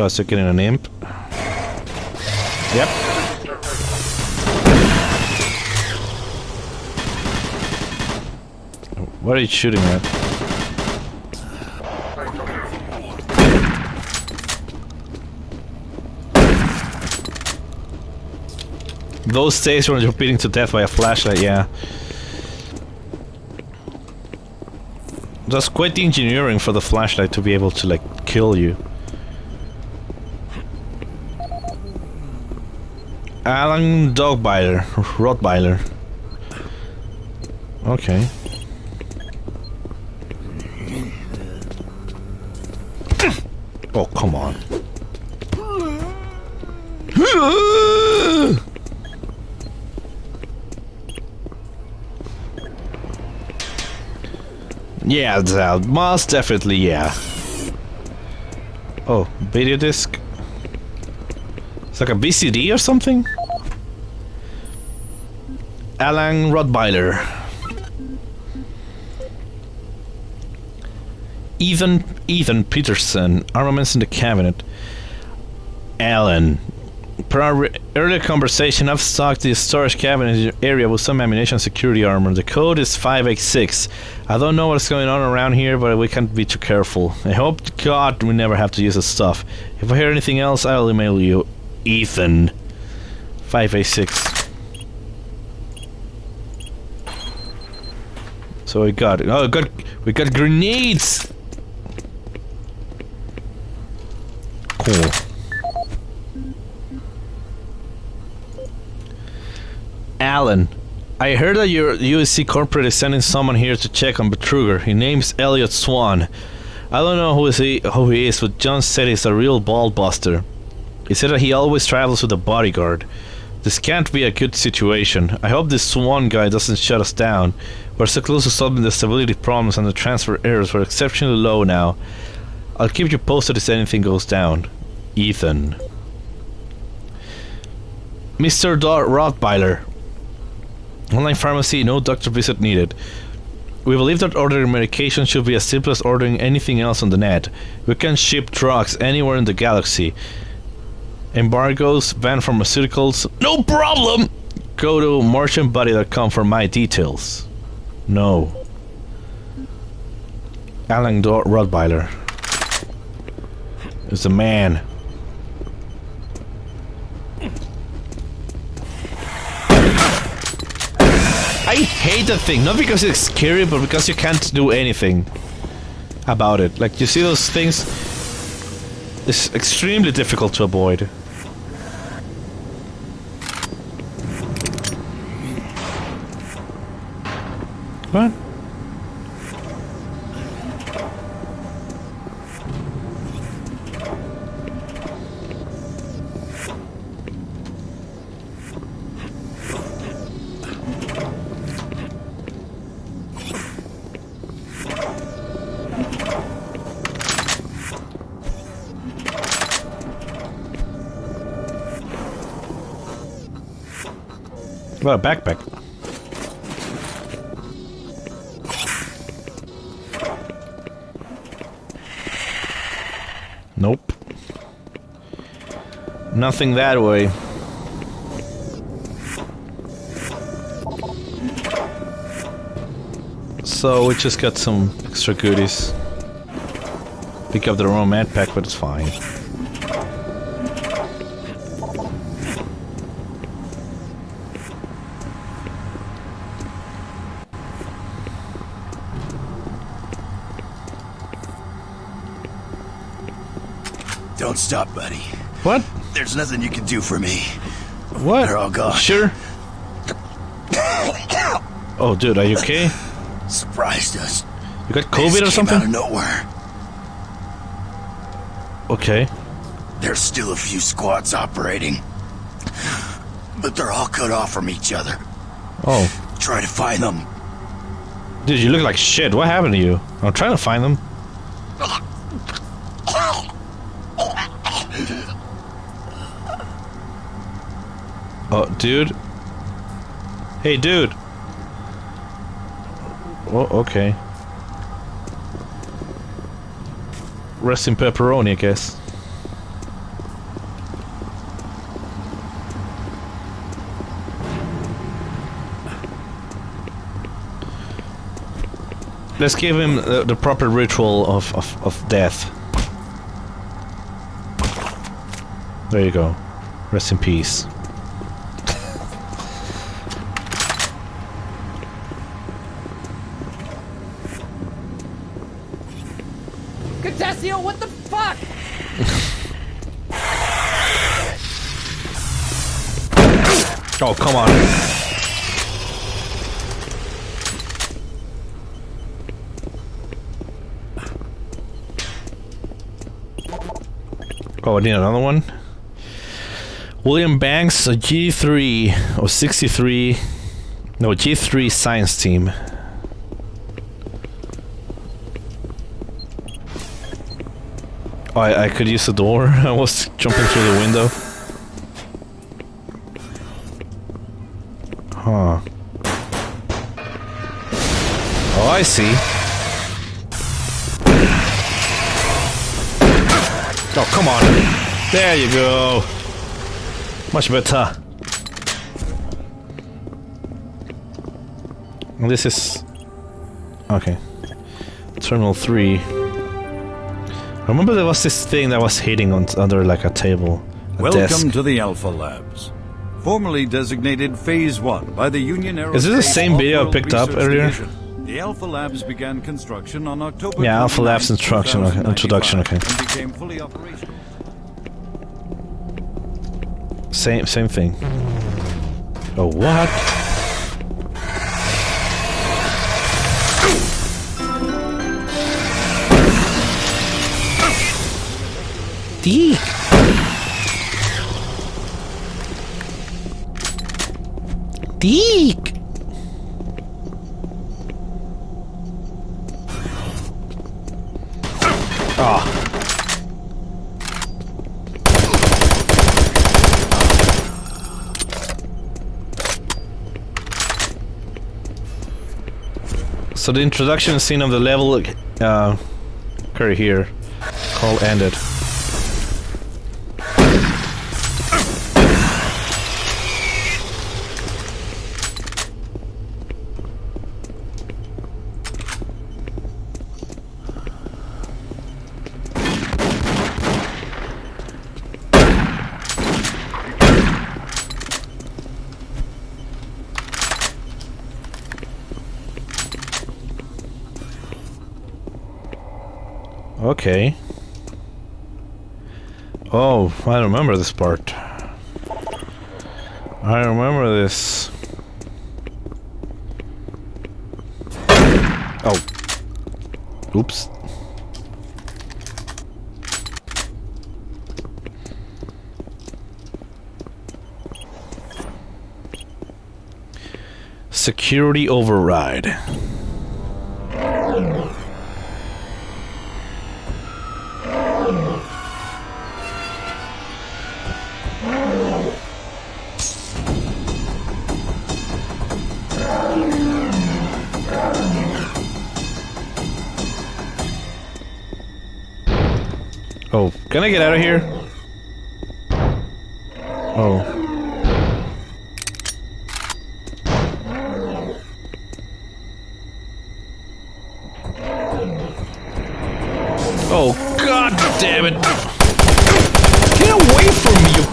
Oh, so getting an imp. Yep. What are you shooting at? Those days when you're beating to death by a flashlight, yeah. That's quite the engineering for the flashlight to be able to, like, kill you. Alan Dogbiter, Rottweiler. Okay. Oh, come on. Yeah, Zal, most definitely, yeah. Oh, video disc. It's like a VCD or something? Alan Rottweiler. Ethan Peterson. Armaments in the cabinet. Alan. Per our earlier conversation, I've stocked the storage cabinet in your area with some ammunition and security armor. The code is 586. I don't know what's going on around here, but we can't be too careful. I hope to God we never have to use this stuff. If I hear anything else, I'll email you. Ethan. 586. So we got grenades. Cool. Alan, I heard that your USC corporate is sending someone here to check on Betruger. His name's Elliot Swan. I don't know who he is, but John said he's a real ball buster. He said that he always travels with a bodyguard. This can't be a good situation. I hope this Swan guy doesn't shut us down. We're so close to solving the stability problems and the transfer errors. We're exceptionally low now. I'll keep you posted if anything goes down. Ethan. Mr. Rottweiler. Online pharmacy, no doctor visit needed. We believe that ordering medication should be as simple as ordering anything else on the net. We can ship drugs anywhere in the galaxy. Embargoes, banned pharmaceuticals, no problem! Go to merchantbuddy.com for my details. No. Alan Rottweiler is a man. I hate that thing, not because it's scary, but because you can't do anything about it. Like, you see those things? It's extremely difficult to avoid. What? What a backpack. Nope. Nothing that way. So we just got some extra goodies. Pick up the wrong med pack, but it's fine. Don't stop, buddy. What? There's nothing you can do for me. What? They're all gone. Sure. Oh, dude, are you okay? Surprised us. You got COVID or something? Out of nowhere. Okay. There's still a few squads operating, but they're all cut off from each other. Oh. Try to find them. Dude, you look like shit. What happened to you? I'm trying to find them. Oh, dude. Hey, dude. Oh, okay. Rest in pepperoni, I guess. Let's give him the proper ritual of death. There you go. Rest in peace. CoTeCiO, what the fuck? Oh, come on. Oh, I need another one. William Banks, a G3 or 63. No, G3 science team. I could use the door. I was jumping through the window. Huh. Oh, I see. Oh, come on. There you go. Much better. And this is... Okay. Terminal 3. I remember there was this thing that was hiding under like a table. Welcome to the Alpha Labs. Formerly designated Phase 1 by the Union Aerospace. Is this the same video I picked up earlier? Division. The Alpha Labs began construction on October. Yeah, Alpha Labs introduction, okay. And became fully operational. Same thing. Oh, what? Deek. Deek. Ah. So the introduction scene of the level occur here. Call ended. Okay. Oh, I remember this part. I remember this. Oh. Oops. Security override. Oh, can I get out of here? Oh. Oh, god damn it! Get away from me, you...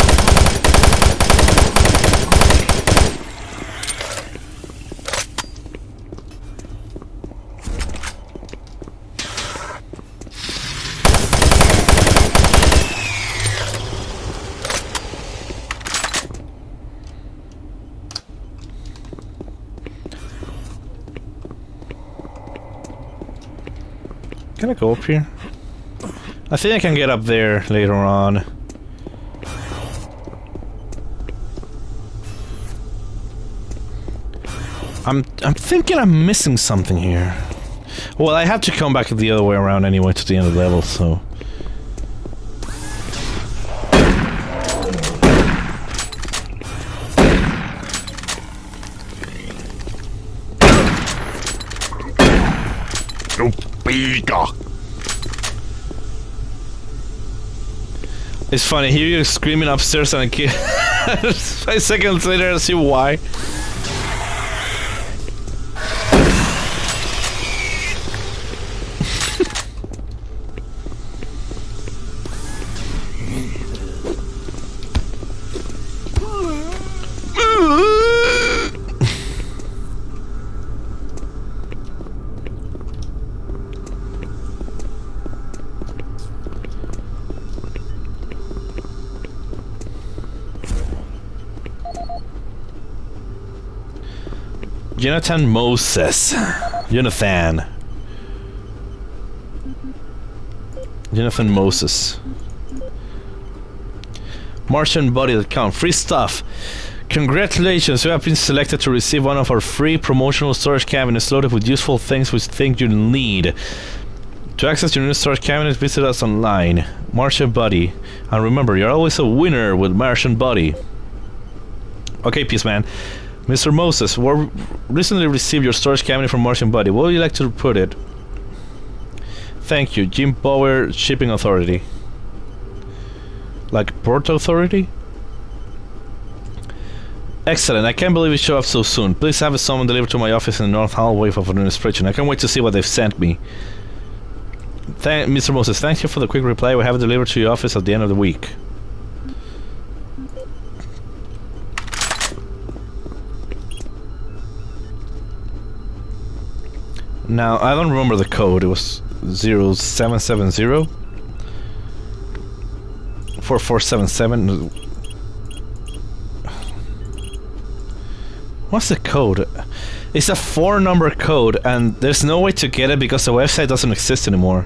Can I go up here? I think I can get up there later on. I'm thinking I'm missing something here. Well, I have to come back the other way around anyway to the end of the level, so... It's funny, here you're screaming upstairs and a kid 5 seconds later I see why. Jonathan Moses. Jonathan Moses. Martianbody.com. Free stuff. Congratulations, you have been selected to receive one of our free promotional storage cabinets loaded with useful things we think you'll need. To access your new storage cabinet, visit us online. Martian Buddy. And remember, you're always a winner with Martian Buddy. Okay, Peace Man. Mr. Moses, we recently received your storage cabinet from Martian Buddy. What would you like to put it? Thank you, Jim Power Shipping Authority. Like Port Authority? Excellent, I can't believe you showed up so soon. Please have someone delivered to my office in the North Hallway of administration. I can't wait to see what they've sent me. Mr. Moses, thank you for the quick reply. We'll have it delivered to your office at the end of the week. Now, I don't remember the code. It was 0770 4477. What's the code? It's a 4-number code, and there's no way to get it because the website doesn't exist anymore.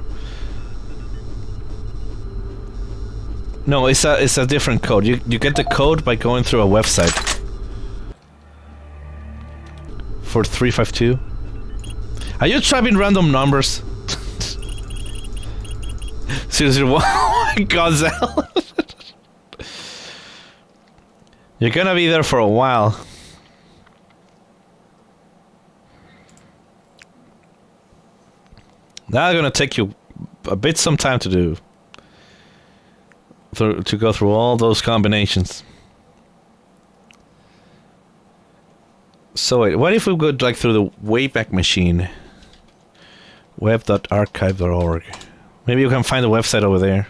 No, it's a different code. You get the code by going through a website. For 352. Are you typing random numbers? 001. Oh my god, Zell. You're gonna be there for a while. That's gonna take you a bit some time to do. To go through all those combinations. So wait, what if we go like through the Wayback Machine? Web.archive.org. Maybe you can find the website over there.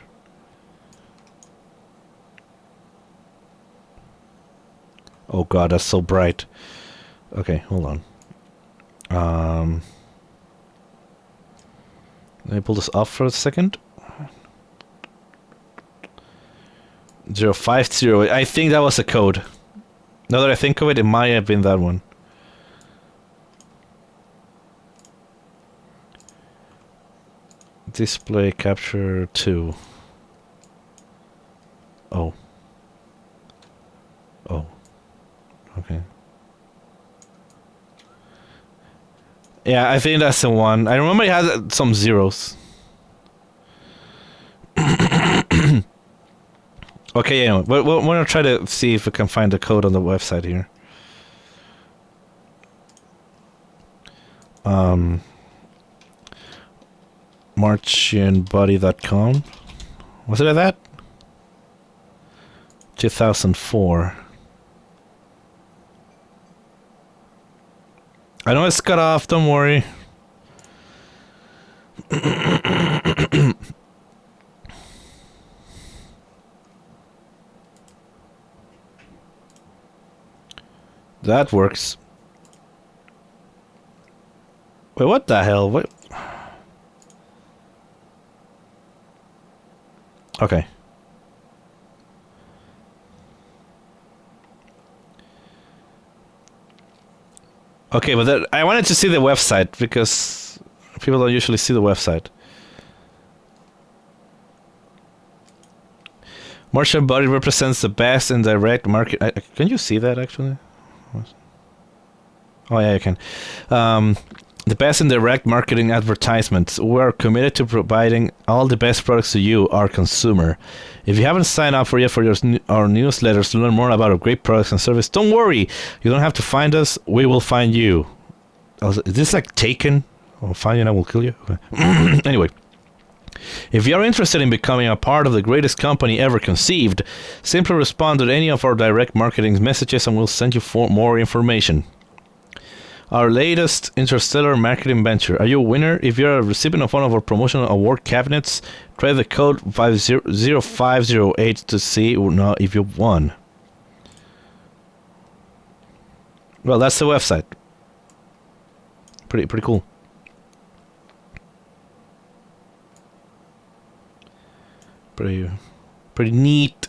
Oh god, that's so bright. Okay, hold on. Let me pull this off for a second. 050. I think that was the code. Now that I think of it, it might have been that one. Display capture 2. Oh. Oh. Okay. Yeah, I think that's the one. I remember it had some zeros. Okay, yeah, we're gonna try to see if we can find the code on the website here. Martianbody.com. Was it that? 2004. I know it's cut off, don't worry. That works. Wait, what the hell? What? Okay. Okay, but I wanted to see the website because people don't usually see the website. Martian Buddy represents the best in direct market. Can you see that actually? Oh yeah, you can. The best in direct marketing advertisements. We are committed to providing all the best products to you, our consumer. If you haven't signed up yet for our newsletters to learn more about our great products and service, don't worry. You don't have to find us. We will find you. Is this like Taken? I'll find you and I will kill you? Okay. Anyway. If you are interested in becoming a part of the greatest company ever conceived, simply respond to any of our direct marketing messages and we'll send you more information. Our latest interstellar marketing venture. Are you a winner? If you're a recipient of one of our promotional award cabinets, try the code 0508 to see if you won. Well, that's the website. Pretty cool. Pretty neat.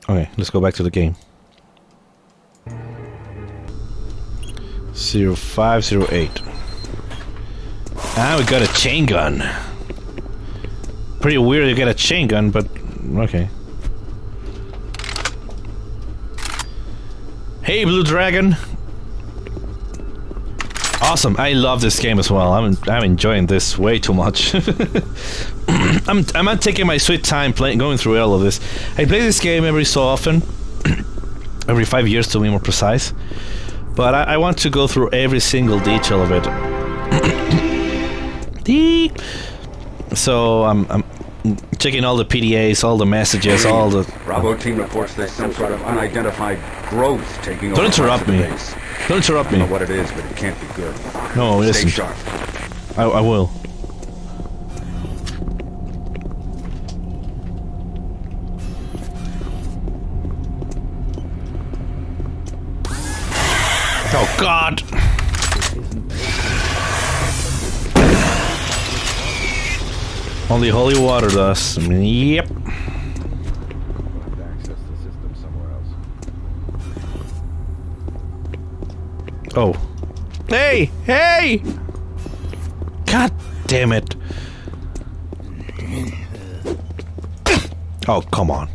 Okay, let's go back to the game. 0508. Ah, we got a chain gun. Pretty weird to get a chain gun, but okay. Hey, Blue Dragon. awesome. I love this game as well. I'm enjoying this way too much. I'm not taking my sweet time going through all of this. I play this game every so often, every 5 years to be more precise. But I want to go through every single detail of it. So I'm checking all the PDAs, all the messages, all the... Bravo team reports there's some sort of unidentified growth taking over. Don't interrupt me. Don't interrupt me. I don't know what it is, but it can't be good. No, it Stay isn't. sharp. I will. Oh God! Only holy water does. Yep. Oh. Hey! Hey! God damn it. Oh, come on.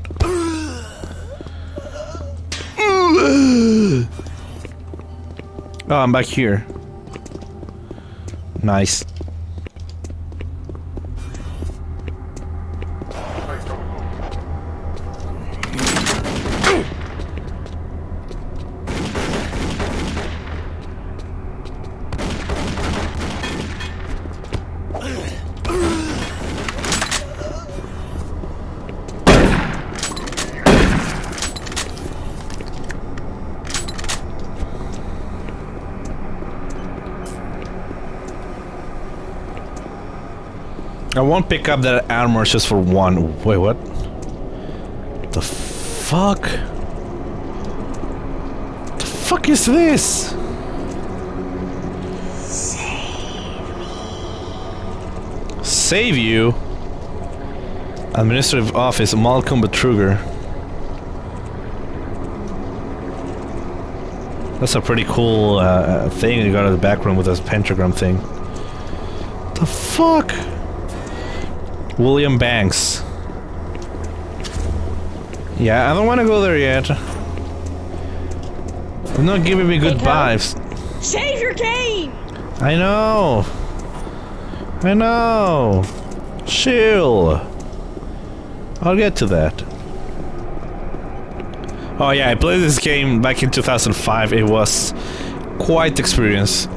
Oh, I'm back here. Nice. I won't pick up that armor just for one. Wait, what? The fuck? The fuck is this? Save you? Administrative office, Malcolm Betruger. That's a pretty cool thing you got in the background with this pentagram thing. The fuck? William Banks. Yeah, I don't want to go there yet. They're not giving me good vibes. Save your game! I know. I know. Chill. I'll get to that. Oh yeah, I played this game back in 2005. It was quite the experience.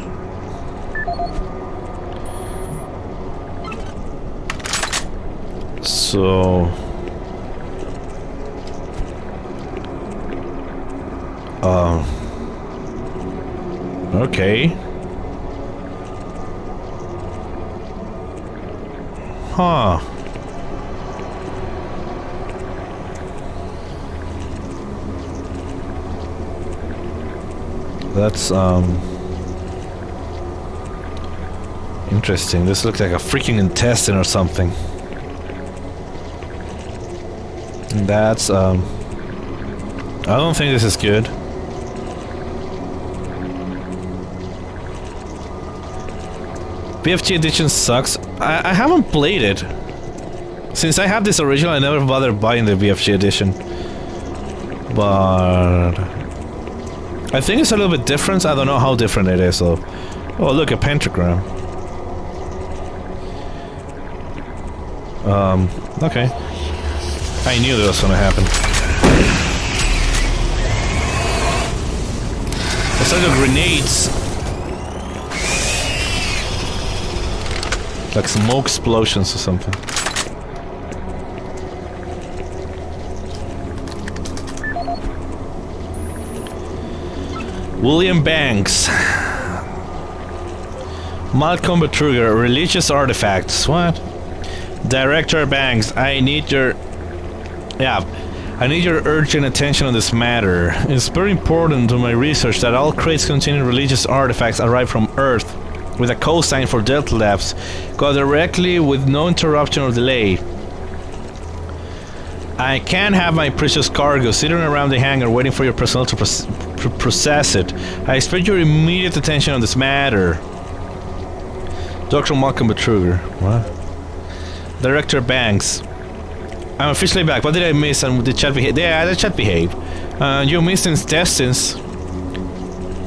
So... okay. Huh. That's, interesting. This looks like a freaking intestine or something. That's, I don't think this is good. BFG edition sucks. I haven't played it. Since I have this original, I never bothered buying the BFG edition. But... I think it's a little bit different. I don't know how different it is, though. Oh, look, a pentagram. Okay. I knew that was gonna happen. It's like grenades. Like smoke explosions or something. William Banks. Malcolm Betruger, religious artifacts. What? Director Banks, I need your... Yeah, I need your urgent attention on this matter. It's very important to my research that all crates containing religious artifacts arrive from Earth with a cosign for Delta Labs. Go directly with no interruption or delay. I can't have my precious cargo sitting around the hangar waiting for your personnel to process it. I expect your immediate attention on this matter. Dr. Malcolm Betruger. What? Director Banks. I'm officially back. What did I miss? And the chat behave? Yeah, the chat behave. You missed intestines.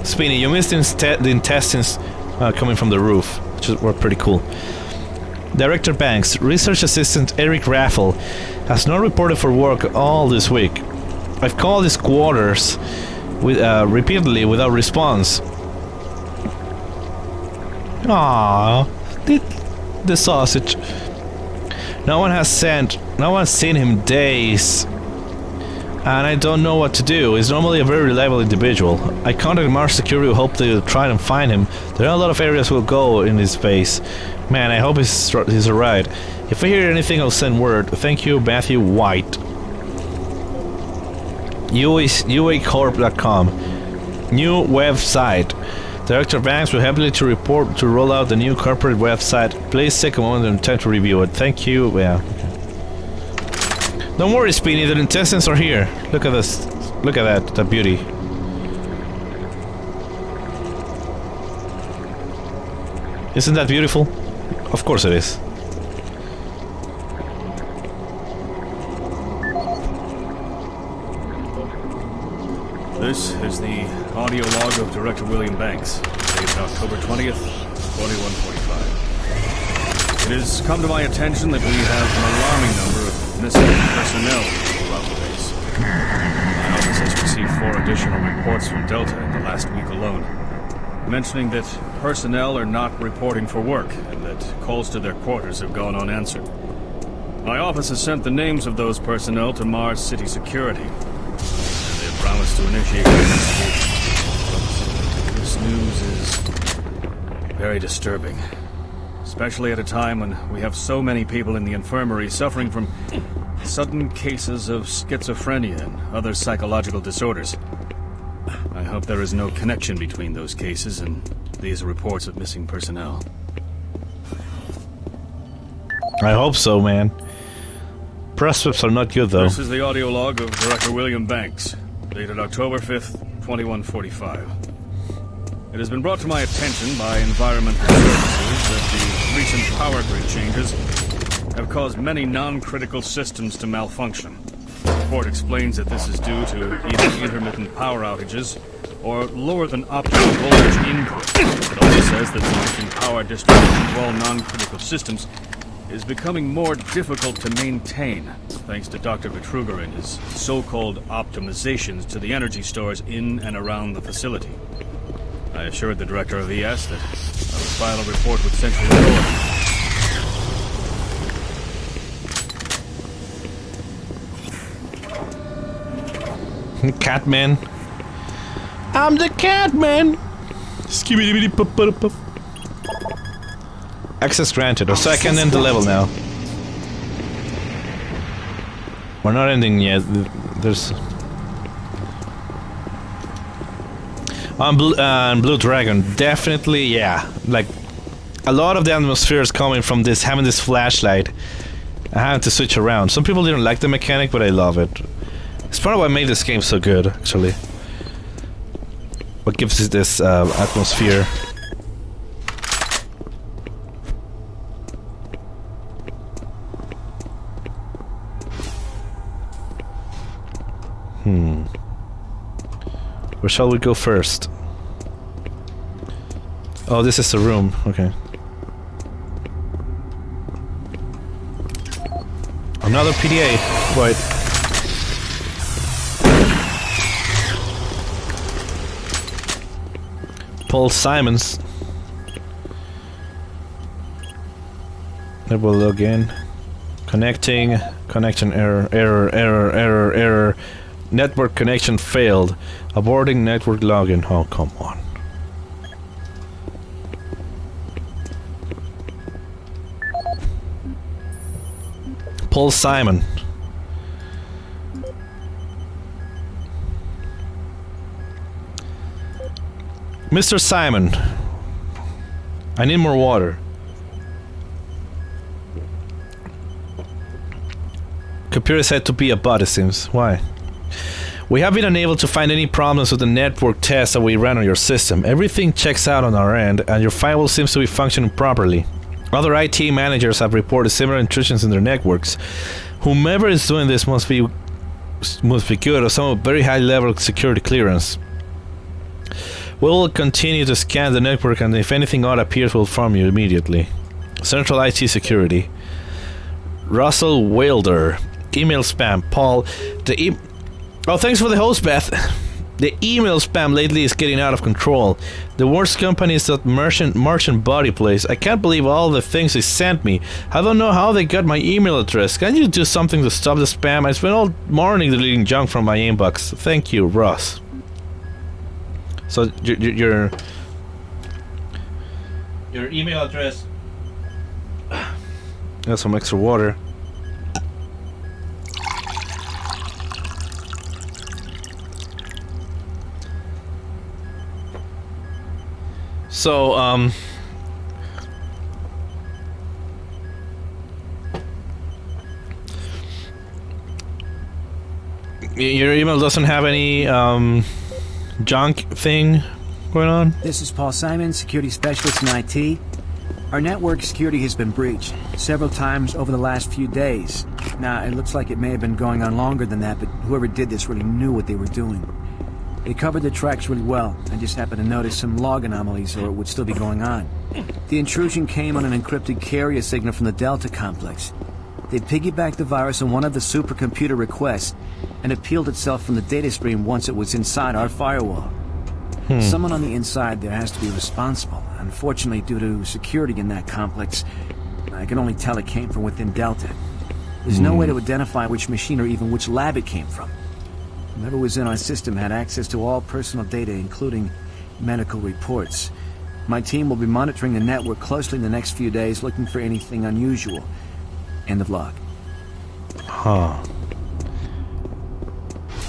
Spinny, you missed the intestines coming from the roof, which were pretty cool. Director Banks, research assistant Eric Raffel has not reported for work all this week. I've called his quarters repeatedly without response. Aww, the sausage. No one's seen him days, and I don't know what to do. He's normally a very reliable individual. I contacted Mars Security who hope to try and find him. There are a lot of areas we'll go in his base. Man, I hope he's alright. If I hear anything, I'll send word. Thank you, Matthew White. UAcorp.com. New website. Director Banks will happily to report to roll out the new corporate website. Please take a moment and time to review it. Thank you. Yeah. Don't worry, Speedy. The intestines are here. Look at this. Look at that beauty. Isn't that beautiful? Of course it is. This is the audio log of Director William Banks, dated October 20th, 2145. It has come to my attention that we have an alarming number of missing personnel throughout the base. My office has received 4 additional reports from Delta in the last week alone, mentioning that personnel are not reporting for work and that calls to their quarters have gone unanswered. My office has sent the names of those personnel to Mars City Security. Promised to initiate an investigation. This news is very disturbing, especially at a time when we have so many people in the infirmary suffering from sudden cases of schizophrenia and other psychological disorders. I hope there is no connection between those cases and these reports of missing personnel. I hope so, man. Prospects are not good, though. This is the audio log of Director William Banks, dated October 5th, 2145. It has been brought to my attention by environmental services that the recent power grid changes have caused many non-critical systems to malfunction. The report explains that this is due to either intermittent power outages or lower than optimal voltage input. It also says that sufficient power distribution to all non-critical systems is becoming more difficult to maintain, thanks to Dr. Vitruger and his so-called optimizations to the energy stores in and around the facility. I assured the director of ES that I would file a report with Central Authority. Catman. I'm the Catman! Skibidi-bidi-pup-pup-pup. Access granted. So I can end the level now. We're not ending yet. There's... Blue Dragon. Definitely, yeah. Like, a lot of the atmosphere is coming from this, having this flashlight. I had to switch around. Some people didn't like the mechanic, but I love it. It's part of what made this game so good, actually. What gives it this atmosphere. Where shall we go first? Oh, this is the room. Okay. Another PDA. Right. Paul Simons. There we'll log in. Connecting. Connection error. Network connection failed. Aborting network login. Oh, come on. Paul Simon. Mr. Simon. I need more water. Computer said to be a bot, it seems. Why? We have been unable to find any problems with the network tests that we ran on your system. Everything checks out on our end, and your firewall seems to be functioning properly. Other IT managers have reported similar intrusions in their networks. Whomever is doing this must be good or some very high level security clearance. We'll continue to scan the network, and if anything odd appears, we'll inform you immediately. Central IT Security. Russell Wilder. Email spam. Paul. Oh, thanks for the host, Beth. The email spam lately is getting out of control. The worst company is that merchant body place. I can't believe all the things they sent me. I don't know how they got my email address. Can you do something to stop the spam? I spent all morning deleting junk from my inbox. Thank you, Ross. So your email address. Got some extra water. So, your email doesn't have any, junk thing going on? This is Paul Simon, security specialist in IT. Our network security has been breached several times over the last few days. Now, it looks like it may have been going on longer than that, but whoever did this really knew what they were doing. They covered the tracks really well. I just happened to notice some log anomalies, or it would still be going on. The intrusion came on an encrypted carrier signal from the Delta complex. They piggybacked the virus on one of the supercomputer requests, and it peeled itself from the data stream once it was inside our firewall. Someone on the inside there has to be responsible. Unfortunately, due to security in that complex, I can only tell it came from within Delta. There's no way to identify which machine or even which lab it came from. Whoever was in our system had access to all personal data, including medical reports. My team will be monitoring the network closely in the next few days, looking for anything unusual. End of log. Huh.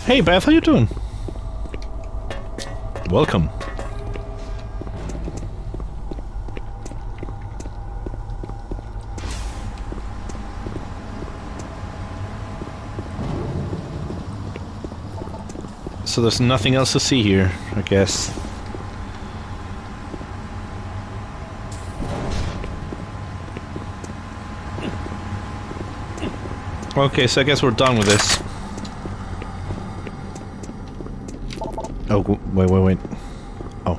Hey Beth, how you doing? Welcome. So there's nothing else to see here, I guess. Okay, so I guess we're done with this. Oh, wait. Oh.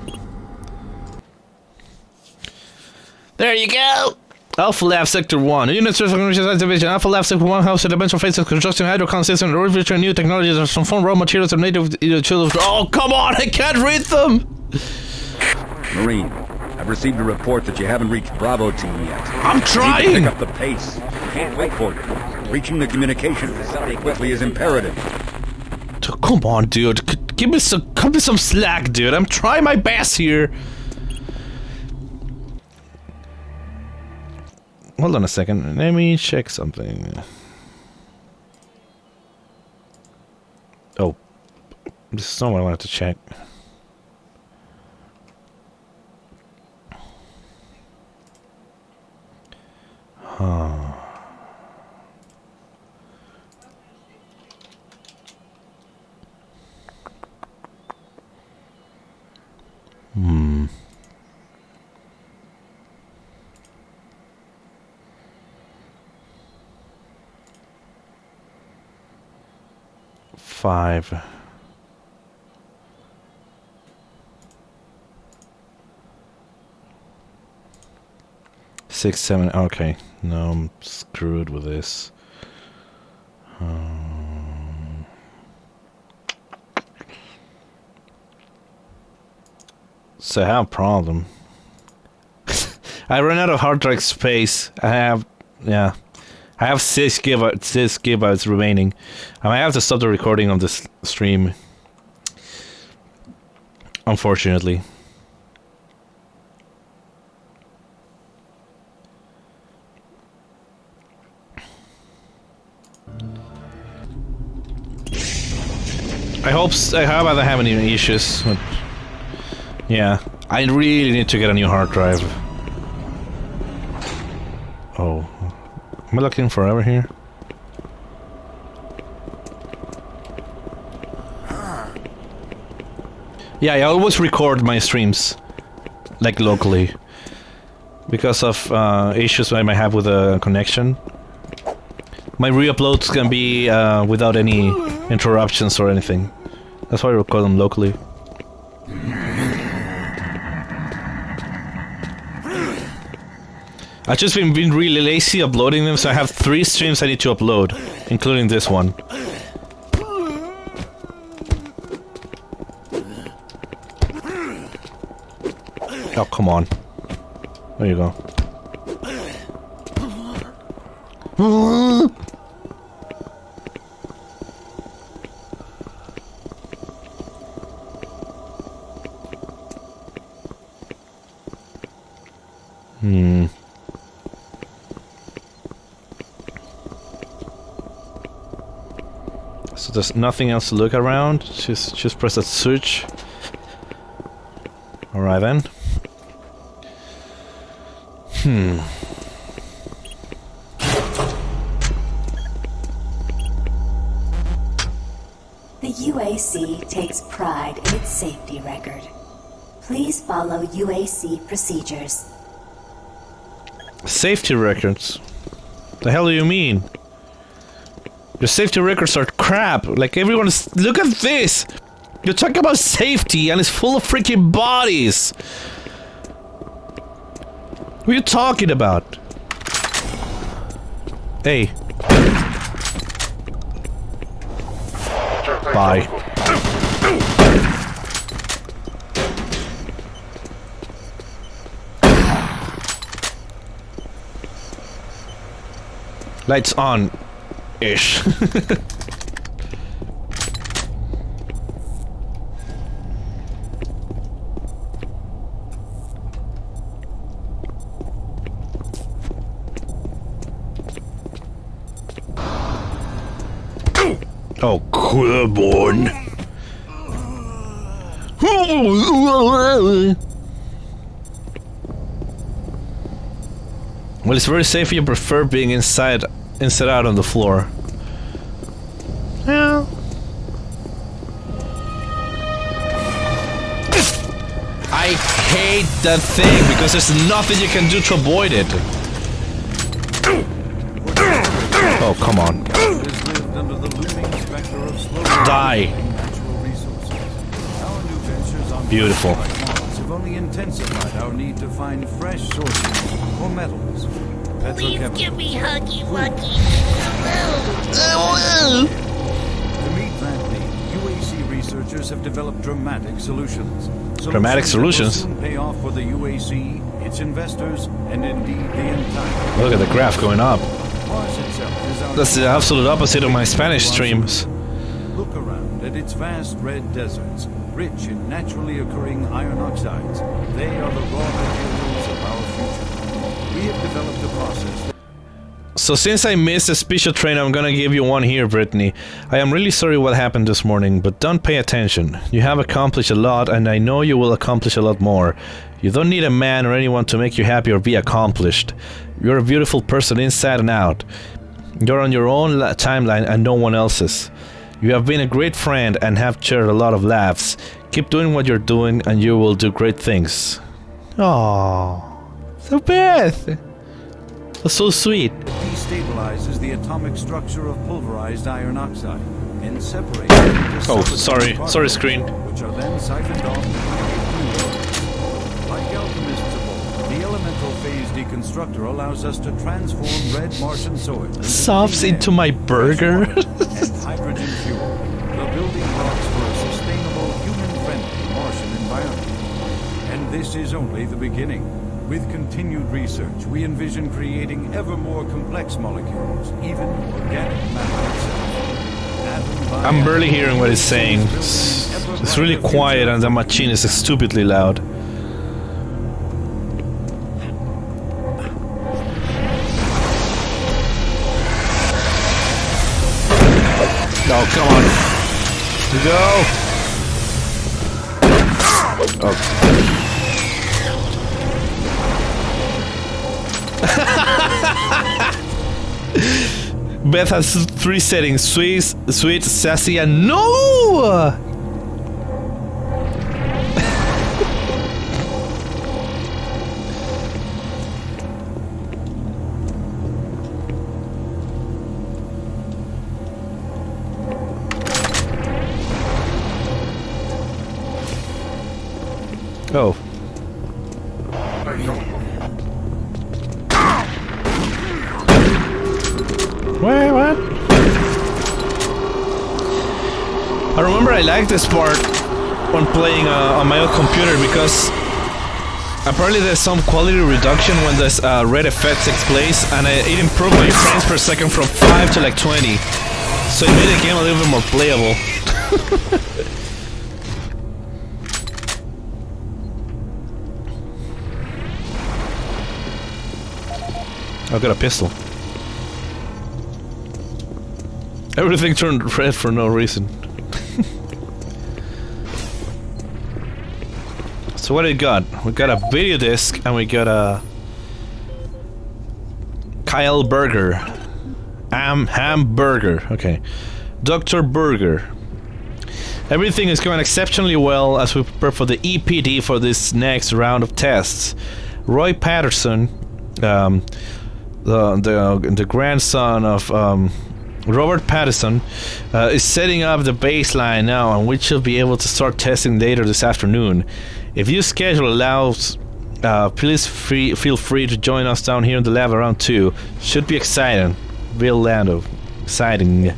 There you go! Alpha Lab Sector 1. Units of division. Alpha Lab Sector 1 house a dimensional phase of construction hydrocon system and research new technologies that transform raw materials and native children. Oh, come on! I can't read them! Marine, I've received a report that you haven't reached Bravo team yet. I'm trying! You need to pick up the pace. Can't wait for you. Reaching the communication facility quickly is imperative. Come on, dude. Give me some slack, dude. I'm trying my best here. Hold on a second. Let me check something. Oh. This is not what I wanted to check. Huh. Hmm. Five. Six, seven. Okay, no, I'm screwed with this. So I have a problem. I ran out of hard drive space. I have 6 gigabytes remaining. I might have to stop the recording of this stream. Unfortunately. I hope I don't have any issues. But yeah, I really need to get a new hard drive. Oh. Am I looking forever here? Yeah, I always record my streams, like locally, because of issues I might have with the connection. My re-uploads can be without any interruptions or anything. That's why I record them locally. I've just been really lazy uploading them, so I have 3 streams I need to upload, including this one. Oh, come on. There you go. So there's nothing else to look around. Just press that switch. Alright then. The UAC takes pride in its safety record. Please follow UAC procedures. Safety records? The hell do you mean? Your safety records are crap. Like everyone is. Look at this! You're talking about safety and it's full of freaking bodies! What are you talking about? Hey. Bye. Lights on. Ish. Oh, come on. Well, it's very safe if you prefer being inside out on the floor. Yeah. I hate that thing because there's nothing you can do to avoid it. Oh, come on. Die. Beautiful. Have only intensified our need to find fresh sources for metals. Please give me Huggy Wuggy. To meet that need, UAC researchers have developed dramatic solutions. Dramatic solutions? That will soon pay off for the UAC, its investors, and indeed the entire. Look at the graph going up. Mars itself is our. That's the absolute opposite of my Spanish streams. Look around at its vast red deserts, rich in naturally occurring iron oxides. They are the raw materials of our future. We have developed a process. So since I missed a special train, I'm gonna give you one here, Brittany. I am really sorry what happened this morning, but don't pay attention. You have accomplished a lot, and I know you will accomplish a lot more. You don't need a man or anyone to make you happy or be accomplished. You're a beautiful person inside and out. You're on your own timeline and no one else's. You have been a great friend and have shared a lot of laughs. Keep doing what you're doing and you will do great things. Aww. So Beth! That's so sweet. It destabilizes the atomic structure of pulverized iron oxide and separates it into Oh, sorry screen. Which are then siphoned off to create new elements. Like alchemists of old, the elemental phase deconstructor allows us to transform red Martian soil Sobs into my burger. and hydrogen fuel, the building blocks for a sustainable, human-friendly Martian environment. And this is only the beginning. With continued research, we envision creating ever more complex molecules, even organic matter itself. I'm barely hearing what he's saying. It's really quiet and the machine is stupidly loud. Oh, come on. Go! Oh. Beth has 3 settings: sweet, sassy, and no! Oh. remember I like this part when playing on my old computer because apparently there's some quality reduction when this red effect takes place, and it improved my frames per second from 5 to like 20. So it made the game a little bit more playable. I've got a pistol. Everything turned red for no reason. So what do we got? We got a video disc and we got a Kyle Burger. Hamburger. Okay. Dr. Burger. Everything is going exceptionally well as we prepare for the EPD for this next round of tests. Roy Patterson, the grandson of Robert Patterson, is setting up the baseline now, and we should be able to start testing later this afternoon. If your schedule allows, please feel free to join us down here in the lab around 2. Should be exciting. Real Lando. Exciting.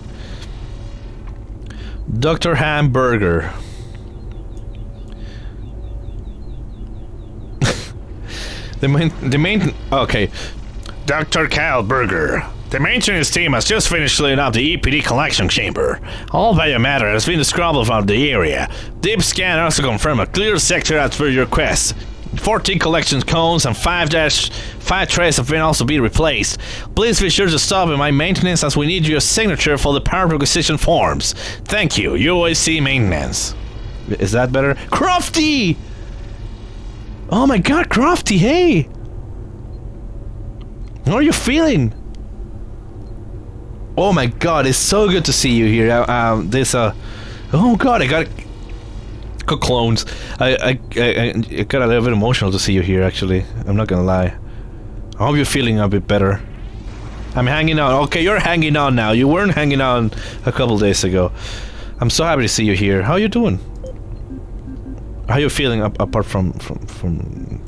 Dr. Hamburger. the main. Okay. Dr. Kyle Burger. The maintenance team has just finished cleaning up the EPD collection chamber. All biomatter has been scrabbled from the area. Deep scan also confirmed a clear sector as per your request. 14 collection cones and 5 trays have been also been replaced. Please be sure to stop in my maintenance as we need your signature for the power requisition forms. Thank you, UAC Maintenance. Is that better? Crofty! Oh my god, Crofty, hey! How are you feeling? Oh my god, it's so good to see you here. Oh god, I got clones. I got a little bit emotional to see you here, actually. I'm not gonna lie. I hope you're feeling a bit better. I'm hanging out. Okay, you're hanging out now. You weren't hanging out a couple days ago. I'm so happy to see you here. How you doing? How you feeling apart from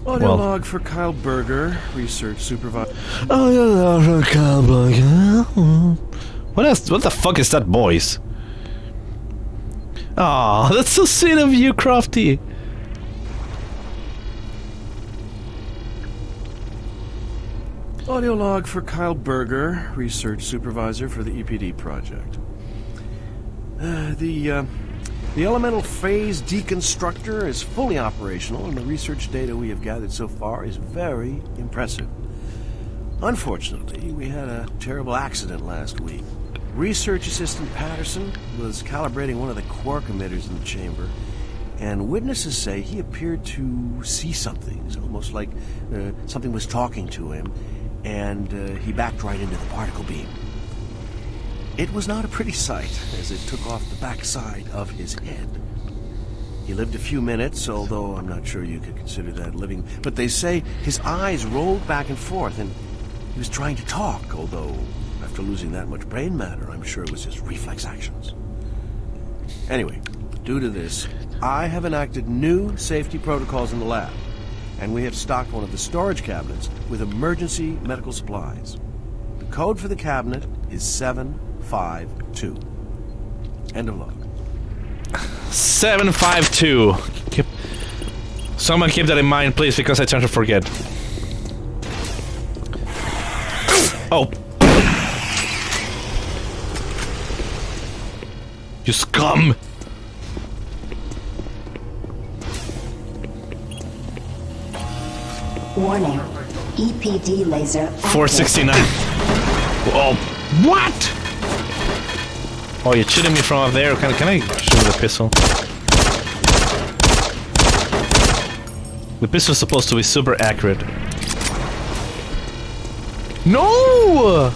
Audio log for Kyle Burger, research supervisor. Audio log for Kyle Burger. What the fuck is that voice? Aw, that's so sweet of you, Crofty. Audio log for Kyle Burger, research supervisor for the EPD project. The elemental phase deconstructor is fully operational, and the research data we have gathered so far is very impressive. Unfortunately, we had a terrible accident last week. Research Assistant Patterson was calibrating one of the quark emitters in the chamber, and witnesses say he appeared to see something. It's almost like something was talking to him, and he backed right into the particle beam. It was not a pretty sight, as it took off the backside of his head. He lived a few minutes, although I'm not sure you could consider that living, but they say his eyes rolled back and forth, and he was trying to talk, although after losing that much brain matter, I'm sure it was his reflex actions. Anyway, due to this, I have enacted new safety protocols in the lab, and we have stocked one of the storage cabinets with emergency medical supplies. The code for the cabinet is 752. End of log. 752. Someone keep that in mind, please, because I tend to forget. Oh. You scum! Warning. EPD laser. 469. Oh, what? Oh, you're shooting me from up there. Can I shoot with a pistol? The pistol's supposed to be super accurate. No!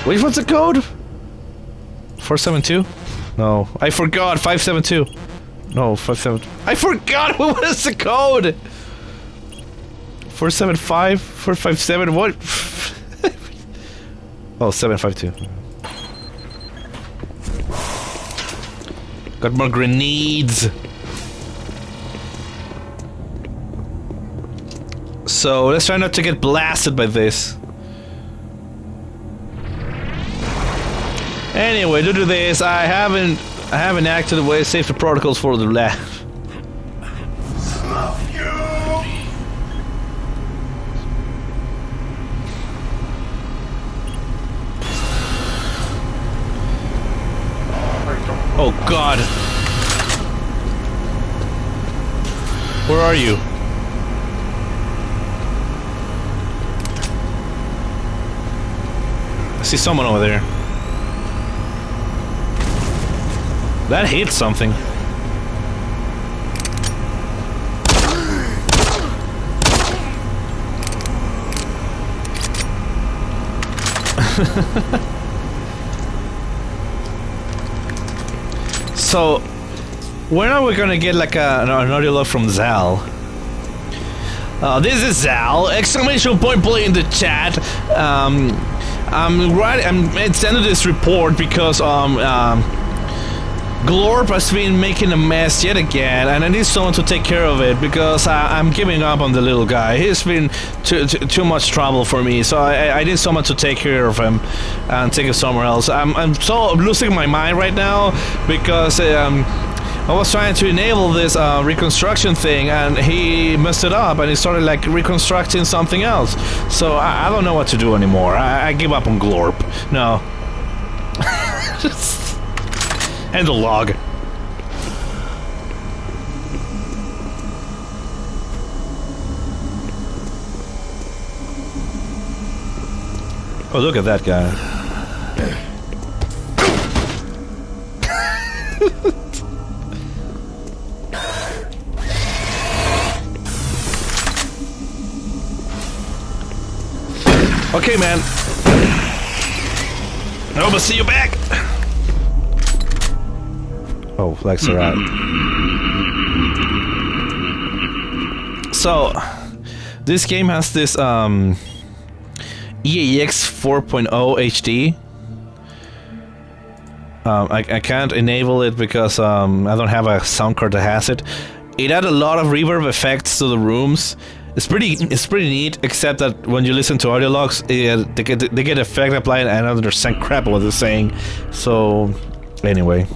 Wait, what's the code? 472? No, I forgot. 572. No, 57. I forgot. What is the code? 475, 457. What? Oh, 752. Got more grenades. So let's try not to get blasted by this. Anyway, due to this, I haven't acted the way safety protocols for the lab. Oh God! Where are you? I see someone over there. That hit something. So, when are we gonna get like an audio log from Zal? This is Zal! Exclamation point play in the chat. I'm sending this report because Glorp has been making a mess yet again, and I need someone to take care of it because I'm giving up on the little guy. He's been too much trouble for me, so I need someone to take care of him and take him somewhere else. I'm so losing my mind right now because I was trying to enable this reconstruction thing, and he messed it up, and he started like reconstructing something else. So I don't know what to do anymore. I give up on Glorp. No. And the log. Oh, look at that guy. Okay, man. I hope I see you back. Oh, flags are out. So, this game has this EAX 4.0 HD. I can't enable it because I don't have a sound card that has it. It had a lot of reverb effects to the rooms. It's pretty neat, except that when you listen to audio logs, they get effect applied and I don't understand crap what they're saying. So, anyway.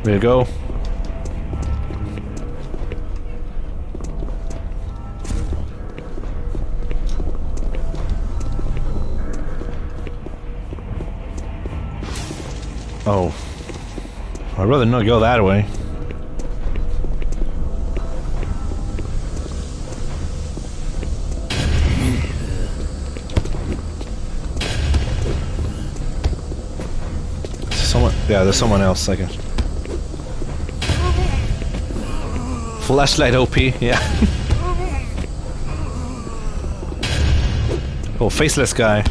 There you go. Oh. I'd rather not go that way. Yeah, there's someone else, I guess. Flashlight OP, yeah. Oh, faceless guy.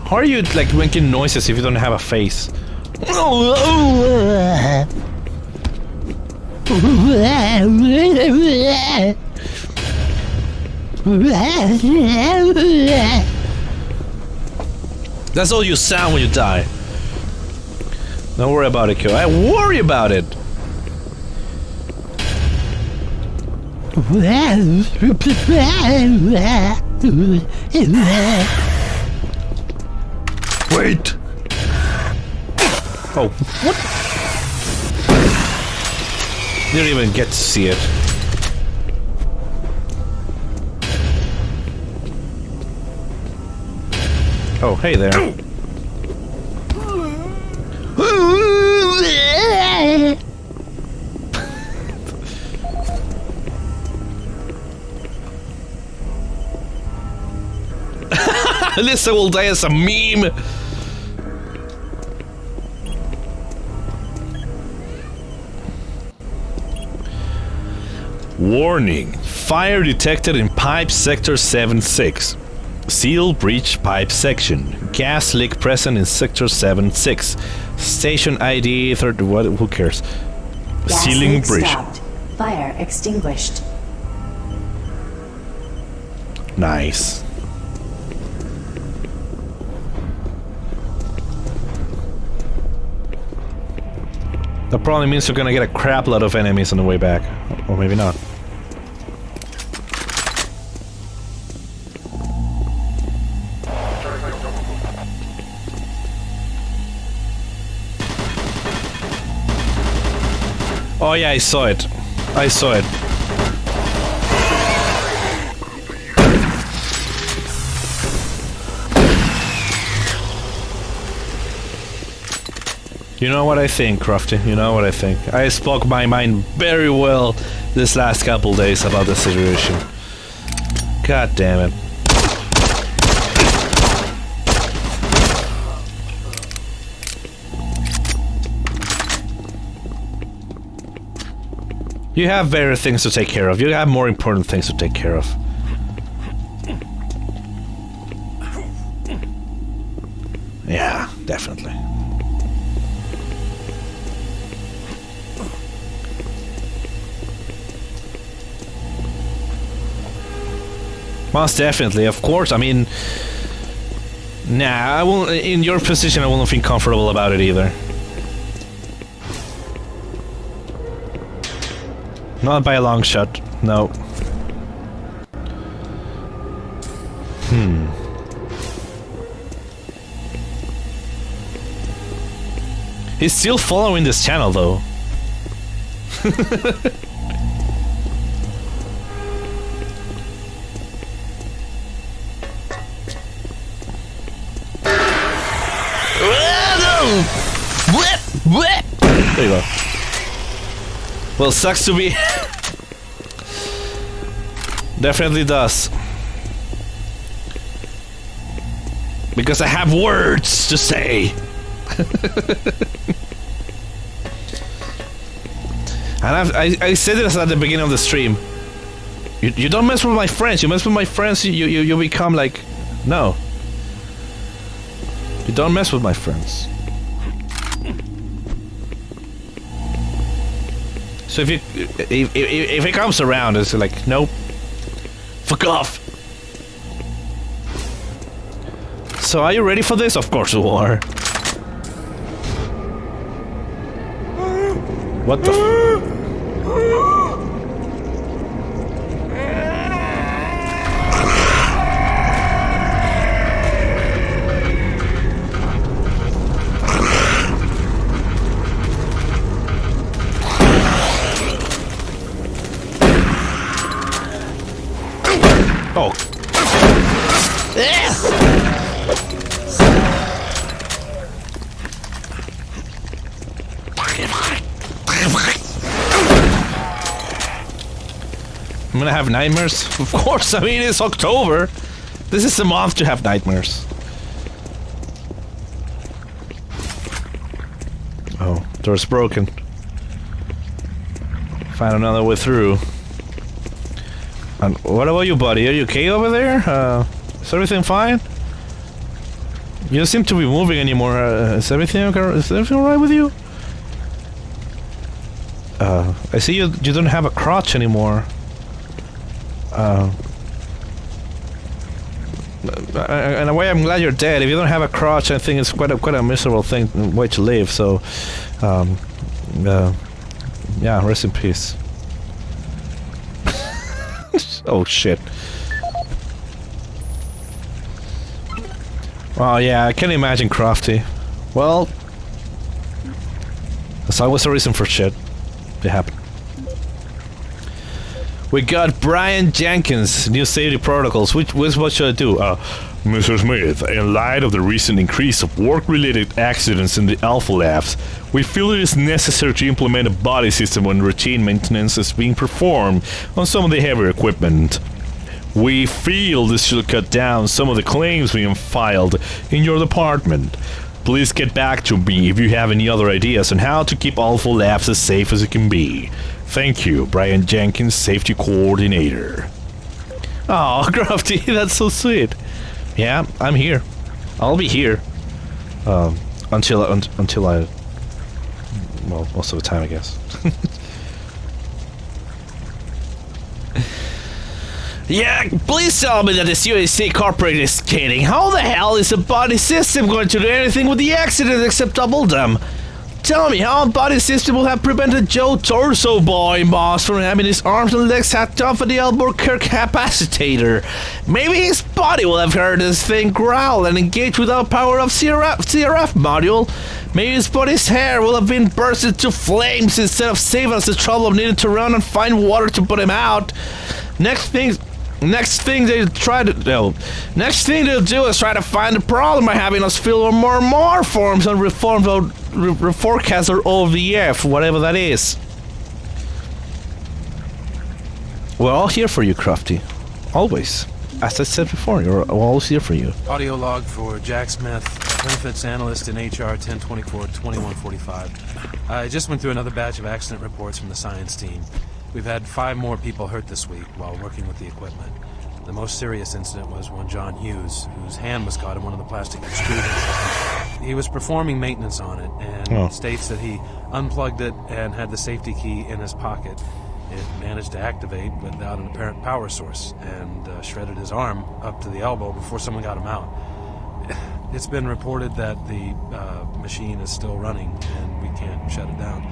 How are you, like, making noises if you don't have a face? That's all you sound when you die. Don't worry about it, Kyo. I worry about it! Wait! Oh, what? Didn't even get to see it. Oh, hey there. Alyssa will die as a meme. Warning. Fire detected in pipe sector 7-6. Seal breach pipe section. Gas leak present in sector 7-6. Station ID 30. What? Who cares? Gas Sealing leak breach. Stopped. Fire extinguished. Nice. That probably means you're gonna get a crap load of enemies on the way back. Or maybe not. Oh yeah, I saw it. I saw it. You know what I think, Crofty. You know what I think. I spoke my mind very well this last couple days about the situation. God damn it. You have better things to take care of. You have more important things to take care of. Yeah, definitely. Most definitely, of course. I mean, nah, I won't. In your position, I won't feel comfortable about it either. Not by a long shot, no. He's still following this channel, though. There you go. Well, sucks to be. Definitely does. Because I have words to say. And I said this at the beginning of the stream. You don't mess with my friends. You mess with my friends, you become like... No. You don't mess with my friends. So if it comes around, it's like, nope. Fuck off. So are you ready for this? Of course you are. What the Oh. I'm gonna have nightmares? Of course, I mean, it's October. This is the month to have nightmares. Oh, door's broken. Find another way through. And what about you, buddy? Are you okay over there? Is everything fine? You don't seem to be moving anymore. Is everything okay? Is everything alright with you? I see you don't have a crotch anymore. In a way, I'm glad you're dead. If you don't have a crotch, I think it's quite a miserable way to live. So, yeah, rest in peace. Oh shit. Oh yeah, I can imagine Crofty. Well, there's always a reason for shit to happen. We got Brian Jenkins, new safety protocols. What should I do? Mr. Smith, in light of the recent increase of work-related accidents in the Alpha Labs, we feel it is necessary to implement a body system when routine maintenance is being performed on some of the heavier equipment. We feel this should cut down some of the claims being filed in your department. Please get back to me if you have any other ideas on how to keep Alpha Labs as safe as it can be. Thank you, Brian Jenkins, Safety Coordinator. Oh, Crofty, that's so sweet. Yeah, I'm here. I'll be here. Until I... Well, most of the time, I guess. Yeah, please tell me that this UAC corporate is kidding. How the hell is a body system going to do anything with the accident except double them? Tell me how a body system will have prevented Joe Torso Boy Moss from having his arms and legs hacked off at the Albuquerque capacitator. Maybe his body will have heard this thing growl and engage without power of CRF module. Maybe his body's hair will have been bursted into flames instead of saving us the trouble of needing to run and find water to put him out. Next thing they'll do is try to find the problem by having us fill more forms and reforecast or OVF, whatever that is. We're all here for you, Crafty. Always. As I said before, we're always here for you. Audio log for Jack Smith, benefits analyst in HR 1024-2145. I just went through another batch of accident reports from the science team. We've had 5 more people hurt this week while working with the equipment. The most serious incident was one John Hughes, whose hand was caught in one of the plastic extrusions. He was performing maintenance on it and states that he unplugged it and had the safety key in his pocket. It managed to activate without an apparent power source and shredded his arm up to the elbow before someone got him out. It's been reported that the machine is still running and we can't shut it down.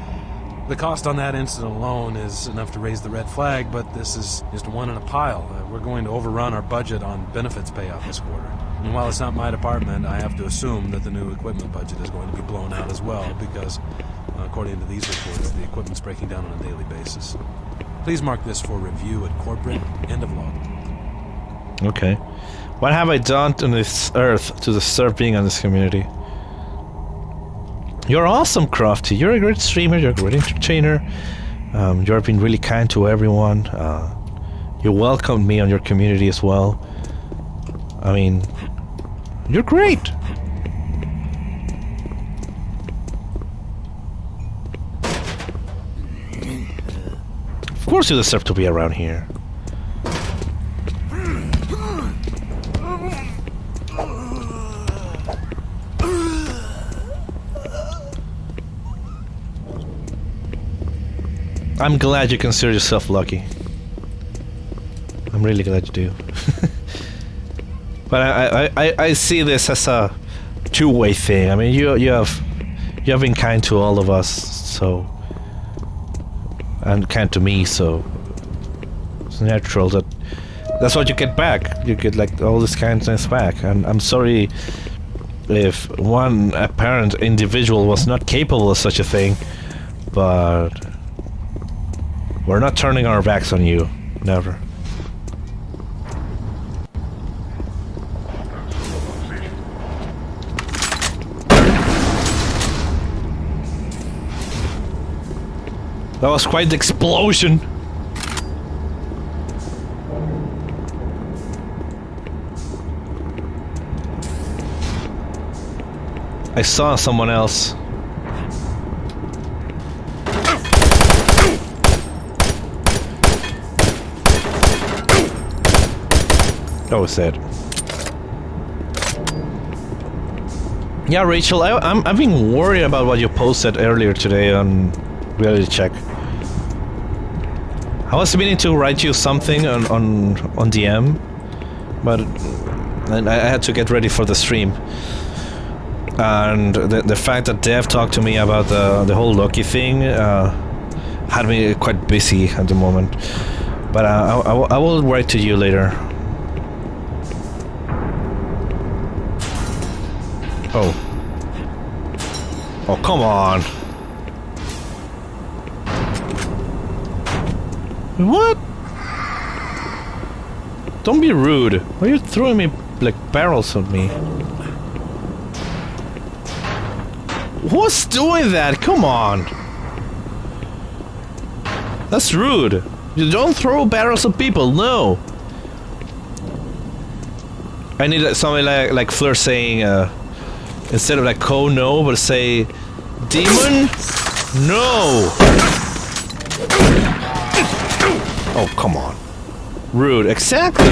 The cost on that incident alone is enough to raise the red flag, but this is just one in a pile. We're going to overrun our budget on benefits payout this quarter. And while it's not my department, I have to assume that the new equipment budget is going to be blown out as well, because, according to these reports, the equipment's breaking down on a daily basis. Please mark this for review at corporate. End of log. Okay. What have I done on this earth to deserve being in this community? You're awesome, Crafty. You're a great streamer, you're a great entertainer. You've been really kind to everyone. You welcomed me on your community as well. I mean, you're great. Of course you deserve to be around here. I'm glad you consider yourself lucky. I'm really glad you do. But I see this as a two-way thing. I mean, you have been kind to all of us, so, and kind to me, so it's natural that that's what you get back. You get like all this kindness back, and I'm sorry if one apparent individual was not capable of such a thing, but we're not turning our backs on you. Never. That was quite the explosion. I saw someone else. That was sad. Yeah, Rachel, I've been worried about what you posted earlier today on Reality Check. I was meaning to write you something on DM, but I had to get ready for the stream. And the fact that Dev talked to me about the whole Loki thing had me quite busy at the moment. But I will write to you later. Oh. Oh, come on. What? Don't be rude. Why are you throwing me like barrels at me? Who's doing that? Come on. That's rude. You don't throw barrels at people, no. I need something like Fleur saying, instead of like no, but say, demon, no. Oh, come on. Rude. Exactly.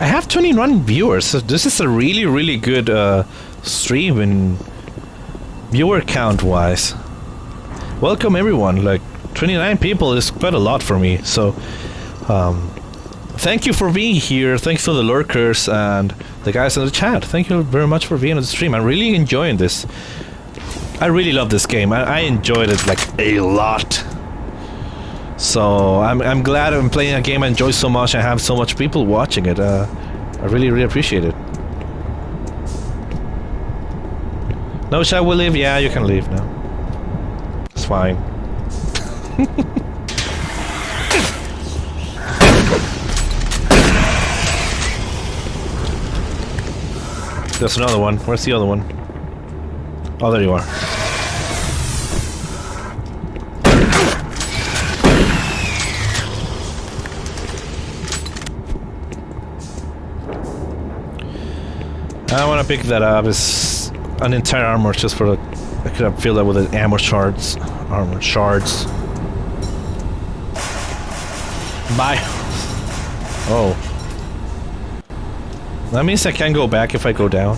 I have 21 viewers, so this is a really, really good stream in viewer count wise. Welcome everyone, like 29 people is quite a lot for me, so thank you for being here, thanks to the lurkers and the guys in the chat. Thank you very much for being on the stream. I'm really enjoying this. I really love this game. I enjoyed it like a lot. So I'm glad I'm playing a game I enjoy so much and have so much people watching it. I really, really appreciate it. No, shall we leave? Yeah, you can leave now. It's fine. There's another one. Where's the other one? Oh, there you are. I want to pick that up. It's an entire armor just for the... I could have filled that with the armor shards. Armor shards. Bye. Oh. That means I can go back if I go down.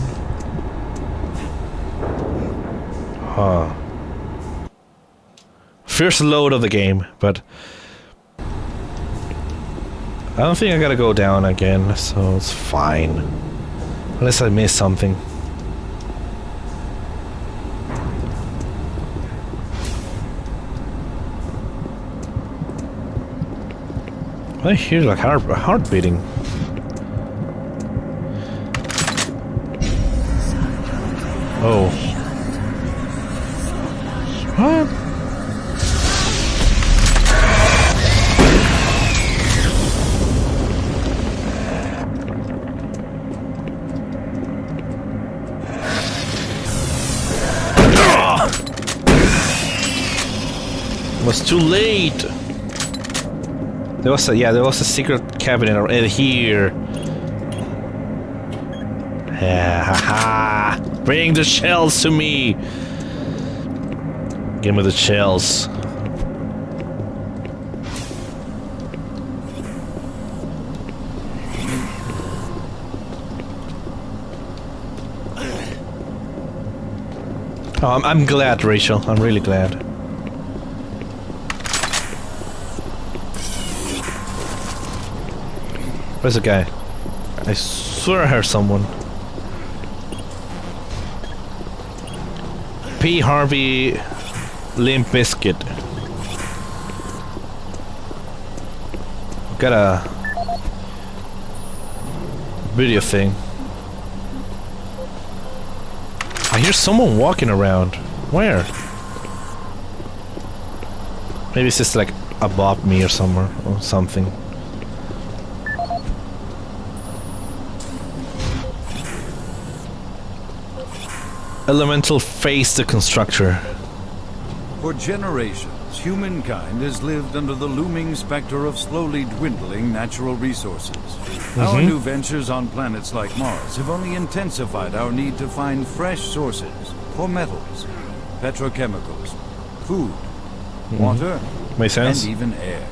Huh. First load of the game, but... I don't think I gotta go down again, so it's fine. Unless I missed something. I hear like heart beating. Oh. What? It was too late. There was a secret cabinet right here. Yeah, haha. Bring the shells to me. Give me the shells. Oh, I'm glad, Rachel. I'm really glad. Where's the guy? I swear I heard someone. P. Harvey Limp Bizkit. Got a video thing. I hear someone walking around. Where? Maybe it's just like above me or somewhere or something. Elemental Phase Deconstructor. For generations, humankind has lived under the looming specter of slowly dwindling natural resources. Our new ventures on planets like Mars have only intensified our need to find fresh sources for metals, petrochemicals, food, water, makes sense. and even air.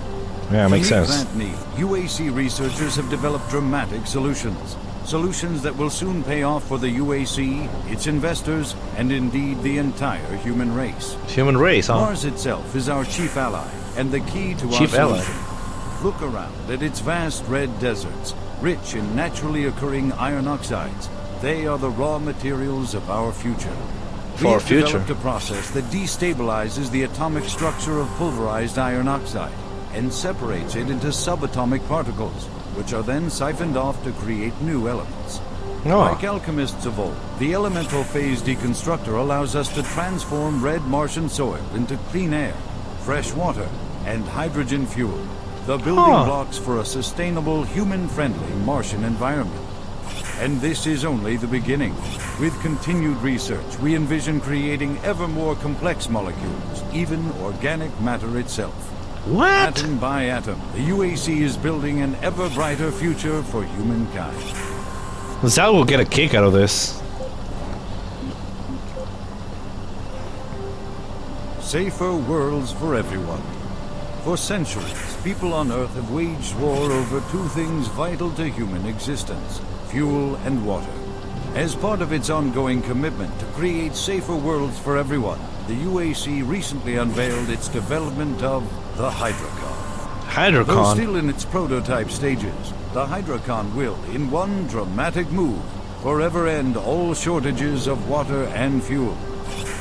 Yeah, makes sense. To meet that need, UAC researchers have developed dramatic solutions. Solutions that will soon pay off for the UAC, its investors, and indeed the entire human race. Human race, huh? Mars itself is our chief ally, and the key to our solution. Look around at its vast red deserts, rich in naturally occurring iron oxides. They are the raw materials of our future. We have developed a process that destabilizes the atomic structure of pulverized iron oxide and separates it into subatomic particles, which are then siphoned off to create new elements. Like alchemists of old, the elemental phase deconstructor allows us to transform red Martian soil into clean air, fresh water, and hydrogen fuel, the building blocks for a sustainable, human-friendly Martian environment. And this is only the beginning. With continued research, we envision creating ever more complex molecules, even organic matter itself. What? Atom by atom, the UAC is building an ever brighter future for humankind. Zal will get a kick out of this. Safer worlds for everyone. For centuries, people on Earth have waged war over two things vital to human existence: fuel and water. As part of its ongoing commitment to create safer worlds for everyone, the UAC recently unveiled its development of the Hydrocon. Though still in its prototype stages, the Hydrocon will, in one dramatic move, forever end all shortages of water and fuel.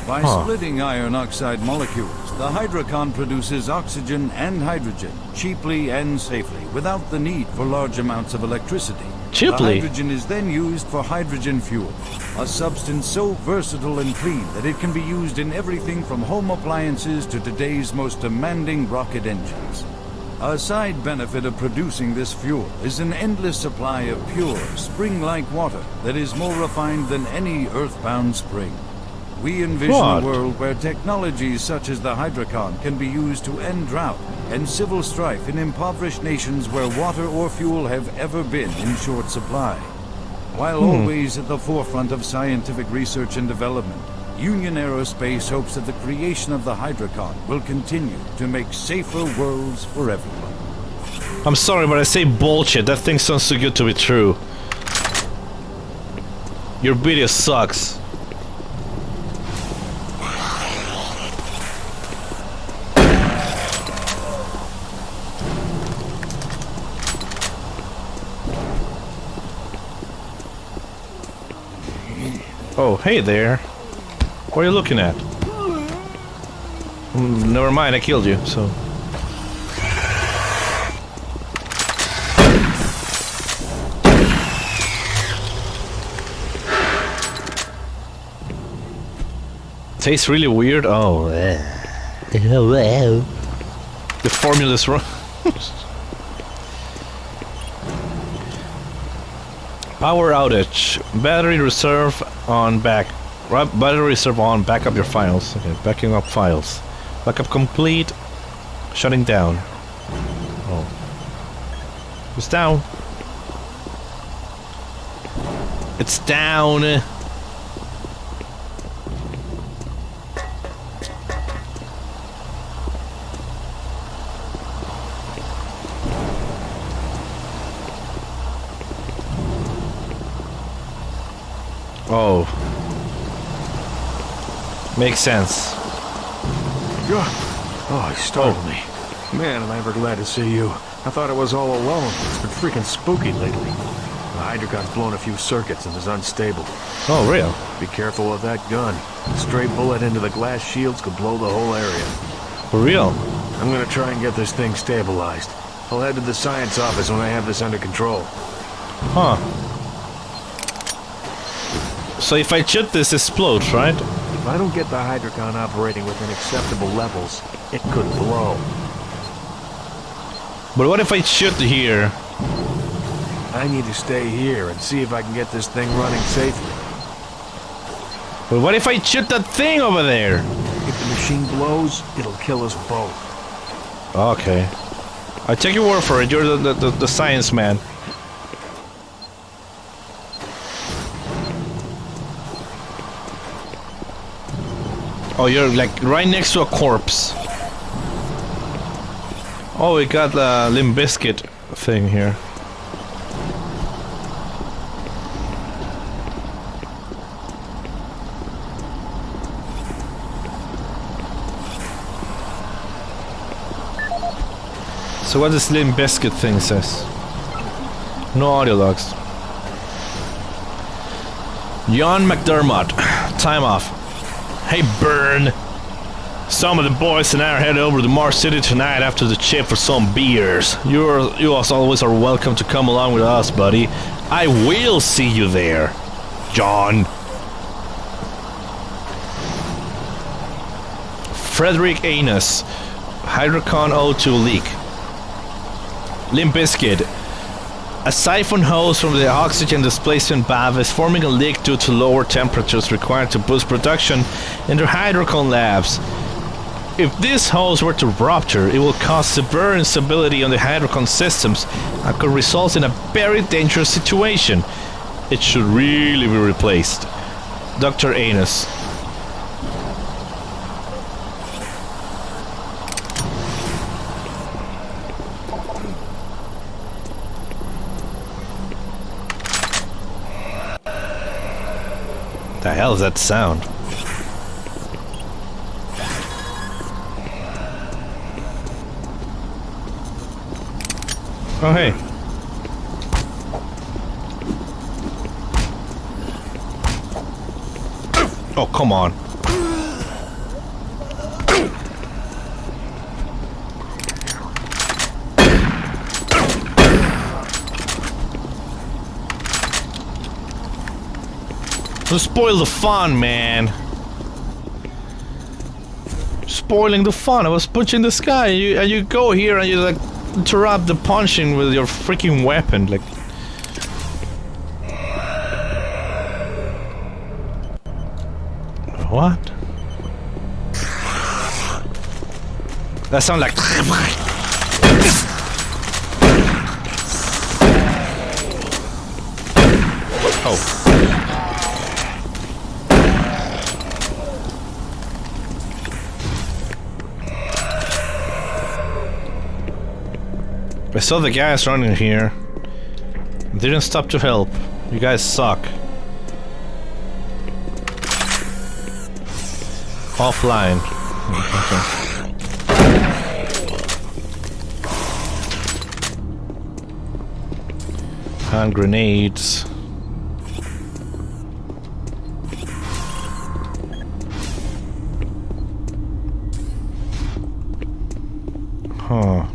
By splitting iron oxide molecules, the Hydrocon produces oxygen and hydrogen cheaply and safely, without the need for large amounts of electricity. The hydrogen is then used for hydrogen fuel, a substance so versatile and clean that it can be used in everything from home appliances to today's most demanding rocket engines. A side benefit of producing this fuel is an endless supply of pure, spring-like water that is more refined than any earthbound spring. We envision a world where technologies such as the Hydrocon can be used to end drought and civil strife in impoverished nations where water or fuel have ever been in short supply. While always at the forefront of scientific research and development, Union Aerospace hopes that the creation of the Hydrocon will continue to make safer worlds for everyone. I'm sorry, but I say bullshit. That thing sounds too good to be true. Your video sucks. Oh, hey there. What are you looking at? Never mind, I killed you, so... Tastes really weird? Oh, the formula's wrong. Power outage. Battery reserve on back. Battery reserve on. Back up your files. Okay, backing up files. Backup complete. Shutting down. Oh. It's down. It's down. Oh. Makes sense. Oh, he startled me. Man, am I ever glad to see you. I thought I was all alone. It's been freaking spooky lately. The Hydrocon's blown a few circuits and is unstable. Oh, real? Be careful with that gun. A stray bullet into the glass shields could blow the whole area. For real? I'm gonna try and get this thing stabilized. I'll head to the science office when I have this under control. Huh. So if I shoot this, it explodes, right? If I don't get the Hydrocon operating within acceptable levels, it could blow. But what if I shoot here? I need to stay here and see if I can get this thing running safely. But what if I shoot that thing over there? If the machine blows, it'll kill us both. Okay. I take your word for it. You're the science man. Oh, you're like right next to a corpse. Oh, we got the Limp Bizkit thing here. So what this Limp Bizkit thing says? No audio logs. John McDermott, time off. Hey, Burn. Some of the boys and I are headed over to Mars City tonight after the chip for some beers. You as always are welcome to come along with us, buddy. I will see you there, John. Frederick Anus. Hydrocon O2 leak. Limp Bizkit. A siphon hose from the oxygen displacement valve is forming a leak due to lower temperatures required to boost production in the Hydrocon labs. If this hose were to rupture, it will cause severe instability on the Hydrocon systems and could result in a very dangerous situation. It should really be replaced. Dr. Anus. The hell is that sound? Oh, hey. Oh, come on. Don't spoil the fun, man. Spoiling the fun. I was punching this guy, and you go here and you like interrupt the punching with your freaking weapon, like. What? That sounds like. Oh. I saw the guys running here. Didn't stop to help. You guys suck. Offline. Okay. Hand grenades. Huh.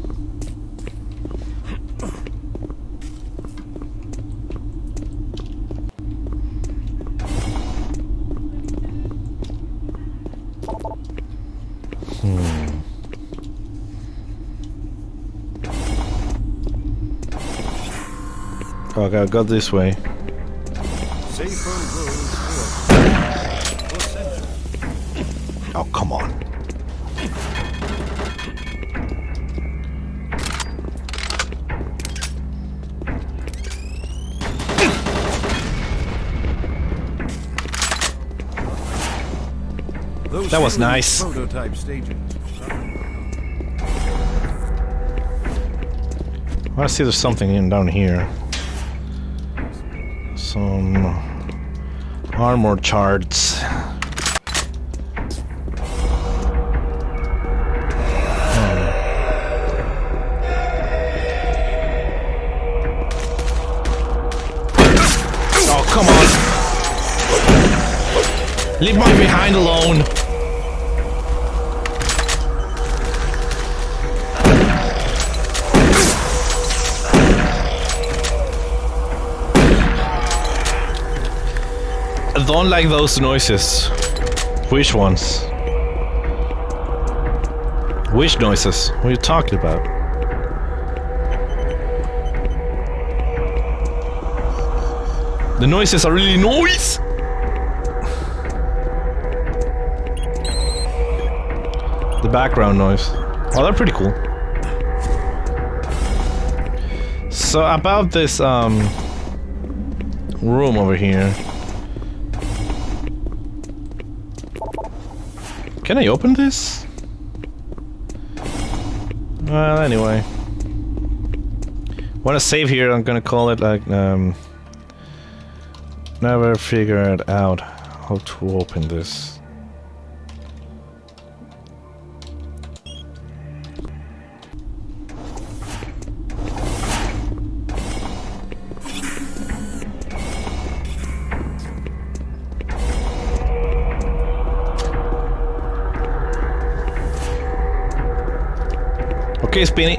Okay, I got this way. Oh, come on. That was nice. Prototype stages. I want to see there's something in down here. Some armor charts. Oh, come on! Leave me behind alone! I don't like those noises. Which ones? Which noises? What are you talking about? The noises are really noise! The background noise. Oh, they're pretty cool. So about this room over here. Can I open this? Well, anyway. Want to save here, I'm gonna call it like, never figured out how to open this. Okay, Spinny.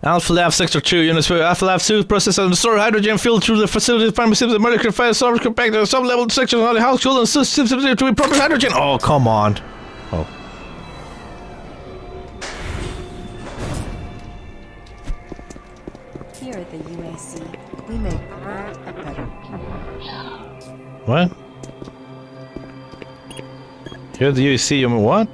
Alpha Lab Sector 2 units for Alpha Lab 2 process and store hydrogen fuel through the facility primary systems, molecular fire, solver compactor, sub-level sections on the house fuel and systems to be proper hydrogen. Oh, come on. Oh. Here at the UAC, we make world a better. What? Here at the UAC, you mean what?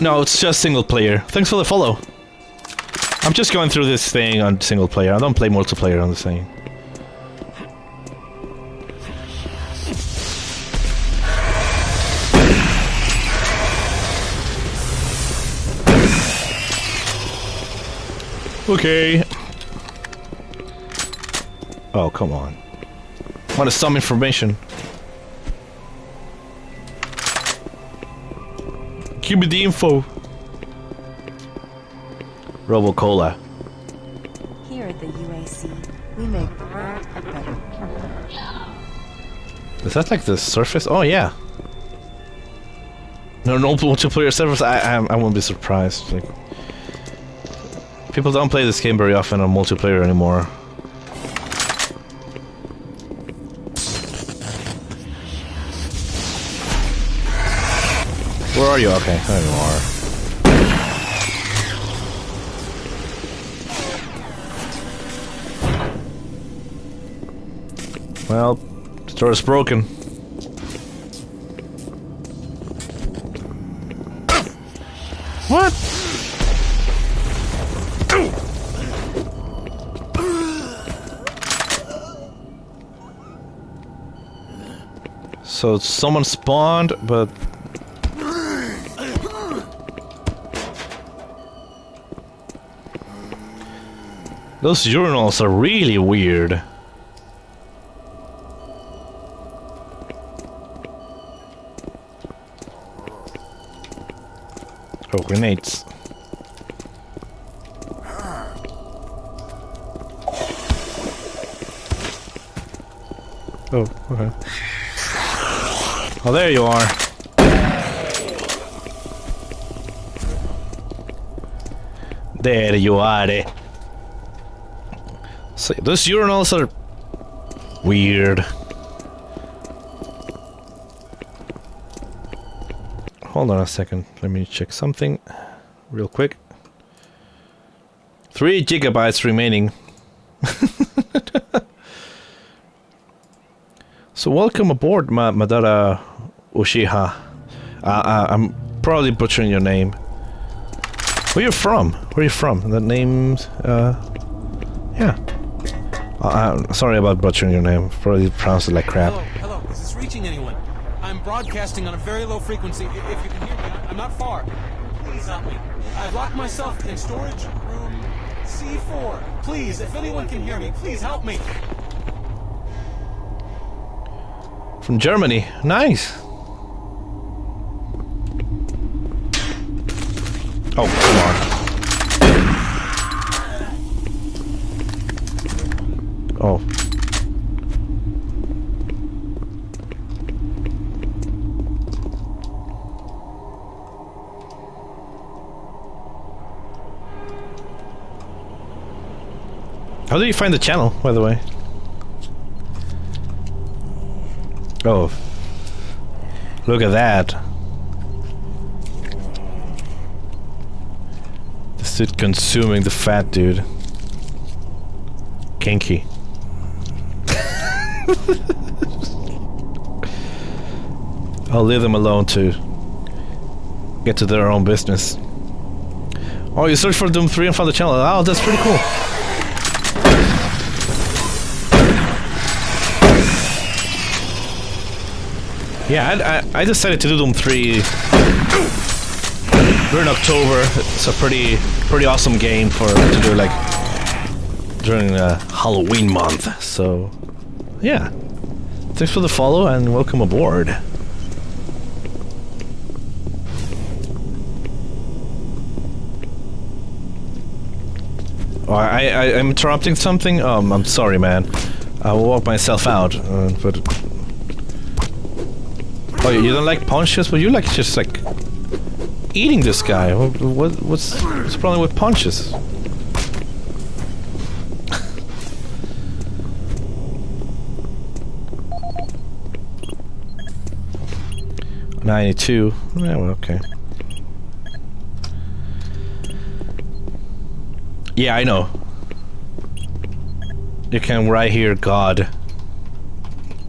No, it's just single player. Thanks for the follow. I'm just going through this thing on single player. I don't play multiplayer on this thing. Okay. Oh, come on. What is some information? Give me the info. Robo-Cola. Here at the UAC, we make the world a better place. Is that like the surface? Oh yeah. No multiplayer servers. I won't be surprised. Like, people don't play this game very often on multiplayer anymore. Where are you? Okay, there you are. Well, the door is broken. What? So someone spawned, but those urinals are really weird. Oh, grenades. Oh, okay. Oh, there you are. There you are. So those urinals are weird. Hold on a second, let me check something real quick. 3 gigabytes remaining. So welcome aboard, Madara Uchiha. I'm probably butchering your name. Where you from? Where are you from? That name's yeah. Sorry about butchering your name. Probably pronounced it like crap. Hello, is this reaching anyone? I'm broadcasting on a very low frequency. If you can hear me, I'm not far. Please help me. I've locked myself in storage room C4. Please, if anyone can hear me, please help me. From Germany. Nice. Oh, come on. Oh. How did you find the channel, by the way? Oh. Look at that. This dude consuming the fat dude. Kinky. I'll leave them alone to get to their own business. Oh, you search for Doom 3 and found the channel. Oh, that's pretty cool. Yeah, I decided to do Doom 3 during October. It's a pretty awesome game to do like during Halloween month. So yeah, thanks for the follow and welcome aboard. Oh, I'm interrupting something. I'm sorry, man. I will walk myself out. But oh, you don't like punches? But you like just like eating this guy. What's the problem with punches? $92. Yeah, well, okay. Yeah, I know. You can write here God.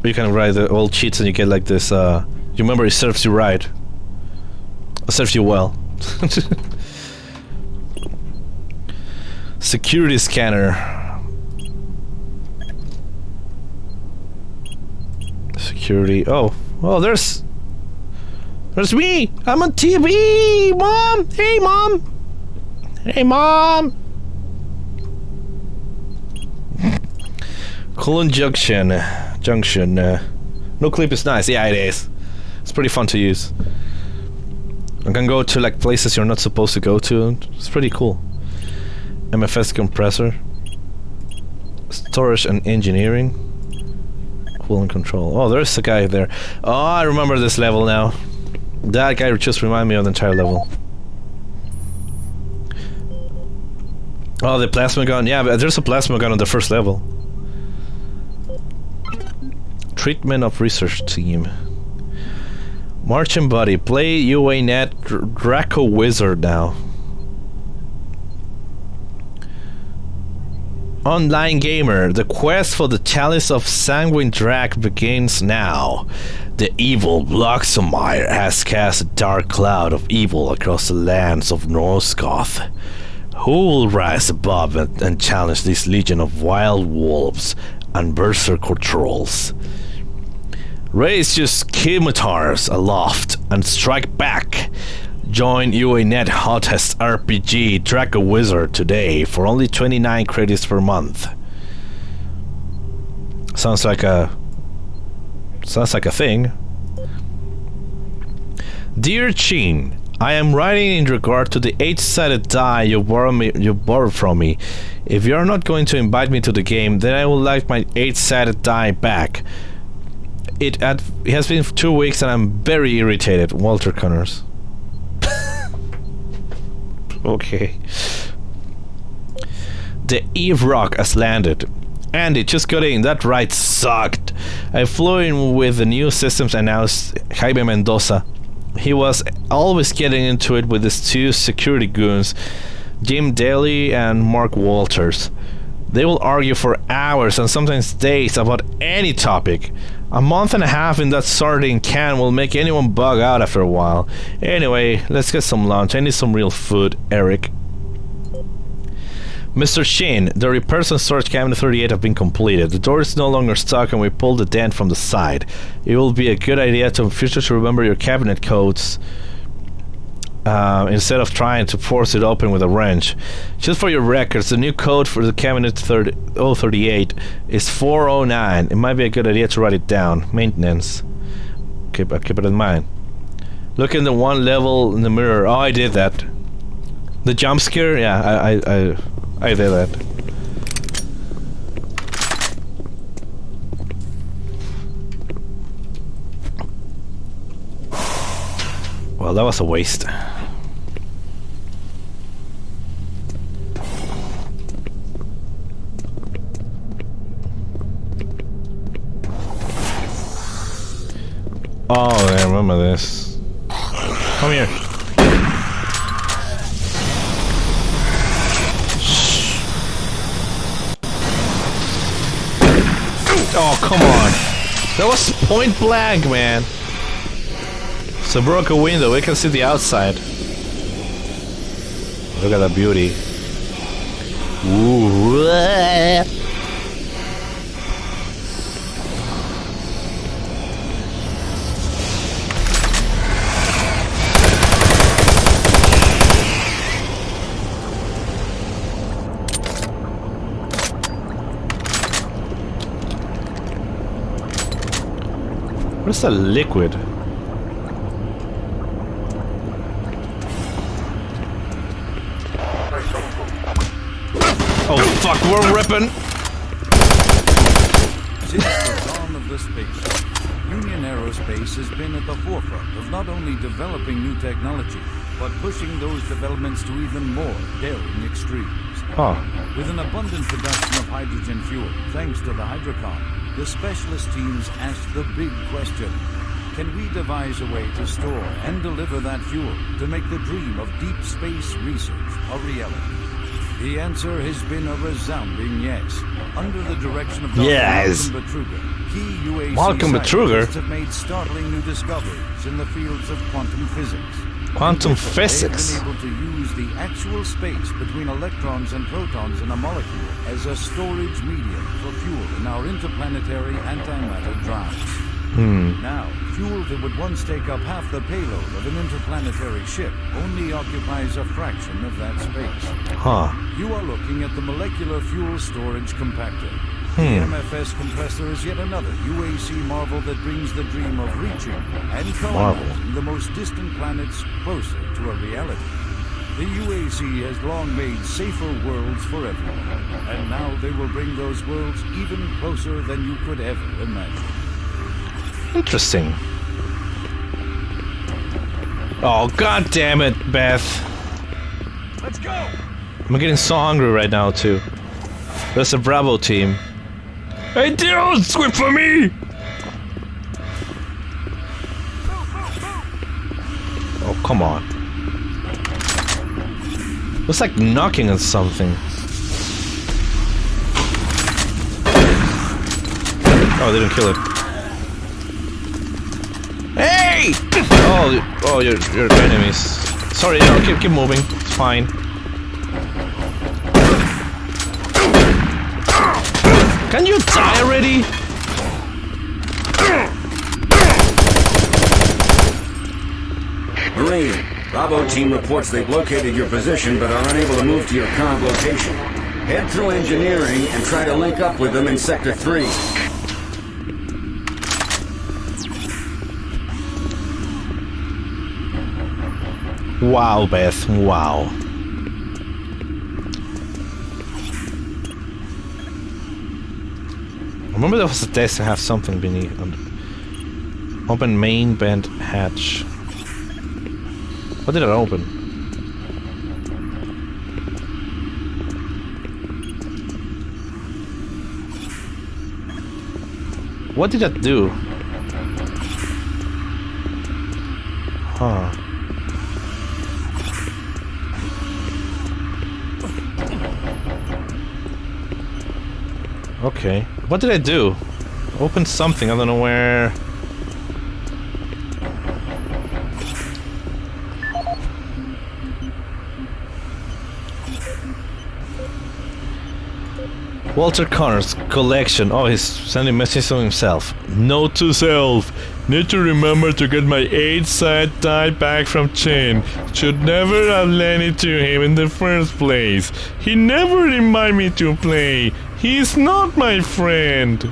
You can write the old cheats and you get like this, you remember it serves you right. It serves you well. Security scanner. Security, oh, there's me! I'm on TV! Mom! Hey, Mom! Hey, Mom! Cologne Junction. No clip is nice. Yeah, it is. It's pretty fun to use. I can go to like places you're not supposed to go to. It's pretty cool. MFS compressor. Storage and engineering. Coolant control. Oh, there's a guy there. Oh, I remember this level now. That guy just reminded me of the entire level. Oh, the plasma gun. Yeah, there's a plasma gun on the first level. Treatment of research team. Marching Buddy. Play UANet Draco Wizard now. Online Gamer. The quest for the Chalice of Sanguine Drag begins now. The evil Bloxomire has cast a dark cloud of evil across the lands of Norskoth. Who will rise above and challenge this legion of wild wolves and berserker trolls? Raise your scimitars aloft and strike back. Join UANet Hottest RPG Draco Wizard today for only 29 credits per month. Sounds like a thing. Dear Chin, I am writing in regard to the 8-sided die you borrowed from me. If you are not going to invite me to the game, then I would like my 8-sided die back. It has been 2 weeks and I'm very irritated. Walter Connors. Okay. The Eve Rock has landed. Andy, just got in. That ride sucked. I flew in with the new systems announced Jaime Mendoza. He was always getting into it with his 2 security goons, Jim Daly and Mark Walters. They will argue for hours and sometimes days about any topic. A month and a half in that sardine can will make anyone bug out after a while. Anyway, let's get some lunch. I need some real food, Eric. Mr. Shin, the repairs on storage cabinet 38 have been completed. The door is no longer stuck and we pulled the dent from the side. It will be a good idea to future to remember your cabinet codes instead of trying to force it open with a wrench. Just for your records, the new code for the cabinet 038 is 409. It might be a good idea to write it down. Maintenance. Keep it in mind. Look in the one level in the mirror. Oh, I did that. The jump scare? Yeah, I did that. Well, that was a waste. Oh, I remember this. Come here. Oh, come on. That was point blank, man. So broke a window. We can see the outside. Look at that beauty. Ooh. What's the liquid? Oh fuck, we're ripping! Since the dawn of the space, Union Aerospace has been at the forefront of not only developing new technology, but pushing those developments to even more daring extremes. Huh. With an abundant production of hydrogen fuel, thanks to the Hydrocon, the specialist teams asked the big question: can we devise a way to store and deliver that fuel to make the dream of deep space research a reality? The answer has been a resounding yes. Under the direction of Dr. Yes. Malcolm Betruger, key UAC Malcolm Betruger scientists have made startling new discoveries in the fields of quantum physics. Quantum physics. They've been able to use the actual space between electrons and protons in a molecule as a storage medium for fuel in our interplanetary antimatter drives. Now, fuel that would once take up half the payload of an interplanetary ship only occupies a fraction of that space. Huh. You are looking at the molecular fuel storage compactor. The MFS compressor is yet another UAC marvel that brings the dream of reaching and colonizing the most distant planets closer to a reality. The UAC has long made safer worlds for everyone, and now they will bring those worlds even closer than you could ever imagine. Interesting. Oh, god damn it, Beth. Let's go! I'm getting so hungry right now, too. There's a Bravo team. Hey, dude, squid for me! Oh, come on. It's like knocking on something. Oh, they didn't kill it. Hey! Oh, you're enemies. Sorry, no, keep moving. It's fine. Can you die already? Marine, Bravo team reports they've located your position but are unable to move to your current location. Head through engineering and try to link up with them in Sector 3. Wow, Beth, wow. I remember there was a test to have something beneath. Open main vent hatch. What did it open? What did that do? Huh. Okay. What did I do? Open something, I don't know where. Walter Connor's collection. Oh, he's sending messages to himself. Note to self. Need to remember to get my 8-side die back from Chen. Should never have lent it to him in the first place. He never reminded me to play. He's not my friend.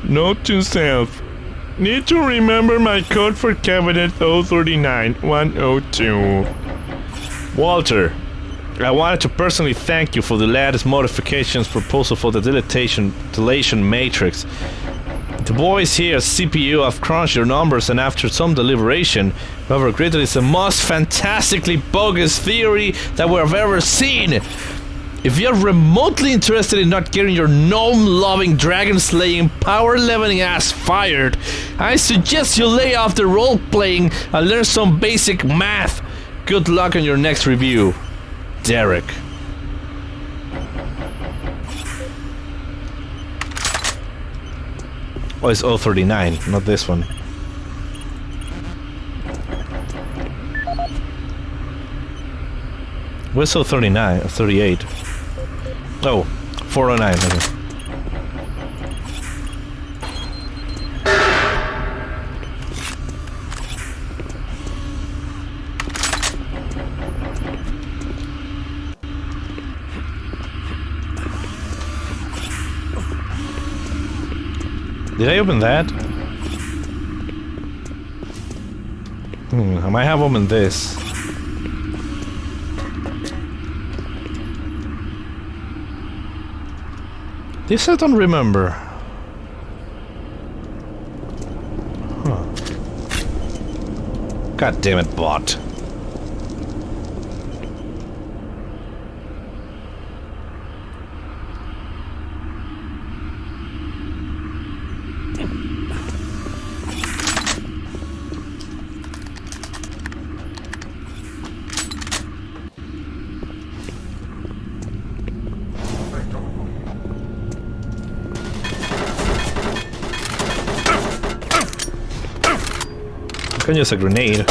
Note to self. Need to remember my code for cabinet 039-102. Walter, I wanted to personally thank you for the latest modifications proposal for the dilation matrix. The boys here at CPU have crunched your numbers, and after some deliberation, we have agreed that it's the most fantastically bogus theory that we have ever seen. If you're remotely interested in not getting your gnome-loving, dragon-slaying, power-leveling ass fired, I suggest you lay off the role-playing and learn some basic math. Good luck on your next review. Derek. Oh, it's 039, not this one. Where's 039? 38. Oh, 409. Okay. Did I open that? I might have opened this. This I don't remember. Huh. God damn it, bot. I can use a grenade.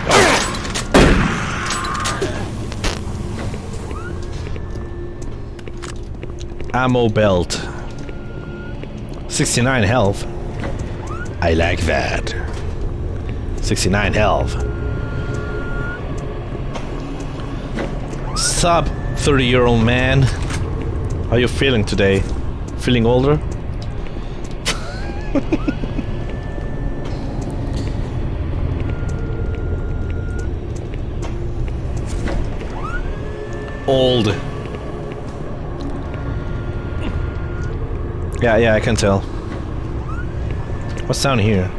Oh ammo belt. 69 health. I like that. 69 health. Sup, 30-year-old man? How you feeling today? Feeling older? Old. Yeah, I can tell. What's down here?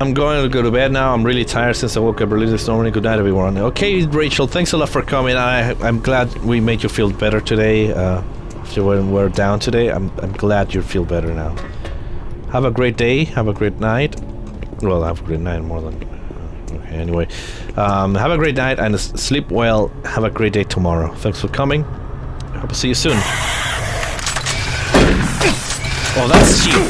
I'm going to go to bed now. I'm really tired since I woke up early this morning. Good night, everyone. Okay, Rachel, thanks a lot for coming. I'm glad we made you feel better today. After when we're down today, I'm glad you feel better now. Have a great day. Have a great night. Well, have a great night more than... Okay, anyway. Have a great night and sleep well. Have a great day tomorrow. Thanks for coming. Hope to see you soon. Oh, that's you.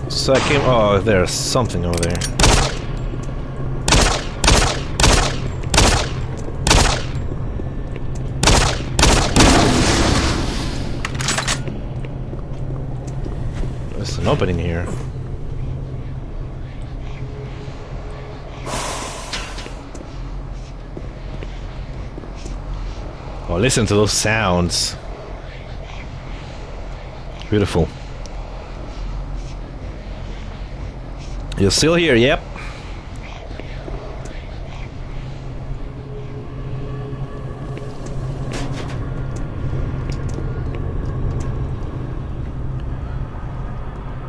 So I came... Oh, there's something over there. There's an opening here. Oh, listen to those sounds. Beautiful. You're still here, yep.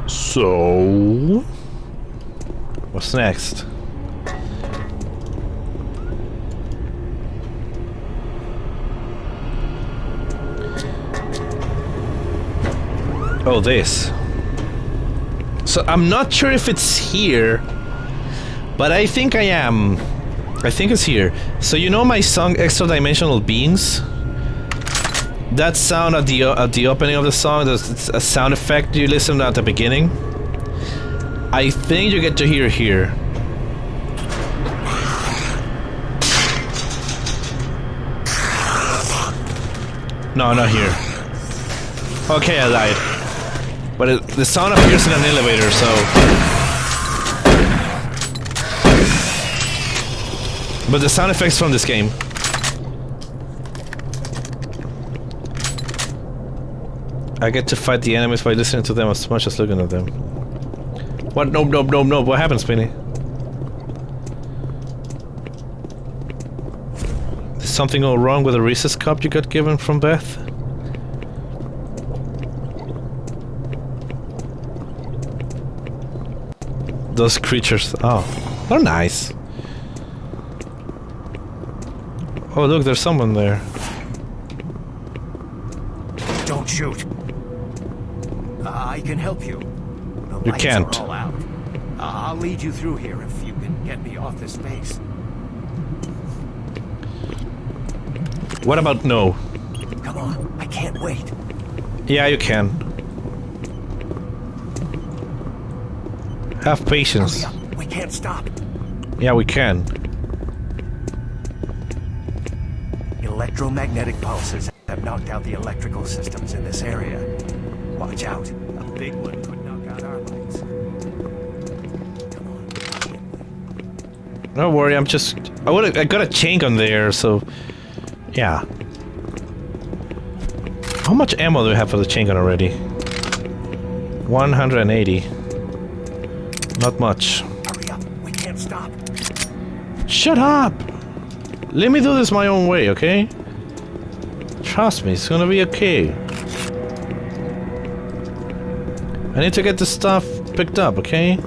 So, what's next? Oh, this. So I'm not sure if it's here, but I think I am. I think it's here. So you know my song Extra Dimensional Beings? That sound at the opening of the song, it's a sound effect you listen to at the beginning. I think you get to hear here. No, not here. Okay, I lied. But the sound appears in an elevator, so... But the sound effects from this game. I get to fight the enemies by listening to them as much as looking at them. What? No. What happened, Spinny? Did something go wrong with the Reese's cup you got given from Beth? Those creatures, oh, they're nice. Oh, look, there's someone there. Don't shoot. I can help you. The you can't. Are all out. I'll lead you through here if you can get me off this base. What about no? Come on, I can't wait. Yeah, you can. Have patience. Hurry up. We can't stop. Yeah, we can. Electromagnetic pulses have knocked out the electrical systems in this area. Watch out. A big one could knock out our lights. Come on. Don't worry, I got a chain on there, so yeah. How much ammo do we have for the chain gun already? 180. Not much. Hurry up. We can't stop. Shut up! Let me do this my own way, okay? Trust me, it's gonna be okay. I need to get the stuff picked up, okay?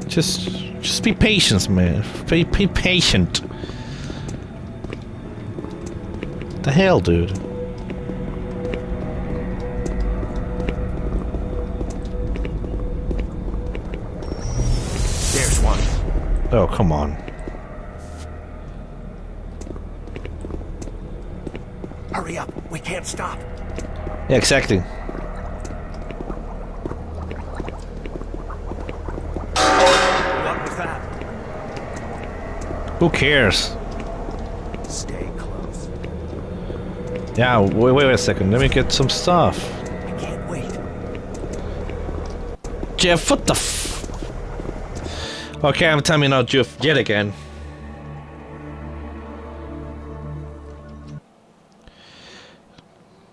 Just be patient, man. Be patient. The hell, dude? There's one. Oh, come on. Hurry up. We can't stop. Yeah, exactly. What was that? Who cares? Stay close. Yeah, wait a second. Let me get some stuff. I can't wait. Jeff, what the Okay, I'm timing out Jeff yet again.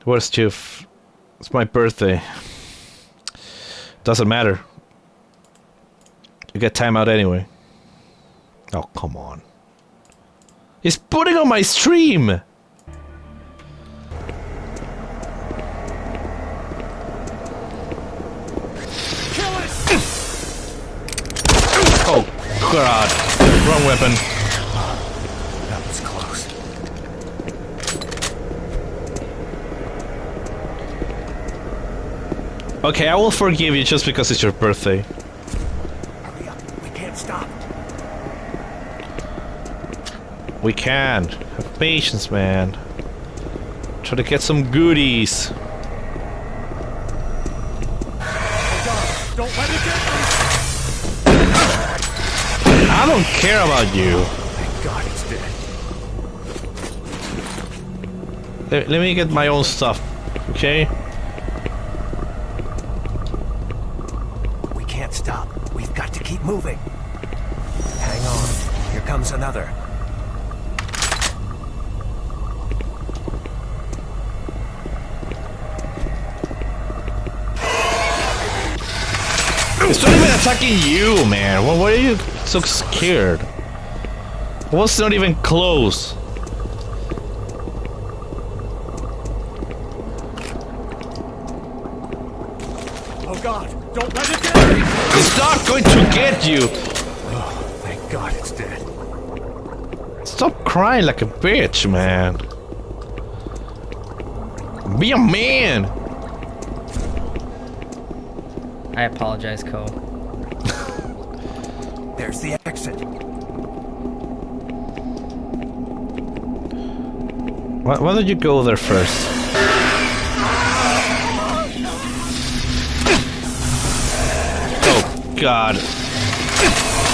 Where's Jeff? It's my birthday. Doesn't matter. You get timeout anyway. Oh, come on. He's putting on my stream! Oh, God. Wrong weapon. That was close. Okay, I will forgive you just because it's your birthday. Hurry up. We can't stop. We can. Have patience, man. Try to get some goodies. Don't let it get me! I don't care about you. Thank God it's dead. Let me get my own stuff, okay? We can't stop. We've got to keep moving. Hang on. Here comes another. It's not even attacking you, man. Why are you so scared? It was not even close. Oh God! Don't let it get me! It's not going to get you! Oh, thank God it's dead. Stop crying like a bitch, man. Be a man! I apologize, Co. There's the exit. Why did you go there first? Oh, God.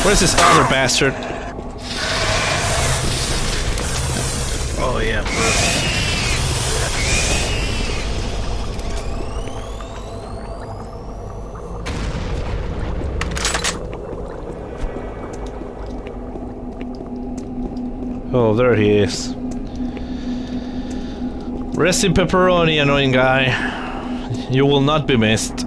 Where's this other bastard? Oh, yeah. Oh, there he is. Rest in pepperoni, annoying guy. You will not be missed.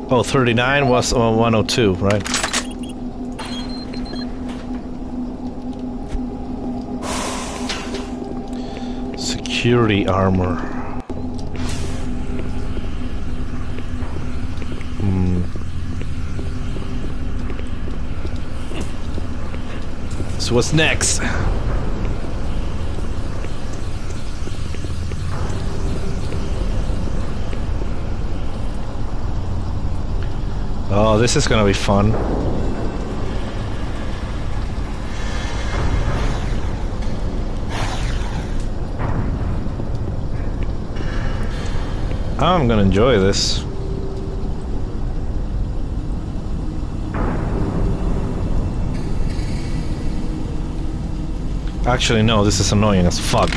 Oh, 39 was on 102, right? Security armor. So what's next? Oh, this is gonna be fun. I'm gonna enjoy this. Actually, no, this is annoying as fuck.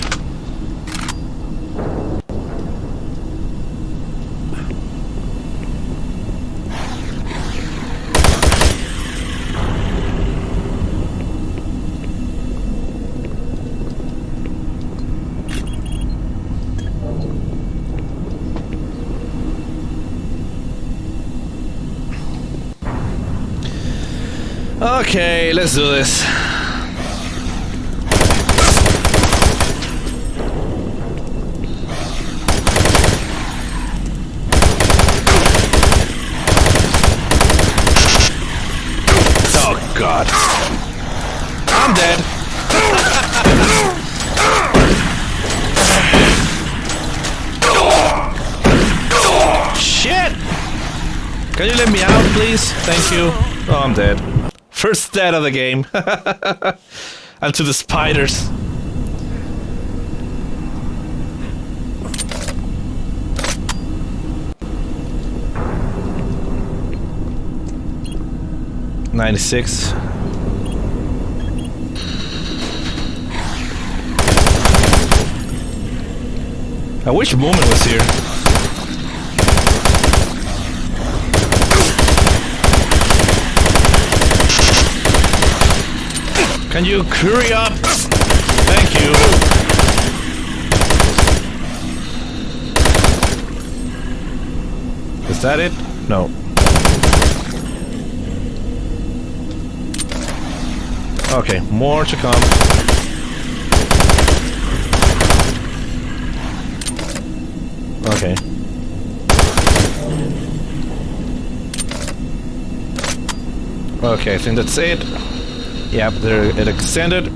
Okay, let's do this. Oh God. I'm dead. Can you let me out, please? Thank you. Oh, I'm dead. First dead of the game. And to the spiders. $96. I wish Moomin was here. Can you hurry up? Thank you. Is that it? No. Okay, more to come. Okay. Okay, I think that's it. Yep, there it extended.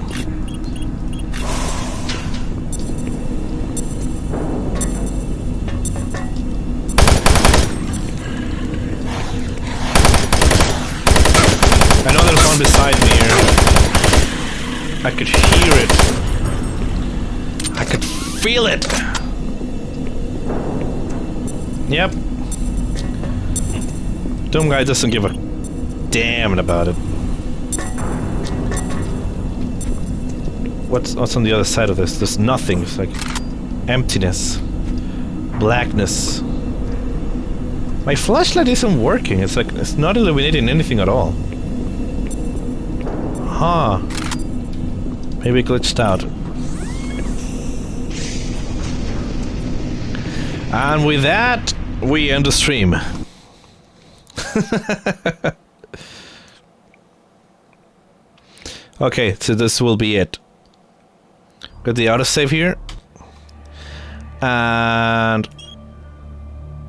Another one beside me here. I could hear it. I could feel it. Yep. Doom guy doesn't give a damn about it. What's on the other side of this? There's nothing. It's like emptiness, blackness. My flashlight isn't working. It's like it's not illuminating anything at all. Huh. Maybe it glitched out. And with that, we end the stream. Okay, so this will be it. Got the autosave here. And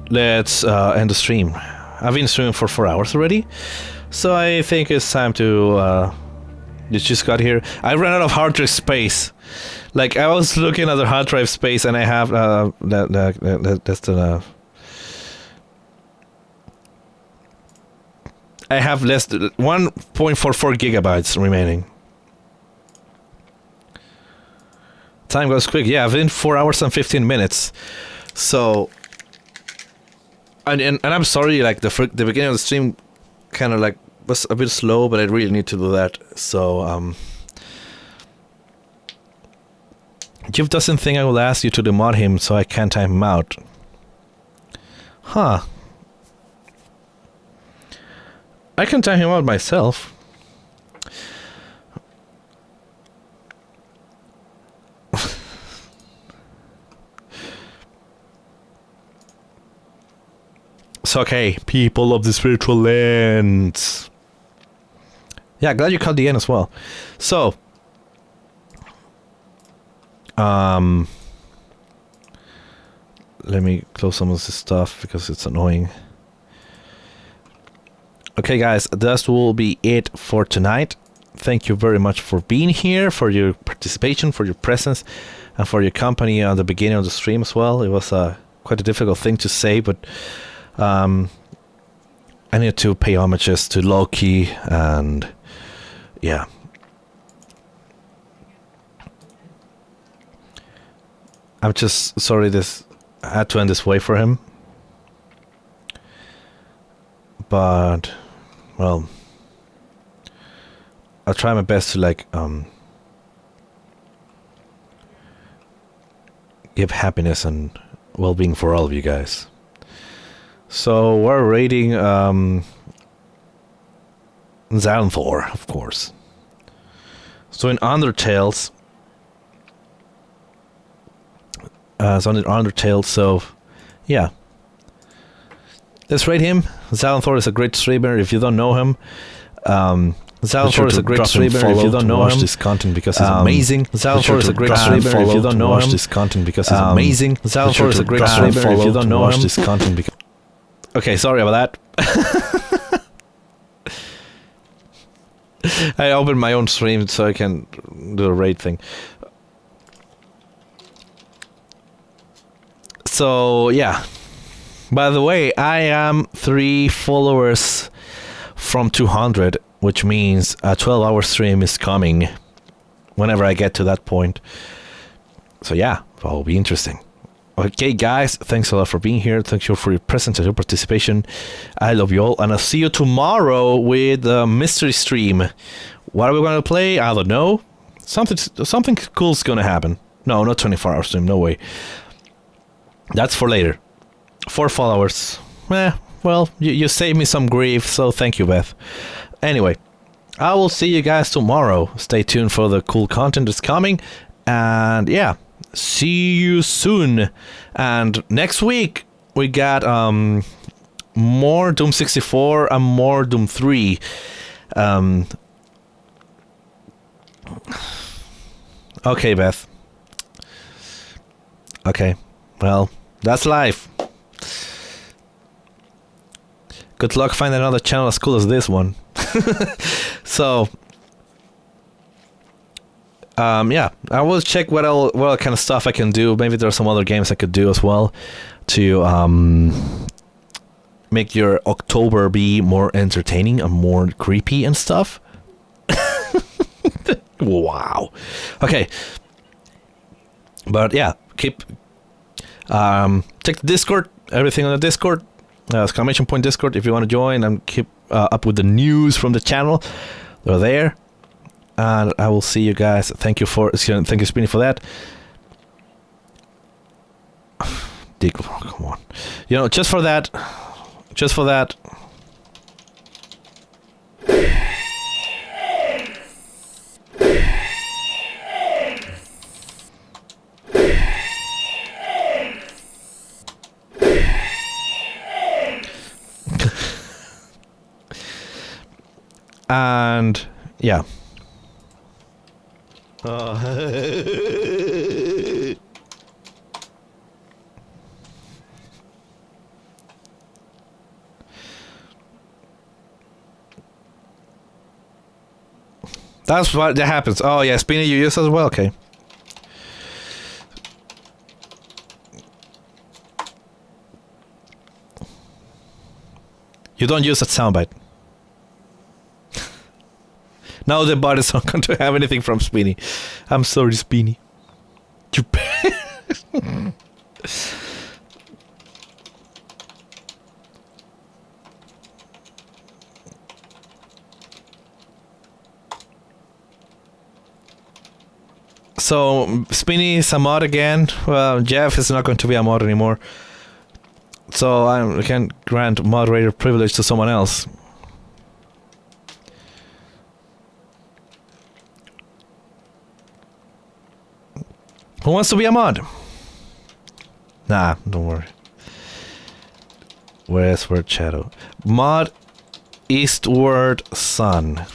let's end the stream. I've been streaming for 4 hours already. So I think it's time to... you just got here. I ran out of hard drive space. Like, I was looking at the hard drive space and I have... that's the... I have less than 1.44 gigabytes remaining. Time goes quick. Yeah, I've been 4 hours and 15 minutes. So... And I'm sorry, like, the beginning of the stream kind of, like, was a bit slow, but I really need to do that. So, Jeff doesn't think I will ask you to demod him, so I can't time him out. Huh. I can time him out myself. So, okay, people of the spiritual lands. Yeah, glad you caught the end as well. So, let me close some of this stuff because it's annoying. Okay, guys, that will be it for tonight. Thank you very much for being here, for your participation, for your presence, and for your company on the beginning of the stream as well. It was quite a difficult thing to say, but I need to pay homages to Loki, and yeah. I'm just sorry I had to end this way for him. But, well, I'll try my best to, like, give happiness and well-being for all of you guys. So we're rating Xanthor, of course. So in Undertales, so yeah. Let's rate him. Xanthor is a great streamer if you don't know him. Xanthor is a great streamer if you don't know him. Watch this content because it's amazing. Xanthor is a great streamer if you don't know him. Watch this content because it's amazing. Xanthor is a great streamer if you don't know him. Watch this content because... Okay, sorry about that. I opened my own stream so I can do the raid thing. So, yeah. By the way, I am 3 followers from 200, which means a 12-hour stream is coming whenever I get to that point. So yeah, that will be interesting. Okay, guys, thanks a lot for being here. Thank you for your presence and your participation. I love you all, and I'll see you tomorrow with a mystery stream. What are we going to play? I don't know. Something cool is going to happen. No, not 24-hour stream. No way. That's for later. 4 followers. Well, you saved me some grief, so thank you, Beth. Anyway, I will see you guys tomorrow. Stay tuned for the cool content that's coming. And yeah, see you soon. And next week, we got more Doom 64 and more Doom 3. Okay, Beth. Okay, well, that's life. Good luck finding another channel as cool as this one. So, yeah, I will check what kind of stuff I can do. Maybe there's some other games I could do as well to make your October be more entertaining and more creepy and stuff. Wow. Okay. But yeah, keep check the Discord. Everything on the Discord. Exclamation point Discord if you want to join and keep up with the news from the channel. They're there. And I will see you guys. Thank you, Spinny, for that. Dick, come on. You know, just for that. And yeah. That's what that happens. Oh yeah, Spinny, you use as well. Okay. You don't use that soundbite. Now the bot is not going to have anything from Spinny. I'm sorry, Spinny. So, Spinny is a mod again. Well, Jeff is not going to be a mod anymore. So, I can grant moderator privilege to someone else. Who wants to be a mod? Nah, don't worry. Westward Shadow. Mod Eastward Sun.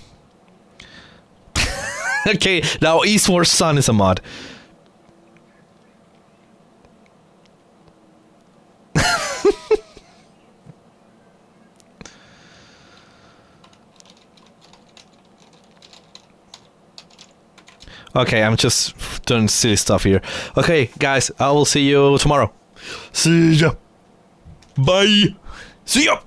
Okay, now Eastward Sun is a mod. Okay, I'm just doing silly stuff here. Okay, guys, I will see you tomorrow. See ya. Bye. See ya.